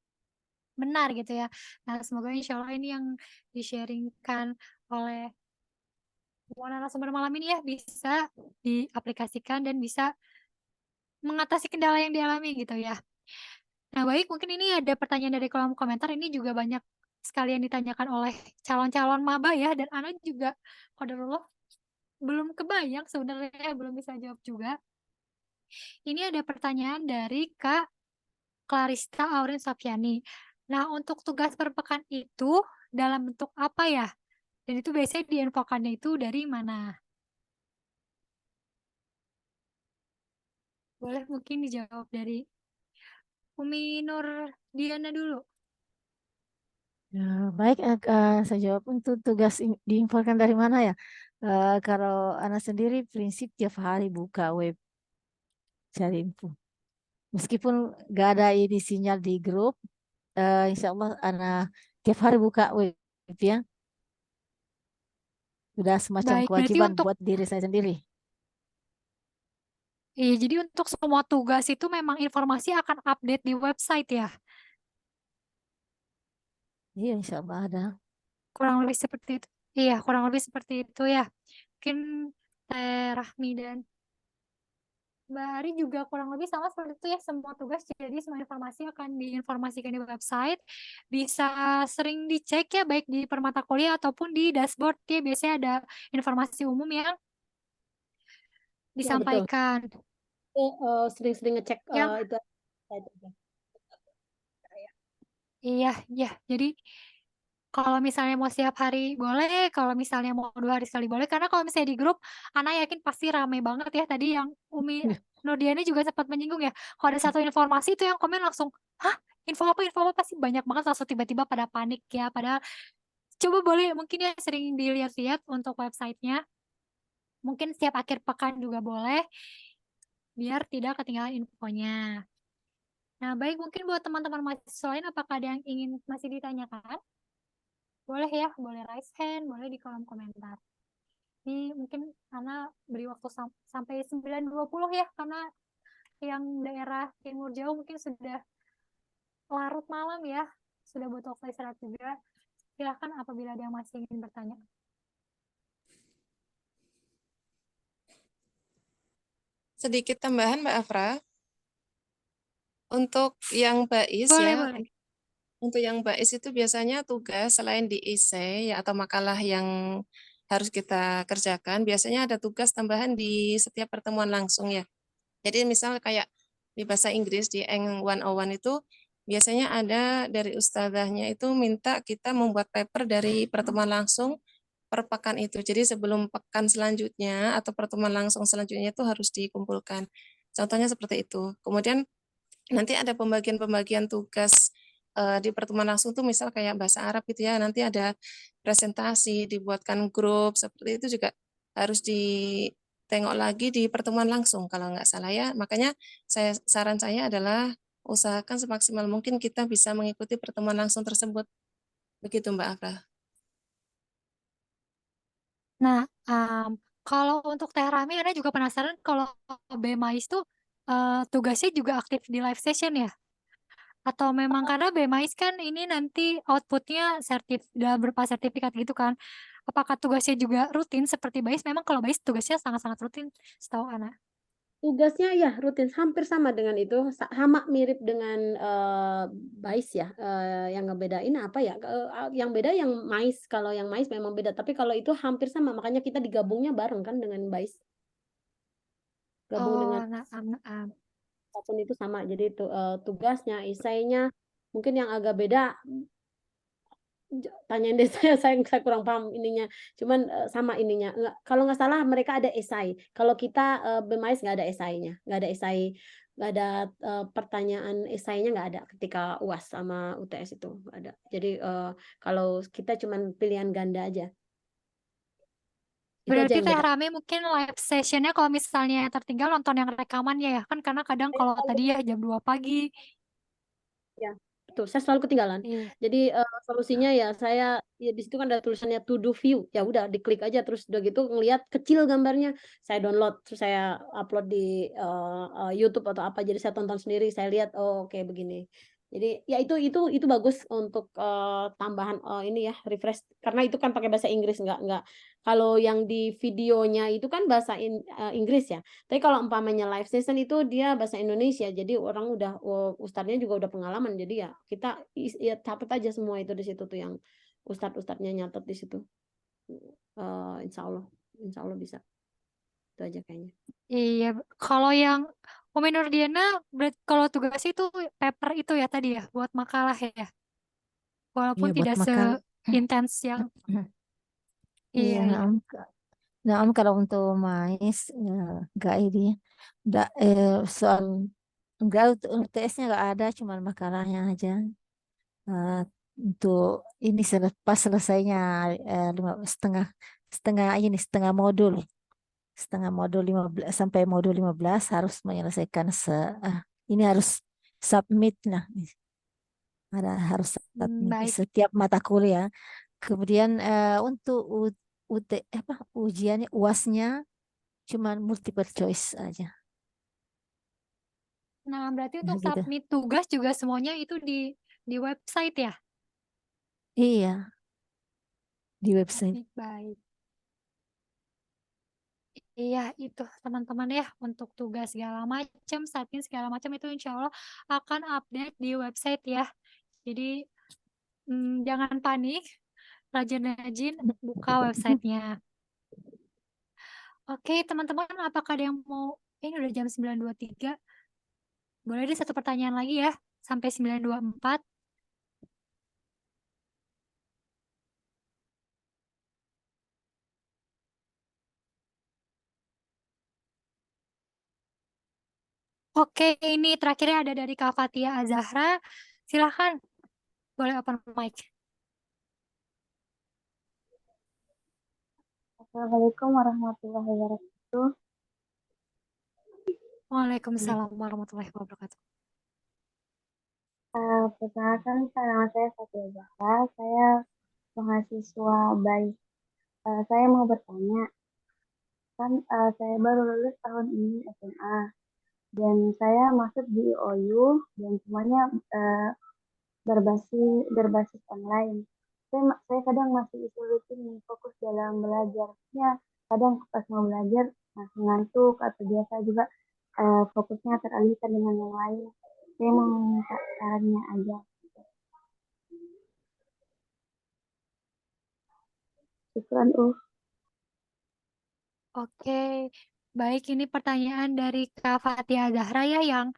benar gitu ya. Nah, semoga insya Allah ini yang di-sharingkan oleh semua narasumber malam ini ya bisa diaplikasikan dan bisa mengatasi kendala yang dialami gitu ya. Nah, baik, mungkin ini ada pertanyaan dari kolom komentar. Ini juga banyak sekali yang ditanyakan oleh calon-calon maba ya, dan Ana juga qadarullah belum kebayang sebenarnya, belum bisa jawab juga. Ini ada pertanyaan dari Kak Clarista Aurin Safiani. Nah, untuk tugas per pekan itu dalam bentuk apa ya? Dan itu biasanya diinfokannya itu dari mana? Boleh mungkin dijawab dari Umi Nur Diana dulu.
Ya, baik, saya jawab untuk tugas diinfokan dari mana ya. Kalau anak sendiri prinsip tiap hari buka web cari info. Meskipun gak ada ini sinyal di grup, insya Allah anak tiap hari buka web ya. Sudah semacam
Baik, berarti
kewajiban
untuk
buat diri saya sendiri.
iya, jadi untuk semua tugas itu memang informasi akan update di website ya.
Iya, insya Allah ada.
Kurang lebih seperti itu. Iya, kurang lebih seperti itu ya. Mungkin Rahmi dan Mbak Ari juga kurang lebih sama seperti itu ya. Semua tugas jadi semua informasi akan diinformasikan di website. Bisa sering dicek ya baik di permata kuliah ataupun di dashboard ya. Biasanya ada informasi umum yang
Ya betul.
disampaikan.
Sering-sering ngecek
Yang
itu.
iya, ya. Jadi kalau misalnya mau setiap hari boleh, kalau misalnya mau 2 hari sekali boleh. Karena kalau misalnya di grup, Ana yakin pasti rame banget ya. Tadi yang Umi Nurdiani juga sempat menyinggung ya. Kalau ada satu informasi itu yang komen langsung, hah? Info apa pasti banyak banget langsung tiba-tiba pada panik ya. Padahal coba boleh mungkin ya sering dilihat-lihat untuk websitenya. Mungkin setiap akhir pekan juga boleh, biar tidak ketinggalan infonya. Nah, baik mungkin buat teman-teman mahasiswa lain, apakah ada yang ingin masih ditanyakan? Boleh ya, boleh raise hand, boleh di kolom komentar. Ini mungkin karena beri waktu sampai 9.20 ya, karena yang daerah timur jauh mungkin sudah larut malam ya, sudah butuh waktu istirahat juga. Silahkan apabila ada yang masih ingin bertanya.
Sedikit tambahan Mbak Afra, untuk yang bais
Boleh,
ya,
boleh.
untuk yang bais itu biasanya tugas selain di essay ya, atau makalah yang harus kita kerjakan, biasanya ada tugas tambahan di setiap pertemuan langsung ya. Jadi misal kayak di bahasa Inggris di Eng 101 itu biasanya ada dari ustazahnya itu minta kita membuat paper dari pertemuan langsung per pekan itu. Jadi sebelum pekan selanjutnya atau pertemuan langsung selanjutnya itu harus dikumpulkan. Contohnya seperti itu. Kemudian nanti ada pembagian-pembagian tugas di pertemuan langsung tuh misal kayak bahasa Arab gitu ya. Nanti ada presentasi, dibuatkan grup seperti itu juga harus ditengok lagi di pertemuan langsung kalau nggak salah ya. Makanya saran saya adalah usahakan semaksimal mungkin kita bisa mengikuti pertemuan langsung tersebut. Begitu Mbak Afra.
Nah, kalau untuk Teh Rami, Anda juga penasaran kalau BMAIS itu tugasnya juga aktif di live session ya? Atau memang karena BMAIS kan ini nanti outputnya dalam berupa sertifikat gitu kan? Apakah tugasnya juga rutin seperti BAIS? Memang kalau BAIS tugasnya sangat-sangat rutin setahu Ana.
Tugasnya ya rutin hampir sama dengan itu, sama mirip dengan BAIS ya. Yang ngebedain apa ya? Yang beda yang MAIS. Kalau yang MAIS memang beda, tapi kalau itu hampir sama. Makanya kita digabungnya bareng kan dengan BAIS. Gabung dengan
Oh, nah,
apapun itu sama. Jadi itu tugasnya, esainya mungkin yang agak beda. Tanyain deh saya kurang paham ininya. Cuman sama ininya. Kalau nggak salah mereka ada esai. Kalau kita BMAIS nggak ada esainya, nggak ada esai nggak ada pertanyaan esainya, nggak ada ketika UAS sama UTS itu nggak ada. Jadi kalau kita cuman pilihan ganda aja. Itu aja
Berarti
yang
Teh
beda.
Rame mungkin live sessionnya kalau misalnya yang tertinggal nonton yang rekamannya ya. Kan karena kadang kalau tadi ya jam 2 pagi.
Ya, betul. Saya selalu ketinggalan.
Iya.
Jadi solusinya ya saya ya di situ kan ada tulisannya to do view. Ya udah diklik aja terus udah gitu ngelihat kecil gambarnya. Saya download terus saya upload di YouTube atau apa. Jadi saya tonton sendiri, saya lihat oh oke begini. Jadi ya itu bagus untuk tambahan ini ya refresh karena itu kan pakai bahasa Inggris nggak kalau yang di videonya itu kan bahasa Inggris ya. Tapi kalau umpamanya live session itu dia bahasa Indonesia, jadi orang udah ustadznya juga udah pengalaman, jadi ya kita ya catat aja semua itu di situ tuh yang ustadznya nyatet di situ. Insya Allah bisa. Itu aja kayaknya.
Iya, kalau yang Umi Nurdiana, kalau tugas itu paper itu ya tadi ya, buat makalah ya.
Iya
Walaupun
buat
tidak
makan.
seintens yang
Iya,
iya iya.
nah, kalau untuk mais enggak ini, enggak soal enggak UTS-nya enggak ada, cuma makalahnya aja. Eh, untuk ini pas selesainya setengah setengah ini setengah modul 15 sampai modul 15 harus menyelesaikan ini harus submit lah, harus submit
Baik.
setiap mata kuliah. Kemudian untuk ujiannya UAS-nya cuman multiple choice aja.
Nah, berarti
Nah,
untuk
gitu.
submit tugas juga semuanya itu di website ya?
Iya, di website.
Baik. Iya, itu teman-teman ya untuk tugas segala macam, satin segala macam itu insya Allah akan update di website ya. Jadi jangan panik, rajin-rajin buka websitenya. Oke, teman-teman, apakah ada yang mau? Ini udah jam 9.23. Boleh deh satu pertanyaan lagi ya, sampai 9.24. Oke, ini terakhirnya ada dari Kak Fatia Azahra. Silahkan, boleh open mic.
Assalamualaikum warahmatullahi wabarakatuh.
Waalaikumsalam warahmatullahi wabarakatuh.
Perkenalkan, nama saya Fatia Zahra. Saya mahasiswa baik. Saya mau bertanya, kan saya baru lulus tahun ini SMA dan saya masuk di OU dan semuanya berbasis online. Saya kadang masih kesulitan nih fokus dalam belajarnya. Kadang pas mau belajar masih ngantuk atau biasa juga fokusnya teralihkan dengan yang lain. Saya mau minta sarannya aja. Syukran.
Oke, baik ini pertanyaan dari Kak Fatia Zahra ya yang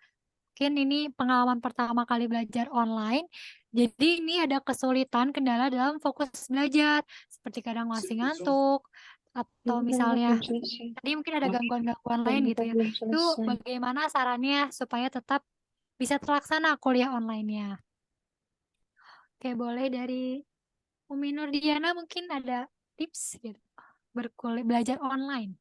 mungkin ini pengalaman pertama kali belajar online. Jadi ini ada kesulitan kendala dalam fokus belajar, seperti kadang masih ngantuk atau misalnya tadi mungkin ada gangguan-gangguan lain gitu ya. Itu bagaimana sarannya supaya tetap bisa terlaksana kuliah online-nya? Oke, boleh dari Umi Nurdiana mungkin ada tips gitu belajar online.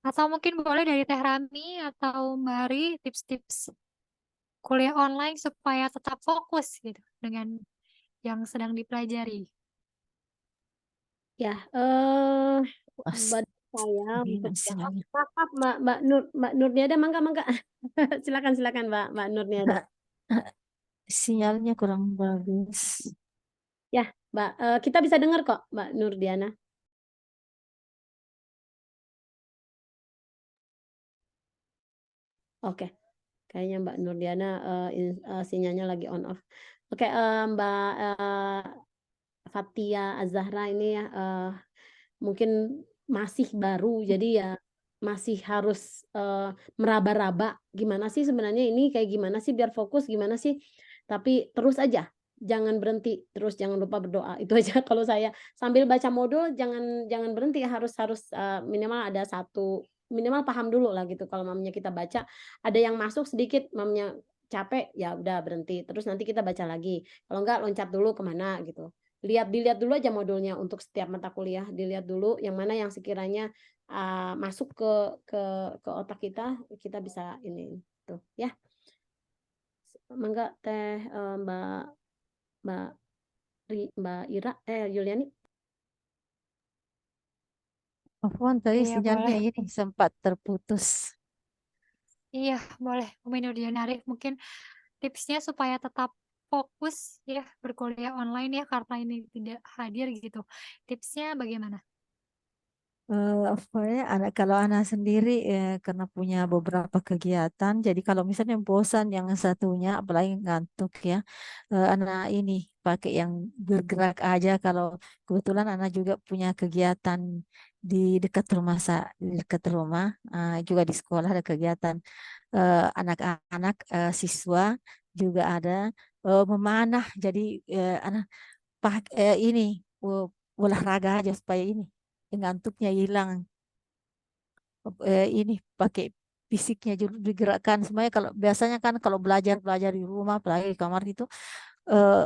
Atau mungkin boleh dari Teh Rami atau Mbak Ari tips-tips kuliah online supaya tetap fokus gitu dengan yang sedang dipelajari.
Ya,
UAS.
buat saya
Ini
untuk
sinyalnya.
maaf Mbak Nurniada, mangga. Silakan Mbak Nurniada.
Sinyalnya kurang bagus.
Ya, Mbak, kita bisa dengar kok, Mbak Nurdiana. Oke, kayaknya Mbak Nurdiana sinyalnya lagi on off. Oke, Mbak Fatia Azahra ini ya mungkin masih baru, jadi ya masih harus meraba-raba gimana sih sebenarnya ini kayak gimana sih biar fokus, gimana sih tapi terus aja, jangan berhenti, terus jangan lupa berdoa. Itu aja kalau saya sambil baca modul jangan jangan berhenti, harus harus minimal ada satu, minimal paham dulu lah gitu. Kalau mamanya kita baca ada yang masuk sedikit, mamanya capek ya udah berhenti, terus nanti kita baca lagi. Kalau enggak loncat dulu kemana gitu. Dilihat dulu aja modulnya untuk setiap mata kuliah, dilihat dulu yang mana yang sekiranya masuk ke otak kita bisa ini tuh ya. Mangga teh Mbak Mbak Mbak Ira Yuliani.
Afwan, tadi
Iya,
sinyalnya
boleh.
ini sempat terputus.
Iya, boleh. Umi Nurdiana Arif, mungkin tipsnya supaya tetap fokus ya berkuliah online ya karena ini tidak hadir gitu. Tipsnya bagaimana?
Apa ya, kalau anak sendiri karena punya beberapa kegiatan, jadi kalau misalnya bosan yang satunya, apalagi ngantuk ya, anak ini pakai yang bergerak aja. Kalau kebetulan anak juga punya kegiatan di dekat rumah, di dekat rumah, juga di sekolah ada kegiatan anak-anak siswa juga ada memanah. Jadi anak ini uh, olahraga aja supaya ini ngantuknya hilang. Ini pakai fisiknya juga digerakkan semuanya. Kalau biasanya kan kalau belajar belajar di rumah, apalagi di kamar itu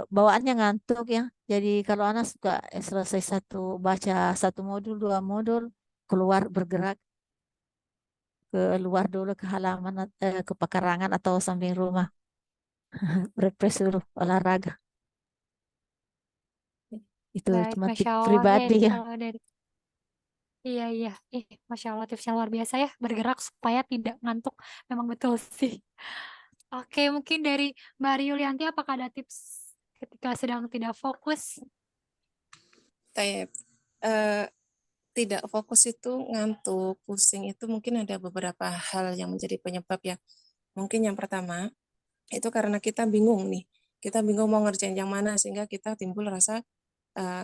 bawaannya ngantuk ya. Jadi kalau anak suka selesai baca satu modul, dua modul, keluar bergerak keluar dulu ke halaman, ke pekarangan atau samping rumah, refresh dulu olahraga. Itu
Baik,
cuma tip
Masya Allah ya
pribadi ya.
kalau dari iya iya, Masya Allah tipsnya luar biasa ya bergerak supaya tidak ngantuk. Memang betul sih. Oke, mungkin dari Mbak Yulianti apakah ada tips ketika sedang tidak fokus?
Taib. Eh, Tidak fokus itu ngantuk, pusing itu mungkin ada beberapa hal yang menjadi penyebab ya. Mungkin yang pertama itu karena kita bingung nih. Kita bingung mau ngerjain yang mana sehingga kita timbul rasa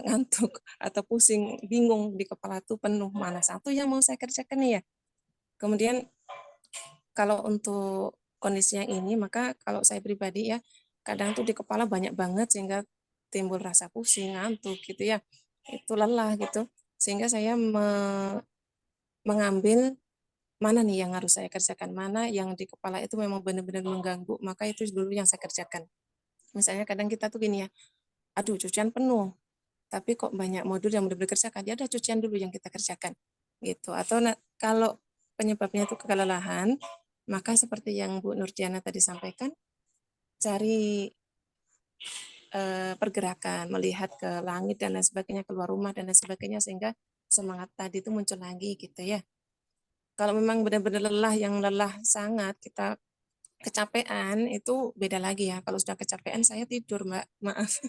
ngantuk atau pusing, bingung di kepala tuh penuh mana satu yang mau saya kerjakan nih ya. Kemudian kalau untuk kondisi yang ini maka kalau saya pribadi ya kadang tuh di kepala banyak banget sehingga timbul rasa pusing, ngantuk gitu ya. Itu lelah gitu. Sehingga saya mengambil mana nih yang harus saya kerjakan, mana yang di kepala itu memang benar-benar mengganggu, maka itu dulu yang saya kerjakan. Misalnya kadang kita tuh gini ya, aduh cucian penuh, tapi kok banyak modul yang udah dikerjakan, ya udah cucian dulu yang kita kerjakan. Gitu. Atau kalau penyebabnya itu kelelahan, maka seperti yang Bu Nurdiana tadi sampaikan, cari pergerakan, melihat ke langit dan lain sebagainya, keluar rumah dan lain sebagainya, sehingga semangat tadi itu muncul lagi gitu ya. Kalau memang benar-benar lelah, yang lelah sangat, kita kecapean, itu beda lagi ya. Kalau sudah kecapean, saya tidur, Mbak. Maaf.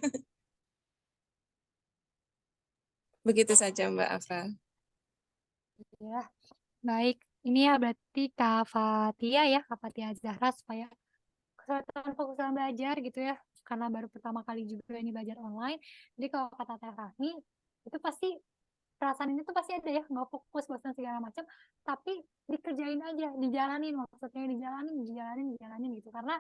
Begitu saja, Mbak Afa.
Ya, baik. Ini ya berarti Kak Fatia ya, Kak Fatia Zahra supaya kesulitan fokus dalam belajar gitu ya. Karena baru pertama kali juga ini belajar online. Jadi kalau kata Teh Rahmi, itu pasti perasaan ini tuh pasti ada ya, nggak fokus, bosan segala macam. Tapi dikerjain aja, dijalanin, maksudnya dijalanin gitu. Karena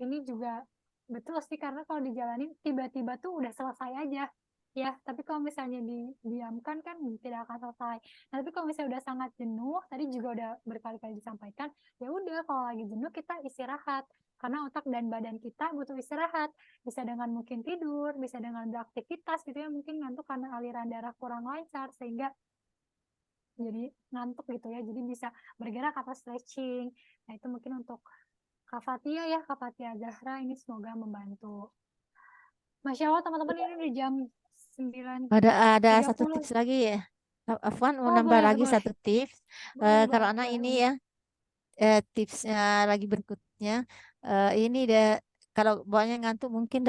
ini juga betul sih karena kalau dijalanin tiba-tiba tuh udah selesai aja ya, tapi kalau misalnya didiamkan kan tidak akan selesai. Nah, tapi kalau misalnya udah sangat jenuh, tadi juga udah berkali-kali disampaikan, ya udah kalau lagi jenuh kita istirahat karena otak dan badan kita butuh istirahat, bisa dengan mungkin tidur, bisa dengan beraktivitas gitu ya, mungkin ngantuk karena aliran darah kurang lancar sehingga jadi ngantuk gitu ya, jadi bisa bergerak atau stretching. Nah, itu mungkin untuk Kak Fatia ya, Kak Fatia Zahra ini semoga membantu. Masya Allah teman-teman ini udah jam
Ada satu
9.30.
tips lagi ya. Afwan mau
Oh
nambah
boleh,
lagi
boleh.
satu tips.
Boleh,
Kalau
boleh,
anak
boleh
ini
Umi.
ya, tipsnya lagi berikutnya, ini deh, kalau banyak ngantuk mungkin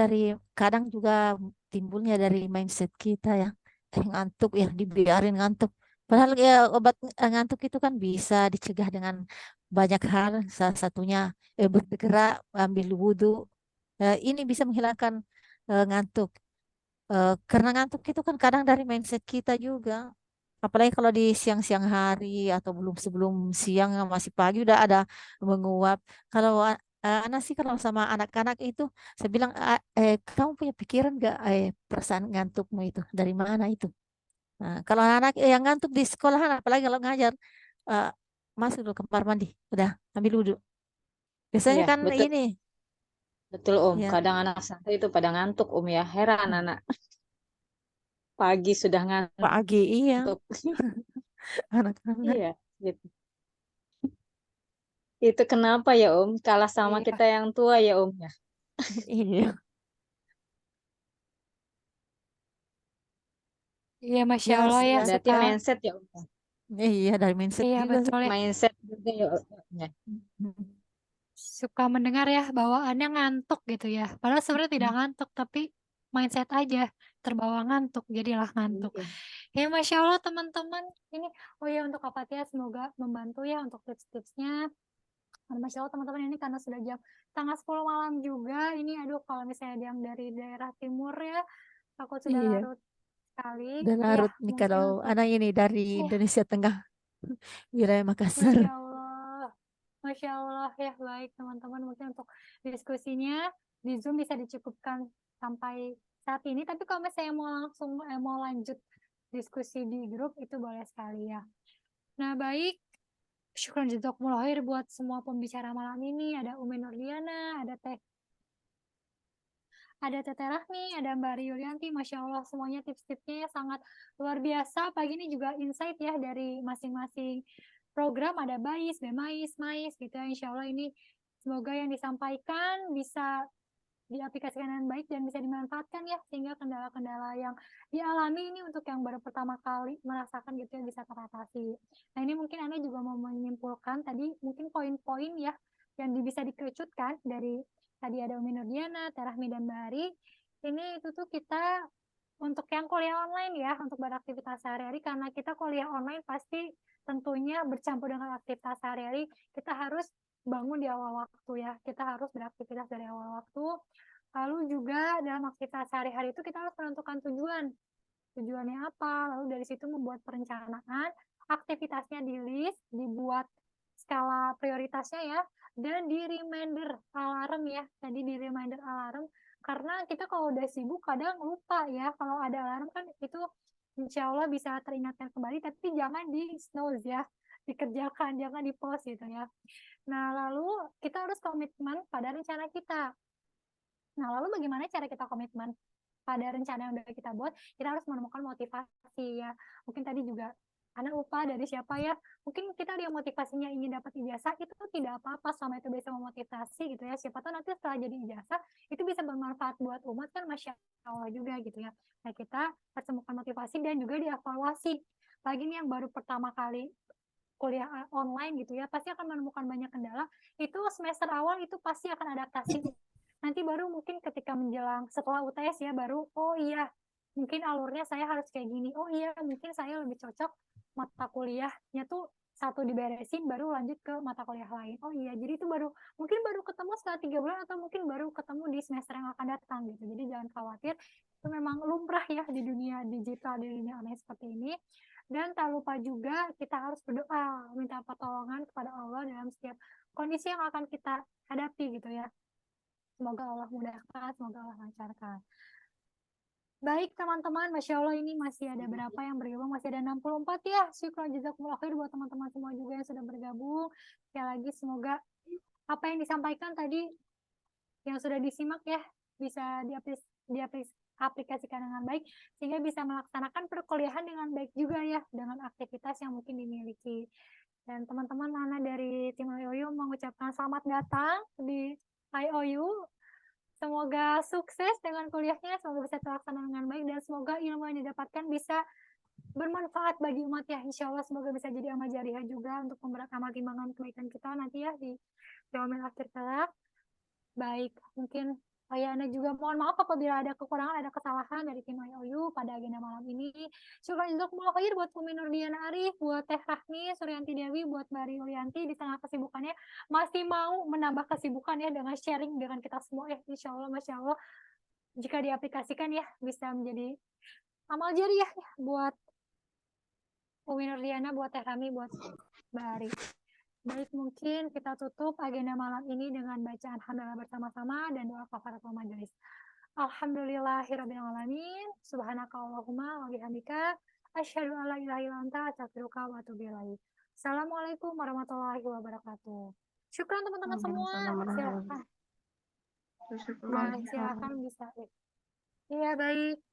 kadang juga timbulnya dari mindset kita ya. Ngantuk ya, dibiarin ngantuk. Padahal ya obat ngantuk itu kan bisa dicegah dengan banyak hal. Salah satunya bergerak, ambil wudhu. Ini bisa menghilangkan ngantuk. Karena ngantuk itu kan kadang dari mindset kita juga. Apalagi kalau di siang-siang hari atau belum sebelum siang masih pagi udah ada menguap. Kalau Anak sih kalau sama anak-anak itu saya bilang, kamu punya pikiran nggak, perasaan ngantukmu itu dari mana itu? Nah, kalau anak yang ngantuk di sekolahan, apalagi kalau ngajar, eh, masuk dulu ke kamar mandi, udah ambil wudhu. Biasanya
Iya,
kan
betul,
ini,
betul Om.
ya
Kadang anak santai itu pada ngantuk Om ya. Heran anak pagi sudah
pagi iya,
ngantuk.
anak-anak.
Iya, gitu. Itu kenapa ya Om? Kalah sama
Iya,
kita yang tua ya Om ya.
Iya,
iya, Masya
ya harus
Allah ya
Berarti
suka.
mindset ya Om.
iya dari mindset
Iya
juga sih.
betul ya.
Mindset juga ya Om. Ya.
Suka mendengar ya bawaannya ngantuk gitu ya. Padahal sebenarnya tidak ngantuk, tapi mindset aja terbawa ngantuk, jadilah ngantuk.
Iya.
Ya Masya Allah teman-teman, ini oh ya untuk apa ya semoga membantu ya untuk tips-tipsnya. Dan Masya Allah teman-teman ini karena sudah jam tengah 10 malam juga. Ini aduh kalau misalnya yang dari daerah timur ya, aku sudah
Iya,
larut sekali.
dan
Ya
larut nih
mungkin
kalau
untuk
anak ini dari
ya
Indonesia Tengah, wilayah Makassar.
Masya Allah. Masya Allah ya baik teman-teman mungkin untuk diskusinya di Zoom bisa dicukupkan sampai saat ini. Tapi kalau misalnya mau langsung mau lanjut diskusi di grup itu boleh sekali ya. Nah baik, syukran jazakumullah khair buat semua pembicara malam ini. Ada Umi Nurdiana, ada Teteh Rahmi, ada Mbak Yulianti. Masya Allah semuanya tips-tipsnya sangat luar biasa. Pagi ini juga insight ya dari masing-masing program. Ada BAIS, BEMAIS, MAIS gitu ya. Insya Allah ini semoga yang disampaikan bisa diaplikasikan dengan baik dan bisa dimanfaatkan ya. Sehingga kendala-kendala yang dialami ini untuk yang baru pertama kali merasakan gitu ya bisa teratasi. Nah ini mungkin Anda juga mau menyimpulkan tadi mungkin poin-poin ya yang bisa dikerucutkan dari tadi ada Umi Nurdiana, Terahmi dan Bahari. Ini itu tuh kita untuk yang kuliah online ya, untuk beraktivitas sehari-hari karena kita kuliah online pasti tentunya bercampur dengan aktivitas sehari-hari. Kita harus bangun di awal waktu ya. Kita harus beraktivitas dari awal waktu. Lalu juga dalam aktivitas sehari-hari itu kita harus menentukan tujuan. Tujuannya apa? Lalu dari situ membuat perencanaan, aktivitasnya di list, dibuat skala prioritasnya ya, dan di reminder alarm ya. Tadi di reminder alarm karena kita kalau udah sibuk kadang lupa ya. Kalau ada alarm kan itu insya Allah bisa teringatkan kembali, tapi jangan di snooze ya, dikerjakan, jangan di pause gitu ya. Nah, lalu kita harus komitmen pada rencana kita. Nah, lalu bagaimana cara kita komitmen pada rencana yang udah kita buat? Kita harus menemukan motivasi ya. Mungkin tadi juga Anda lupa dari siapa ya. Mungkin kita yang motivasinya ingin dapat ijazah, itu tidak apa-apa sama itu bisa memotivasi gitu ya. Siapa tahu nanti setelah jadi ijazah, itu bisa bermanfaat buat umat kan Masya Allah juga gitu ya. Nah, kita harus temukan motivasi dan juga dievaluasi. Lagi nih yang baru pertama kali kuliah online gitu ya, pasti akan menemukan banyak kendala. Itu semester awal itu pasti akan adaptasi. Nanti baru mungkin ketika menjelang setelah UTS ya baru oh iya mungkin alurnya saya harus kayak gini. Oh iya mungkin saya lebih cocok mata kuliahnya tuh satu diberesin baru lanjut ke mata kuliah lain. Oh iya jadi itu baru mungkin baru ketemu setelah 3 bulan atau mungkin baru ketemu di semester yang akan datang gitu. Jadi jangan khawatir itu memang lumrah ya di dunia digital di dunia online seperti ini. Dan tak lupa juga kita harus berdoa minta pertolongan kepada Allah dalam setiap kondisi yang akan kita hadapi gitu ya. Semoga Allah mudahkan, semoga Allah lancarkan. Baik teman-teman, Masya Allah ini masih ada berapa yang bergabung? Masih ada 64 ya. Syukran jazakumullah khair buat teman-teman semua juga yang sudah bergabung. Sekali lagi semoga apa yang disampaikan tadi yang sudah disimak ya bisa diaplikasikan dengan baik sehingga bisa melaksanakan perkuliahan dengan baik juga ya dengan aktivitas yang mungkin dimiliki. Dan teman-teman Nana dari tim IOU mengucapkan selamat datang di IOU. Semoga sukses dengan kuliahnya, semoga bisa terlaksana dengan baik, dan semoga ilmu yang didapatkan bisa bermanfaat bagi umat ya. Insya Allah semoga bisa jadi amal jariah juga untuk pemberat amal timbangan kebaikan kita nanti ya di yaumil akhir kelak. Baik, mungkin Ayana juga mohon maaf apabila ada kekurangan, ada kesalahan dari tim IOU pada agenda malam ini. Syukur jazakumullah khair buat Umi Nurdiana Arif, buat Teh Rahmi, Suryanti Dewi, buat Mbak Yulianti di tengah kesibukannya masih mau menambah kesibukan ya dengan sharing dengan kita semua ya. Insya Allah, Masya Allah, jika diaplikasikan ya bisa menjadi amal jariah ya buat Umi Nurdiana, buat Teh Rahmi, buat Mbak Arif. Baik, mungkin kita tutup agenda malam ini dengan bacaan hamdalah bersama-sama dan doa kafaratul majelis. Alhamdulillahirabbil alamin. Subhanakallahumma wa bihamdika asyhadu an la ilaha illa anta astaghfiruka wa atubu ilaik. Assalamualaikum warahmatullahi wabarakatuh. Syukran teman-teman semua.
Waalaikumsalam warahmatullahi
Silakan.
wabarakatuh.
Nah, silakan bisa. Iya, baik.